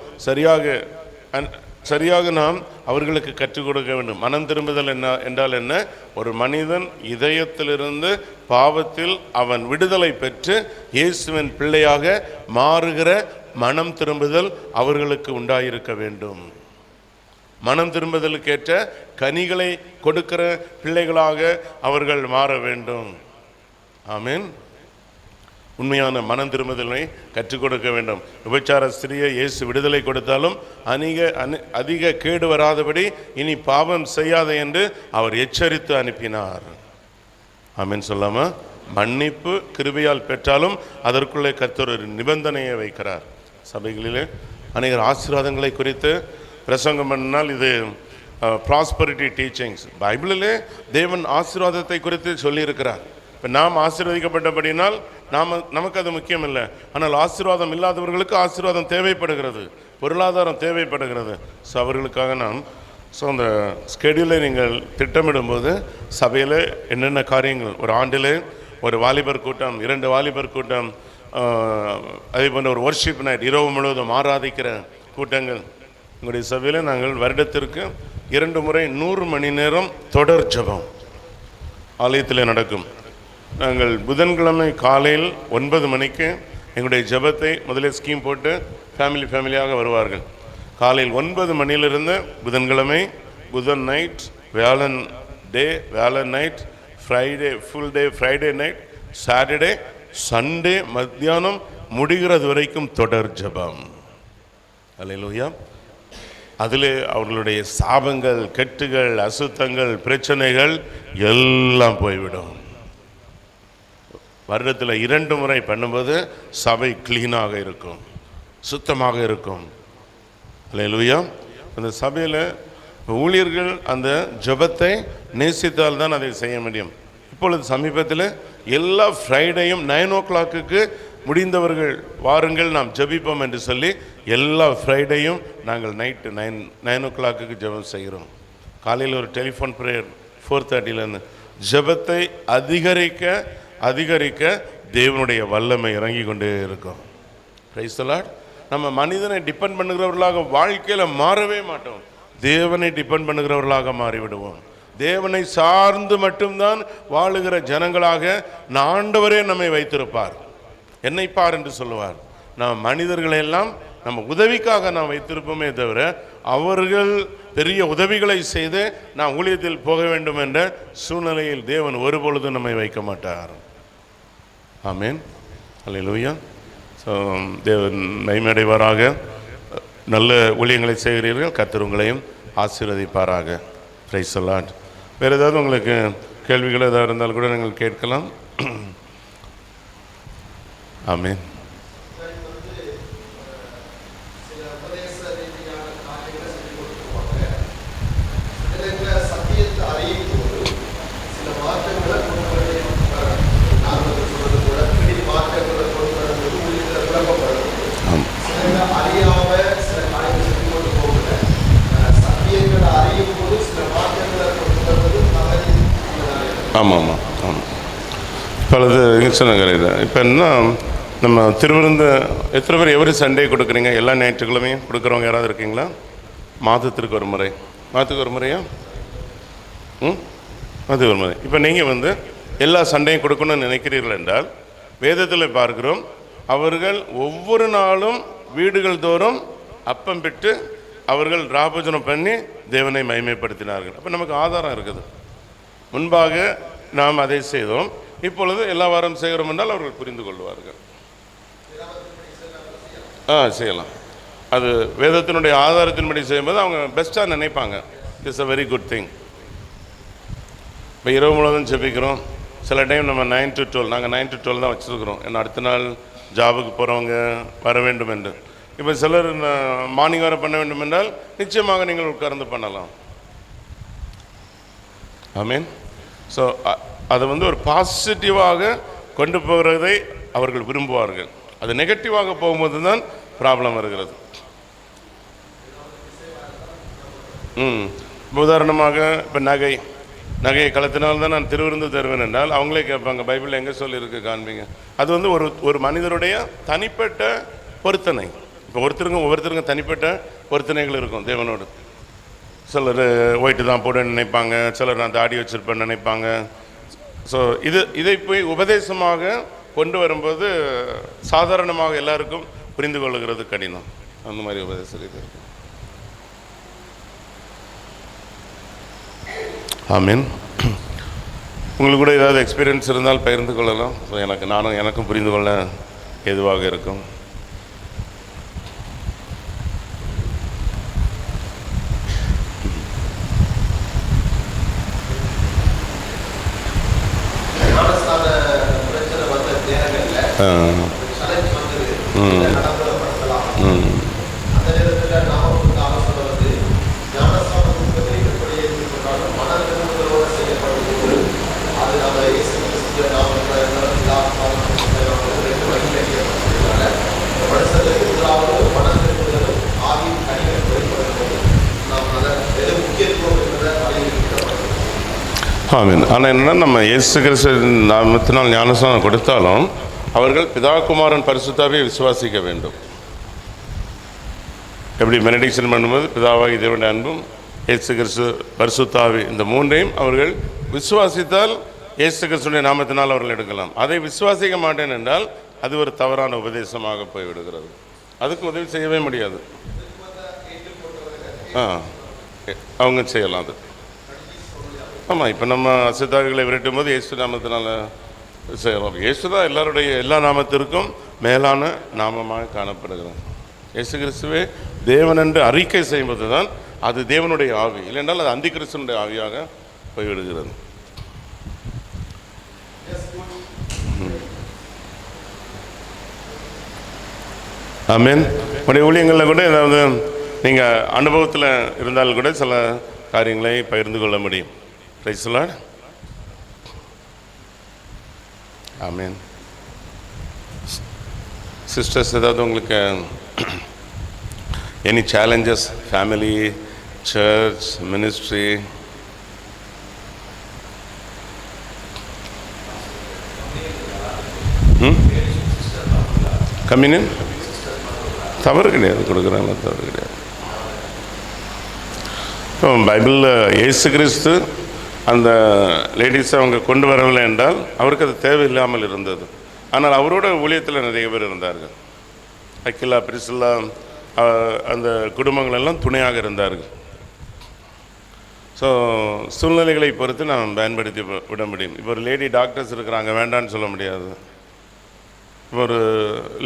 சரியாக நாம் அவர்களுக்கு கற்றுக் கொடுக்க வேண்டும். மனம் திரும்புதல் என்றால் என்ன? ஒரு மனிதன் இதயத்திலிருந்து பாவத்தில் அவன் விடுதலை பெற்று இயேசுவின் பிள்ளையாக மாறுகிற மனம் திரும்புதல் அவர்களுக்கு உண்டாயிருக்க வேண்டும். மனம் திரும்புதலுக்கேற்ற கனிகளை கொடுக்கிற பிள்ளைகளாக அவர்கள் மாற வேண்டும். ஆமீன். உண்மையான மனம் திரும்புதலை கற்றுக் கொடுக்க வேண்டும். விபச்சார ஸ்திரியை இயேசு விடுதலை கொடுத்தாலும் அதிக கேடு வராதபடி இனி பாவம் செய்யாத என்று அவர் எச்சரித்து அனுப்பினார். ஆமீன். சொல்லாம மன்னிப்பு கிருபையால் பெற்றாலும் அதற்குள்ளே கர்த்தர் ஒரு நிபந்தனையை வைக்கிறார். சபைகளிலே அநேகர் ஆசீர்வாதங்களை குறித்து பிரசங்கம் பண்ணினால் இது ப்ராஸ்பரிட்டி டீச்சிங்ஸ். பைபிளிலே தேவன் ஆசீர்வாதத்தை குறித்து சொல்லியிருக்கிறார். இப்போ நாம் ஆசீர்வதிக்கப்பட்டபடினால் நமக்கு அது முக்கியம் இல்லை. ஆனால் ஆசீர்வாதம் இல்லாதவர்களுக்கு ஆசீர்வாதம் தேவைப்படுகிறது, பொருளாதாரம் தேவைப்படுகிறது. ஸோ அவர்களுக்காக நாம் அந்த ஸ்கெடியூலை நீங்கள் திட்டமிடும்போது சபையில் என்னென்ன காரியங்கள், ஒரு ஆண்டிலே ஒரு வாலிபர் கூட்டம், 2 வாலிபர் கூட்டம், அதே போன்ற ஒரு வர்ஷிப் நைட், இரவு முழுவதும் ஆராதிக்கிற கூட்டங்கள். உங்களுடைய சபையில் நாங்கள் வருடத்திற்கு 2 முறை 100 மணி நேரம் தொடர் ஜெபம் ஆலயத்தில் நடக்கும். நாங்கள் புதன்கிழமை காலையில் 9 மணிக்கு எங்களுடைய ஜெபத்தை முதலே ஸ்கீம் போட்டு ஃபேமிலியாக வருவார்கள். காலையில் 9 மணியிலிருந்து புதன்கிழமை, புதன் நைட், வியாழன் night, Friday full day, Friday night, Saturday, Sunday மத்தியானம் முடிகிறது வரைக்கும் தொடர் ஜெபம். அல்லேலூயா. அதில் அவர்களுடைய சாபங்கள், கெட்டுகள், அசுத்தங்கள், பிரச்சனைகள் எல்லாம் போய்விடும். வருடத்தில் 2 முறை பண்ணும்போது சபை கிளீனாக இருக்கும், சுத்தமாக இருக்கும். அல்லேலூயா. அந்த சபையில் ஊழியர்கள் அந்த ஜெபத்தை நேசித்தால் தான் அதை செய்ய முடியும். இப்பொழுது சமீபத்தில் எல்லா ஃப்ரைடேயும் 9 o'clock முடிந்தவர்கள் வாருங்கள் நாம் ஜெபிப்போம் என்று சொல்லி எல்லா ஃப்ரைடேயும் நாங்கள் நைட்டு 9 o'clock ஜெபம் செய்கிறோம். காலையில் ஒரு டெலிஃபோன் ப்ரேயர் 4:30 ஜெபத்தை அதிகரிக்க அதிகரிக்க தேவனுடைய வல்லமை இறங்கி கொண்டே இருக்கும். Price the Lord. நம்ம மனிதனை டிபெண்ட் பண்ணுகிறவர்களாக வாழ்க்கையில் மாறவே மாட்டோம். தேவனை டிபெண்ட் பண்ணுகிறவர்களாக மாறிவிடுவோம். தேவனை சார்ந்து மட்டும்தான் வாழுகிற ஜனங்களாக ஆண்டவரே நம்மை வைத்திருப்பார். என்னை பார் என்று சொல்லுவார். நாம் மனிதர்களெல்லாம் நம்ம உதவிக்காக நாம் வைத்திருப்போமே தவிர அவர்கள் பெரிய உதவிகளை செய்து நாம் ஊழியத்தில் போக வேண்டும் என்ற சூழ்நிலையில் தேவன் ஒருபொழுதும் நம்மை வைக்க மாட்டார். ஆமென். அல்லேலூயா. ஸோ தேவன் மகிமையடைவாராக. நல்ல ஊழியங்களை செய்கிறீர்கள். கர்த்தர் உங்களையும் ஆசீர்வதிப்பாராக. Price the Lord. வேறு ஏதாவது உங்களுக்கு கேள்விகள் ஏதாவது இருந்தால் கூட நீங்கள் கேட்கலாம். ஆமென். ஆமாம் ஆமாம் ஆமாம். இப்பொழுது சொன்னாங்க. இப்போ என்ன நம்ம திருவிருந்து எத்தனை பேர் எவரி சண்டே கொடுக்குறீங்க? எல்லா ஞாயிற்றுக்கிழமையும் கொடுக்குறவங்க யாராவது இருக்கீங்களா? மாதத்திற்கு ஒரு முறை. மாதத்துக்கு ஒரு முறையா? மாதத்துக்கு ஒரு முறை. இப்போ நீங்கள் எல்லா சண்டையும் கொடுக்கணும்னு நினைக்கிறீர்கள் என்றால் வேதத்தில் பார்க்கிறோம், அவர்கள் ஒவ்வொரு நாளும் வீடுகள் தோறும் அப்பம் பெற்று அவர்கள் ராபோஜனம் பண்ணி தேவனை மகிமைப்படுத்தினார்கள். அப்போ நமக்கு ஆதாரம் இருக்குது. முன்பாக நாம் அதை செய்தோம், இப்பொழுது எல்லா வாரம் செய்கிறோம் என்றால் அவர்கள் புரிந்து கொள்வார்கள். செய்யலாம். அது வேதத்தினுடைய ஆதாரத்தின்படி செய்யும்போது அவங்க பெஸ்ட்டாக நினைப்பாங்க. It's a very good thing. இப்போ இரவு முழுவதும் ஜெபிக்கிறோம். சில டைம் நம்ம 9 to 12, நாங்கள் 9 to 12 தான் வச்சுருக்கிறோம். ஏன்னா அடுத்த நாள் ஜாபுக்கு போகிறவங்க வர வேண்டும் என்று. இப்போ சிலர் மார்னிங் வர பண்ண வேண்டும் என்றால் நிச்சயமாக நீங்கள் உட்கார்ந்து பண்ணலாம். ஆமீன். ஸோ அதை ஒரு பாசிட்டிவாக கொண்டு போகிறதை அவர்கள் விரும்புவார்கள். அது நெகட்டிவாக போகும்போது தான் ப்ராப்ளம் வருகிறது. உதாரணமாக இப்போ நகையை கலத்தினால்தான் நான் திருவிருந்து தருவேன் என்றால் அவங்களே கேட்பாங்க, பைபிளில் எங்கே சொல்லியிருக்கு காண்பீங்க. அது ஒரு மனிதருடைய தனிப்பட்ட பொருத்தனை. இப்போ ஒவ்வொருத்தருக்கும் தனிப்பட்ட பொருத்தனைகள் இருக்கும் தேவனோடு. சிலர் ஒயிட்டு தான் போட நினைப்பாங்க, சிலர் நான் தாடி வச்சிருப்பேன்னு நினைப்பாங்க. ஸோ இதை போய் உபதேசமாக கொண்டு வரும்போது சாதாரணமாக எல்லாருக்கும் புரிந்து கொள்ளுகிறது கடினம். அந்த மாதிரி உபதேசம் இருக்கு. ஆமீன். உங்களுக்கு கூட ஏதாவது எக்ஸ்பீரியன்ஸ் இருந்தால் பகிர்ந்து கொள்ளலாம். ஸோ எனக்கும் புரிந்து கொள்ள எதுவாக இருக்கும். ஆமீன். ஆனால் என்னென்னா, நம்ம இயேசு கிறிஸ்து நாமத்தினால் ஞானஸ்நானம் கொடுத்தாலும் அவர்கள் பிதா குமாரன் பரிசுத்தாவியை விசுவாசிக்க வேண்டும். எப்படி மெடிடேஷன் பண்ணும்போது பிதாவாகி தேவனுடைய அன்பும் இயேசு கிறிஸ்து பரிசுத்தாவி இந்த மூன்றையும் அவர்கள் விசுவாசித்தால் இயேசு கிறிஸ்துடைய நாமத்தினால் அவர்கள் எடுக்கலாம். அதை விசுவாசிக்க மாட்டேன் என்றால் அது ஒரு தவறான உபதேசமாக போய்விடுகிறது. அதுக்கு உதவி செய்யவே முடியாது. அவங்க செய்யலாம் அது. ஆமாம். இப்போ நம்ம அசுத்தாவிகளை விரட்டும் போது இயேசு நாமத்தினால செய்யலாம். இயேசு தான் எல்லா நாமத்திற்கும் மேலான நாமமாக காணப்படுகிறார். இயேசு கிறிஸ்துவே தேவன் என்று அறிக்கை செய்யும்போது தான் அது தேவனுடைய ஆவி, இல்லைன்றால் அது அந்தி கிறிஸ்துவனுடைய ஆவியாக போய்விடுகிறது. ஆமீன். உடைய ஊழியங்களில் கூட ஏதாவது நீங்கள் அனுபவத்தில் இருந்தால் கூட சில காரியங்களை பகிர்ந்து கொள்ள முடியும். Praise the Lord. ஆமீன். சிஸ்டர்ஸ் ஏதாவது உங்களுக்கு any challenges, family, church, ministry? Communion தவறு கிடையாது, கொடுக்குறாங்க, தவறு கிடையாது. இப்போ பைபிளில் இயேசு கிறிஸ்து அந்த லேடிஸை அவங்க கொண்டு வரவில்லை என்றால் அவருக்கு அது தேவையில்லாமல் இருந்தது. ஆனால் அவரோட ஊழியத்தில் நிறைய பேர் இருந்தார்கள். அக்கிலா, பிரிசில்லா, அந்த குடும்பங்கள் எல்லாம் துணையாக இருந்தார்கள். ஸோ சூழ்நிலைகளை பொறுத்து நாம் பயன்படுத்தி விட முடியும். இப்போ ஒரு லேடி டாக்டர்ஸ் இருக்கிறாங்க, வேண்டான்னு சொல்ல முடியாது. இப்போ ஒரு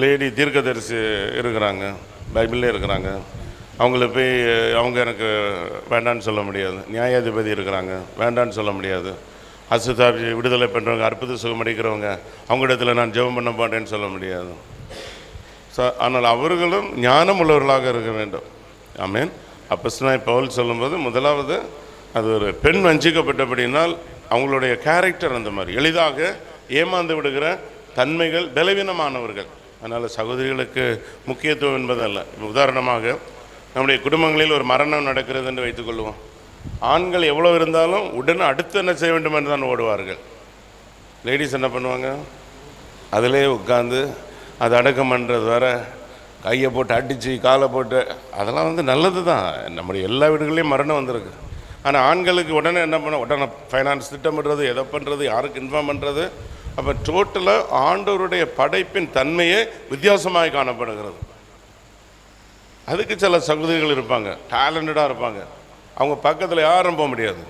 லேடி தீர்க்கதரிசி இருக்கிறாங்க, பைபிள்லே இருக்கிறாங்க, அவங்கள போய் அவங்க எனக்கு வேண்டான்னு சொல்ல முடியாது. நியாயாதிபதி இருக்கிறாங்க, வேண்டான்னு சொல்ல முடியாது. அசுத்தாபி விடுதலை பண்ணுறவங்க, அற்புத சுகமடைக்கிறவங்க, அவங்களிடத்தில் நான் ஜெபம் பண்ண மாட்டேன்னு சொல்ல முடியாது. ஆனால் அவர்களும் ஞானம் உள்ளவர்களாக இருக்க வேண்டும். ஆமேன். அப்போஸ்தலனாகிய பவுல் சொல்லும்போது முதலாவது அது ஒரு பெண் வஞ்சிக்கப்பட்டபடினால் அவங்களுடைய கேரக்டர் அந்த மாதிரி எளிதாக ஏமாந்து விடுகிற தன்மைகள், பலவீனமானவர்கள். அதனால் சகோதரிகளுக்கு முக்கியத்துவம் என்பதல்ல. உதாரணமாக நம்முடைய குடும்பங்களில் ஒரு மரணம் நடக்கிறது என்று வைத்துக்கொள்வோம். ஆண்கள் எவ்வளோ இருந்தாலும் உடனே அடுத்து என்ன செய்ய வேண்டும் என்று தான் ஓடுவார்கள். லேடிஸ் என்ன பண்ணுவாங்க? அதிலே உட்காந்து அது அடக்கம் பண்ணுறது வேற, கையை போட்டு அடித்து காலை போட்டு, அதெல்லாம் நல்லது தான். நம்முடைய எல்லா வீடுகள்லேயும் மரணம் வந்திருக்கு. ஆனால் ஆண்களுக்கு உடனே என்ன பண்ண, உடனே ஃபைனான்ஸ் திட்டமிடுறது, எதை பண்ணுறது, யாருக்கு இன்ஃபார்ம் பண்ணுறது. அப்போ டோட்டலாக ஆண்டவருடைய படைப்பின் தன்மையே வித்தியாசமாக காணப்படுகிறது. அதுக்கு சில சகோதரிகள் இருப்பாங்க, டேலண்டடாக இருப்பாங்க. அவங்க பக்கத்தில் யாரும் போக முடியாது.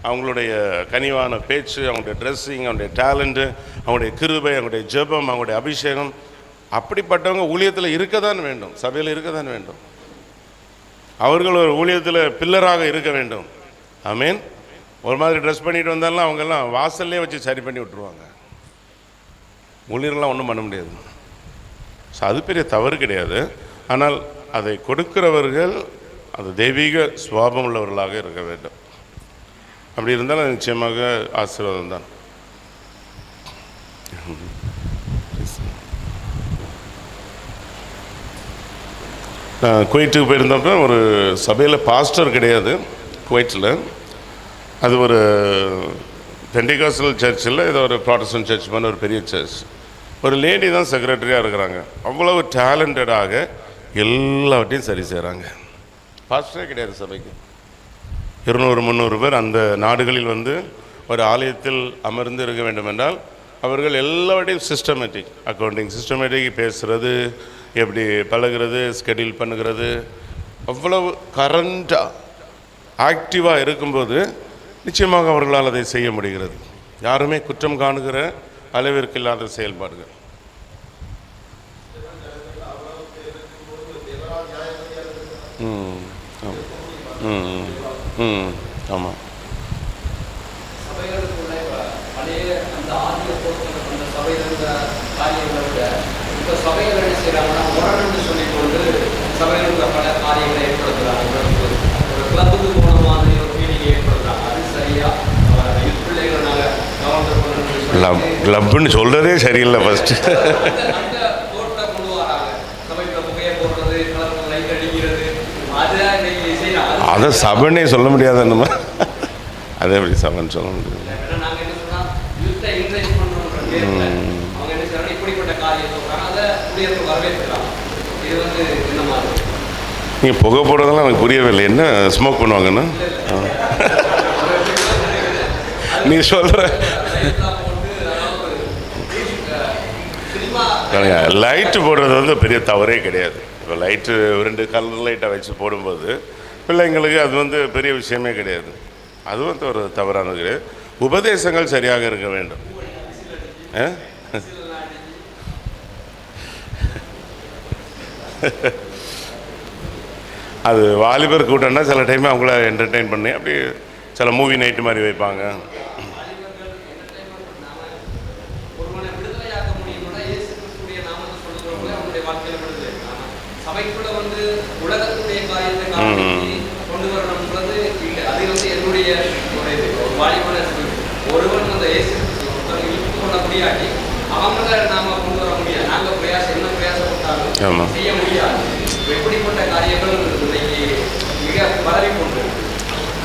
அவங்களுடைய கனிவான பேச்சு, அவங்களுடைய ட்ரெஸ்ஸிங், அவங்களுடைய டேலண்ட்டு, அவங்களுடைய கிருபை, அவங்களுடைய ஜெபம், அவங்களுடைய அபிஷேகம், அப்படிப்பட்டவங்க ஊழியத்தில் இருக்க தான் வேண்டும், சபையில் இருக்க தான் வேண்டும். அவர்கள் ஒரு ஊழியத்தில் பில்லராக இருக்க வேண்டும். ஆமீன். ஒரு மாதிரி ட்ரெஸ் பண்ணிட்டு வந்தாலும் அவங்கெல்லாம் வாசல்லே வச்சு சரி பண்ணி விட்டுருவாங்க. ஊழியர்கள்லாம் ஒன்றும் பண்ண முடியாது. ஸோ அது பெரிய தவறு கிடையாது. ஆனால் அதை கொடுக்கிறவர்கள் அது தெய்வீக சுபாவம் உள்ளவர்களாக இருக்க வேண்டும். அப்படி இருந்தால் அது நிச்சயமாக ஆசீர்வாதம் தான். நான் குவைட்டுக்கு போயிருந்தப்போ ஒரு சபையில் பாஸ்டர் கிடையாது குவைட்டில். அது ஒரு பெண்டிகாஸ்டல் சர்ச்சில், ஏதோ ஒரு ப்ராட்டஸ்டன்ட் சர்ச் பண்ண ஒரு பெரிய சர்ச். ஒரு லேடி தான் செக்ரட்டரியாக இருக்கிறாங்க. அவ்வளவு டேலண்டடாக எல்லாவற்றையும் சரி செய்கிறாங்க. பாஸ்டரே கிடையாது சபைக்கு. 200-300 பேர் அந்த நாடுகளில் ஒரு ஆலயத்தில் அமர்ந்து இருக்க வேண்டும் என்றால் அவர்கள் எல்லாவற்றையும் சிஸ்டமேட்டிக், அக்கௌண்டிங் சிஸ்டமேட்டிக், பேசுகிறது, எப்படி பழகிறது, ஸ்கெடியூல் பண்ணுகிறது, அவ்வளவு கரண்ட்டாக ஆக்டிவாக இருக்கும்போது நிச்சயமாக அவர்களால் அதை செய்ய முடிகிறது. யாருமே குற்றம் காணுகிற அளவிற்கு இல்லாத செயல்பாடுகள். ஆமாம். கிளப்னு சொல்கிறதே சரியில்லை. ஃபஸ்ட்டு அதை சபைன்னே சொல்ல முடியாது. நம்ம அதே எப்படி சபைன்னு சொல்ல முடியாது. நீங்கள் புகை போடுறதெல்லாம் எனக்கு புரியவில்லை. என்ன ஸ்மோக் பண்ணுவாங்கன்னு நீ சொல்கிற லைட்டு போடுறது பெரிய தவறே கிடையாது. இப்போ லைட்டு 2 கலர் லைட்டை வச்சு போடும்போது பிள்ளைங்களுக்கு அது பெரிய விஷயமே கிடையாது. அது ஒரு தவறானது கிடையாது. உபதேசங்கள் சரியாக இருக்க வேண்டும். அது வாலிபர் கூட்டம்னா சில டைம் அவங்கள என்டர்டெயின் பண்ணி அப்படி சில மூவி நைட்டு மாதிரி வைப்பாங்க. அவங்கள நாம கொண்டு வர முடியாது. நாங்கள் என்ன பிரயாசம் ஆமாம். செய்ய முடியாது. எப்படிப்பட்ட காரியங்கள் இன்னைக்கு மிக பரவி கொண்டு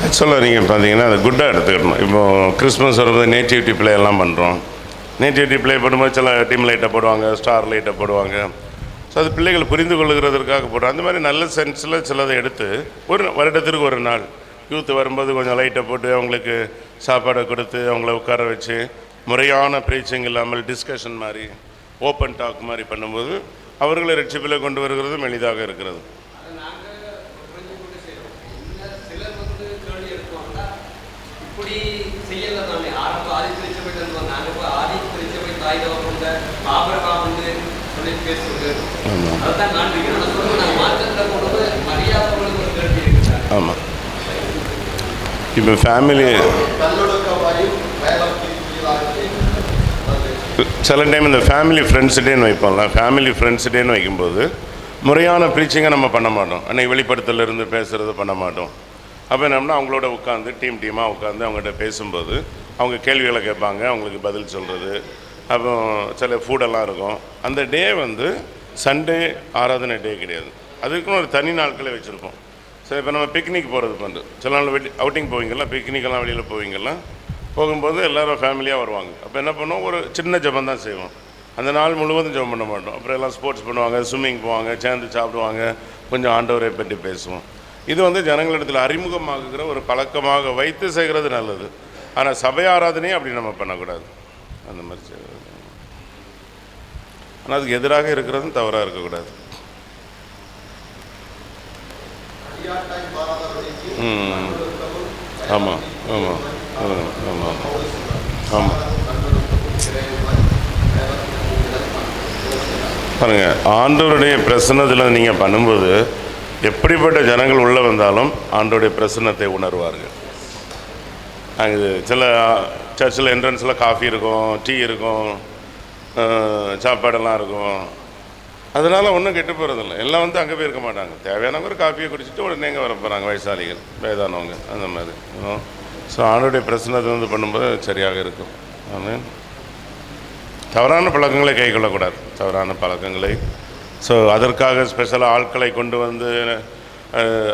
ஆக்சுவலாக நீங்கள் பார்த்தீங்கன்னா அதை குட்டாக எடுத்துக்கணும். இப்போது கிறிஸ்மஸ் வரும்போது நேட்டிவிட்டி ப்ளே எல்லாம் பண்ணுறோம். நேட்டிவிட்டி ப்ளே பண்ணும்போது சில டிம் லைட்டை போடுவாங்க, ஸ்டார் லைட்டை போடுவாங்க. ஸோ அது பிள்ளைகள் புரிந்து கொள்ளுகிறதுக்காக போடுறோம். அந்த மாதிரி நல்ல சென்ஸில் சிலதை எடுத்து ஒரு வருடத்திற்கு ஒரு நாள் யூத்து வரும்போது கொஞ்சம் லைட்டை போட்டு அவங்களுக்கு சாப்பாடை கொடுத்து அவங்கள உட்கார வச்சு முறையான ப்ரீச்சிங் இல்லாமல் டிஸ்கஷன் மாதிரி ஓப்பன் டாக் மாதிரி பண்ணும்போது அவர்களை ரட்சிப்பில் கொண்டு வருகிறது எளிதாக இருக்கிறது. ஆமாம். இப்போ ஃபேமிலி சில டைம் இந்த ஃபேமிலி ஃப்ரெண்ட்ஸ் டேன்னு வைப்போம்ல, ஃபேமிலி ஃப்ரெண்ட்ஸ் டேன்னு வைக்கும்போது முறையான ப்ரீச்சிங்கை நம்ம பண்ண மாட்டோம். அன்றைக்கி வெளிப்படுத்தலேருந்து பேசுகிறது பண்ண மாட்டோம். அப்போ என்னன்னா அவங்களோட உட்காந்து டீமாக உட்காந்து அவங்ககிட்ட பேசும்போது அவங்க கேள்விகளை கேட்பாங்க, அவங்களுக்கு பதில் சொல்கிறது. அப்போ சில ஃபுட்டெல்லாம் இருக்கும். அந்த டே வந்து சண்டே ஆராதனை டே கிடையாது, அதுக்குன்னு ஒரு தனி நாட்களே வச்சுருப்போம். சரி, இப்போ நம்ம பிக்னிக் போகிறது பண்ணுறது சில நாள் அவுட்டிங் போவீங்களா, பிக்னிக்கெல்லாம் வெளியில் போவீங்கலாம், போகும்போது எல்லோரும் ஃபேமிலியாக வருவாங்க. அப்போ என்ன பண்ணுவோம், ஒரு சின்ன ஜெபம் தான் செய்வோம். அந்த நாள் முழுவதும் ஜெபம் பண்ண மாட்டோம். அப்புறம் எல்லாம் ஸ்போர்ட்ஸ் பண்ணுவாங்க, ஸ்விம்மிங் போவாங்க, சேர்ந்து சாப்பிடுவாங்க, கொஞ்சம் ஆண்டவரை பற்றி பேசுவோம். இது வந்து ஜனங்களிடத்தில் அறிமுகமாகுகிற ஒரு பழக்கமாக வைத்து செய்கிறது நல்லது. ஆனால் சபை ஆராதனையே அப்படி நம்ம பண்ணக்கூடாது. அந்த மாதிரி செய்கிறது. ஆனால் அதுக்கு எதிராக இருக்கிறதும் தவறாக இருக்கக்கூடாது. ஆமாம் ஆமாம் ஆமாம் ஆமாம் ஆமாம். பாருங்கள், ஆண்டவருடைய பிரசன்னத்தில் நீங்கள் பண்ணும்போது எப்படிப்பட்ட ஜனங்கள் உள்ளே வந்தாலும் ஆண்டவருடைய பிரசன்னத்தை உணர்வார்கள். அங்கே சில சர்ச்சில் என்ட்ரன்ஸில் காஃபி இருக்கும், டீ இருக்கும், சாப்பாடெல்லாம் இருக்கும். அதனால் ஒன்றும் கெட்டு போகிறதில்ல. எல்லாம் வந்து அங்கே போயிருக்க மாட்டாங்க. தேவையானவங்க ஒரு காஃபியை குடிச்சிட்டு உடனே எங்கே வர போகிறாங்க, வயசாளிகள், வயதானவங்க, அந்த மாதிரி. ஸோ ஆண்டவருடைய பிரசன்னத்தை வந்து பண்ணும்போது சரியாக இருக்கும். ஆமாம். தவறான பழக்கங்களை கை கொள்ளக்கூடாது, தவறான பழக்கங்களை. ஸோ அதற்காக ஸ்பெஷலாக ஆட்களை கொண்டு வந்து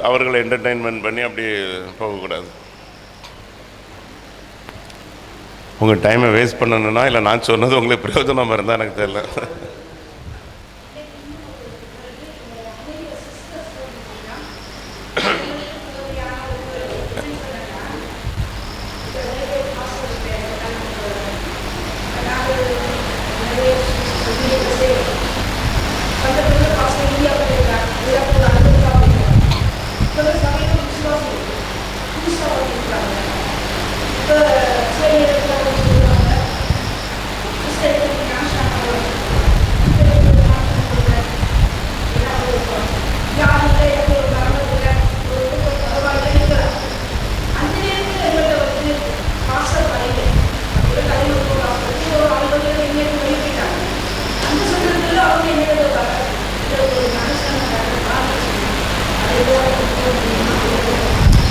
அவர்களை என்டர்டெயின்மெண்ட் பண்ணி அப்படி போகக்கூடாது. உங்கள் டைமை வேஸ்ட் பண்ணணுன்னா இல்லை நான் சொன்னது உங்களுக்கு பிரயோஜனமாக இருந்தால் எனக்கு தெரியல.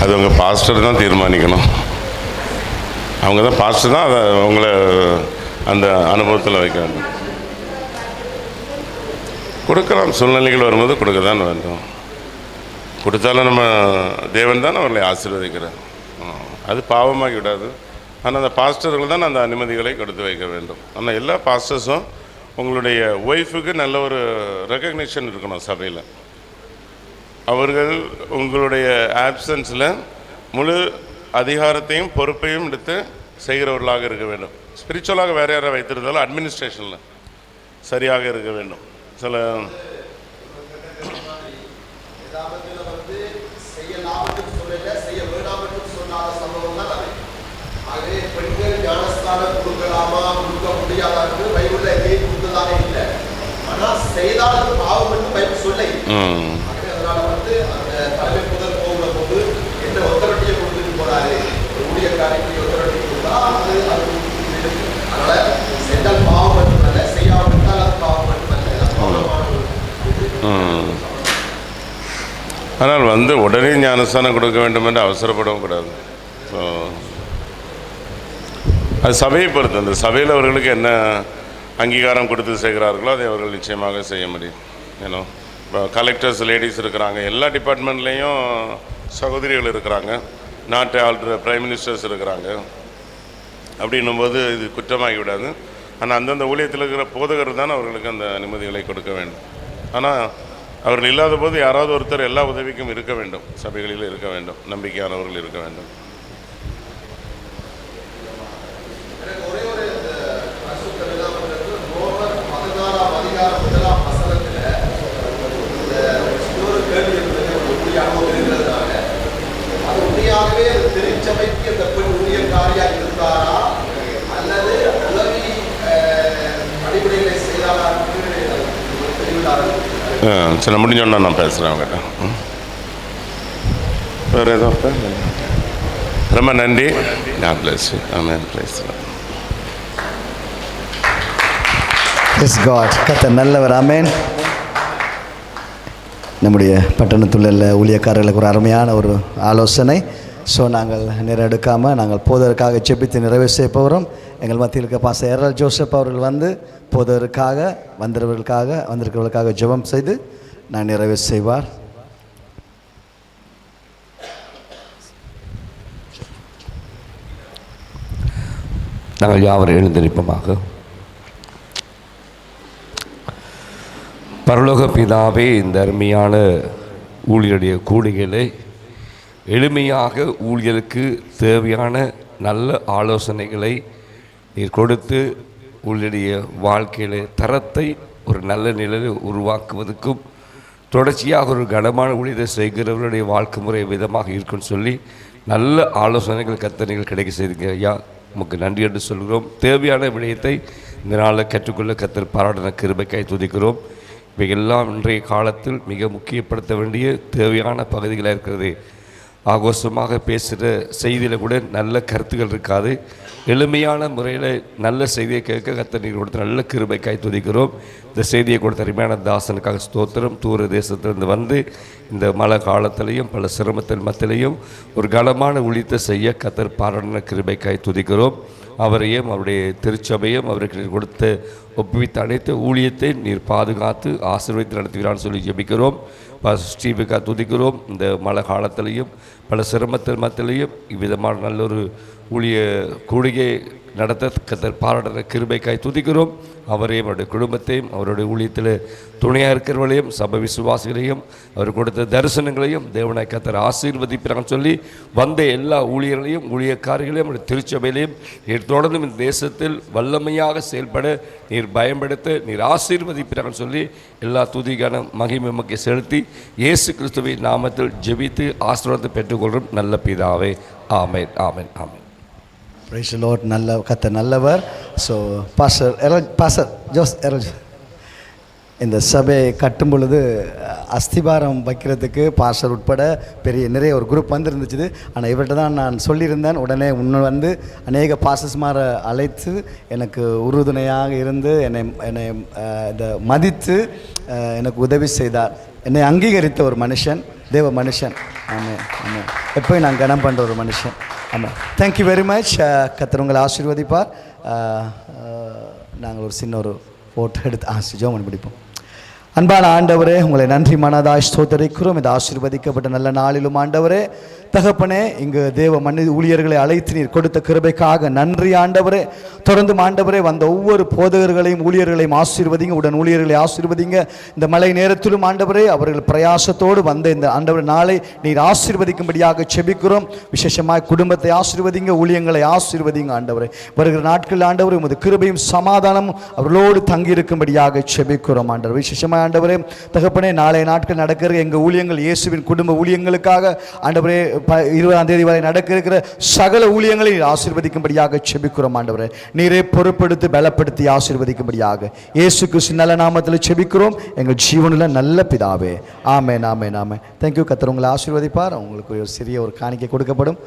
அது உங்கள் பாஸ்டர் தான் தீர்மானிக்கணும். அவங்க தான் பாஸ்டர் தான் அதை உங்களை அந்த அனுபவத்தில் வைக்க வேண்டும். கொடுக்கலாம், சூழ்நிலைகள் வரும்போது கொடுக்க தான் வேண்டும். கொடுத்தாலும் நம்ம தேவன் தான் அவர்களை ஆசீர்வதிக்கிறார். அது பாவமாகி விடாது. ஆனால் அந்த பாஸ்டர்கள் தான் அந்த அனுமதிகளை கொடுத்து வைக்க வேண்டும். ஆனால் எல்லா பாஸ்டர்ஸும் உங்களுடைய ஒய்ஃபுக்கு நல்ல ஒரு ரெக்கக்னிஷன் இருக்கணும் சபையில். அவர்கள் உங்களுடைய ஆப்சன்ஸில் முழு அதிகாரத்தையும் பொறுப்பையும் எடுத்து செய்கிறவர்களாக இருக்க வேண்டும். ஸ்பிரிச்சுவலாக வேறு யாரை வைத்திருந்தாலும் அட்மினிஸ்ட்ரேஷனில் சரியாக இருக்க வேண்டும். சில ஆனால் வந்து உடனே ஞானஸ்தானம் கொடுக்க வேண்டும் என்று அவசரப்படவும் கூடாது. ஸோ அது சபையை பொறுத்து, அந்த சபையில் அவர்களுக்கு என்ன அங்கீகாரம் கொடுத்து செய்கிறார்களோ அதை அவர்கள் நிச்சயமாக செய்ய முடியும். ஏன்னோ இப்போ கலெக்டர்ஸ் லேடிஸ் இருக்கிறாங்க, எல்லா டிபார்ட்மெண்ட்லேயும் சகோதரிகள் இருக்கிறாங்க, நாட்டை ஆள்ற பிரைம் மினிஸ்டர்ஸ் இருக்கிறாங்க. அப்படின்னும்போது இது குற்றமாகி விடாது. ஆனால் அந்தந்த ஊழியத்தில் இருக்கிற போதகர் தான் அவர்களுக்கு அந்த நிம்மதிகளை கொடுக்க வேண்டும். ஆனால் அவர்கள் இல்லாத போது யாராவது ஒருத்தர் எல்லா உதவிக்கும் இருக்க வேண்டும், சபைகளில் இருக்க வேண்டும், நம்பிக்கையானவர்கள் இருக்க வேண்டும். சரி, முடிஞ்சோன்னா நான் பேசுகிறேன் அவங்ககிட்ட. வேறு ஏதோ ரொம்ப நன்றி. God bless you. Amen. Praise the Lord. Praise God. கர்த்தர் நல்லவர். ஆமென். நம்முடைய பட்டணத்தில் உள்ள ஊழியக்காரர்களுக்கு ஒரு அருமையான ஒரு ஆலோசனை. ஸோ நாங்கள் நேரம் எடுக்காமல் நாங்கள் போதருக்காக ஜெபித்து நிறைவு செய்ய போகிறோம். எங்கள் மத்தியில் இருக்க பாஸ்டர் எரல் ஜோசப் அவர்கள் வந்து போதருக்காக வந்திருக்கிறவர்களுக்காக ஜெபம் செய்து நான் நிறைவு செய்வார். நாங்கள் யாவரும் எழுந்திருப்போமாக. பரலோக பிதாவே, இந்த அருமையான ஊழியருடைய கூலிகளை எளிமையாக ஊழியருக்கு தேவையான நல்ல ஆலோசனைகளை நீர் கொடுத்து ஊழியருடைய வாழ்க்கையில தரத்தை ஒரு நல்ல நிலையில் உருவாக்குவதற்கும் தொடர்ச்சியாக ஒரு கனமான ஊழியரை செய்கிறவருடைய வாழ்க்கை முறை விதமாக இருக்குன்னு சொல்லி நல்ல ஆலோசனைகள் கத்தனைகள் கிடைக்க செய்துங்க ஐயா. நமக்கு நன்றி என்று சொல்கிறோம். தேவையான விடயத்தை இந்த நாளில் கற்றுக்கொள்ள கத்தர் பாராட்டின கிருபைக்காய் துதிக்கிறோம். இவையெல்லாம் இன்றைய காலத்தில் மிக முக்கியப்படுத்த வேண்டிய தேவையான பகுதிகளாக இருக்கிறது. ஆகோஷமாக பேசுகிற செய்தியில் கூட நல்ல கருத்துக்கள் இருக்காது. எளிமையான முறையில் நல்ல செய்தியை கேட்க கர்த்தர் நீர் கொடுத்த நல்ல கிருபைக்காய் துதிக்கிறோம். இந்த செய்தியை கொடுத்த அருமையான தாசனுக்காக ஸ்தோத்திரம். தூர தேசத்திலிருந்து வந்து இந்த மழை காலத்திலையும் பல சிரமத்தின் மத்தியிலையும் ஒரு கனமான ஊழியத்தை செய்ய கர்த்தர் பாராட்டின கிருபைக்காய் துதிக்கிறோம். அவரையும் அவருடைய திருச்சபையும் அவருக்கு கொடுத்த ஒப்புவித்த அனைத்து ஊழியத்தை நீர் பாதுகாத்து ஆசீர்வதித்து நடத்துகிறான்னு சொல்லி ஜெபிக்கிறோம். ஸ்ரீபிகா துதிக்கிறோம். இந்த மழை காலத்திலையும் பல சிரமத்தின் மத்தியிலையும் இவ்விதமான நல்ல ஒரு ஊழிய கூடிகை நடத்த கர்த்தர் பாராட்டுற கிருபைக்காய் துதிக்கிறோம். அவரையும் அவருடைய குடும்பத்தையும் அவருடைய ஊழியத்தில் துணையாக இருக்கிறவர்களையும் சபை விசுவாசிகளையும் அவர் கொடுத்த தரிசனங்களையும் தேவனாய் கர்த்தர் ஆசீர்வதிப்பாங்கன்னு சொல்லி வந்த எல்லா ஊழியர்களையும் ஊழியக்காரிகளையும் அவருடைய திருச்சபையிலையும் நீர் தொடர்ந்து இந்த தேசத்தில் வல்லமையாக செயல்பட நீர் பயன்படுத்த நீர் ஆசீர்வதிப்பாங்கன்னு சொல்லி எல்லா துதிக்கான மகிமை மக்கிய செலுத்தி இயேசு கிறிஸ்துவின் நாமத்தில் ஜெபித்து ஆசீர்வாதத்தை பெற்றுக்கொள்கிறோம் நல்ல பிதாவே. ஆமென், ஆமென், ஆமென். Praise the Lord. நல்ல கர்த்தர் நல்லவர். ஸோ பாஸ்டர் ஜோஸ் எரல் இந்த சபையை கட்டும் பொழுது அஸ்திபாரம் வைக்கிறதுக்கு பாஸ்டர் உட்பட நிறைய ஒரு குரூப் வந்துருந்துச்சு. ஆனால் இவர்கிட்ட தான் நான் சொல்லியிருந்தேன். உடனே வந்து அநேக பாஸ்டர்ஸ்மாரை அழைத்து எனக்கு உறுதுணையாக இருந்து என்னை இதை மதித்து எனக்கு உதவி செய்தார். என்னை அங்கீகரித்த ஒரு மனுஷன், தேவ மனுஷன். ஆமாம் ஆமாம், எப்போயும் நான் கனம் பண்ணுற ஒரு மனுஷன். ஆமாம், தேங்க்யூ வெரி மச். கர்த்தர் உங்களை ஆசீர்வதிப்பார். நாங்கள் ஒரு சின்ன ஒரு ஃபோட்டோ எடுத்து ஜெபம் முடிப்போம். அன்பான ஆண்டவரே, உங்களை நன்றி மனதாய் ஸ்தோத்திரிக்கிறோம். இந்த ஆசீர்வதிக்கப்பட்ட நல்ல நாளிலும் ஆண்டவரே தகப்பனே, இங்கு தேவ ஊழியர்களை அழைத்து நீர் கொடுத்த கிருபைக்காக நன்றி ஆண்டவரே. தொடர்ந்து ஆண்டவரே வந்த ஒவ்வொரு போதகர்களையும் ஊழியர்களையும் ஆசீர்வதிங்க, உடன் ஊழியர்களை ஆசீர்வதிங்க. இந்த மழை நேரத்திலும் ஆண்டவரே அவர்கள் பிரயாசத்தோடு வந்த இந்த ஆண்டவர் நாளை நீர் ஆசீர்வதிக்கும்படியாக செபிக்கிறோம். விசேஷமாக குடும்பத்தை ஆசீர்வதிங்க, ஊழியங்களை ஆசீர்வதிங்க ஆண்டவரே. வருகிற நாட்கள் ஆண்டவரே உமது கிருபையும் சமாதானமும் அவர்களோடு தங்கியிருக்கும்படியாக செபிக்கிறோம் ஆண்டவர். விசேஷமாக ஆண்டவரே தகப்பனே, நாளைய நாட்கள் நடக்கிற எங்கள் ஊழியங்கள் இயேசுவின் குடும்ப ஊழியங்களுக்காக ஆண்டவரே 20ஆம் தேதி வரை நடக்க இருக்கிற சகல ஊழியங்களை ஆசீர்வதிக்கும்படியாக செபிக்கிறோம் ஆண்டவரே. நீரே பொறுப்படுத்தி பலப்படுத்தி ஆசீர்வதிக்கும்படியாக இயேசு கிறிஸ்து நல்ல நாமத்தில் செபிக்கிறோம் எங்கள் ஜீவனில் நல்ல பிதாவே. ஆமென், ஆமென், ஆமென். தேங்க்யூ. கர்த்தர் உங்களை ஆசீர்வதிப்பார். உங்களுக்கு ஒரு சிறிய ஒரு காணிக்கை கொடுக்கப்படும்.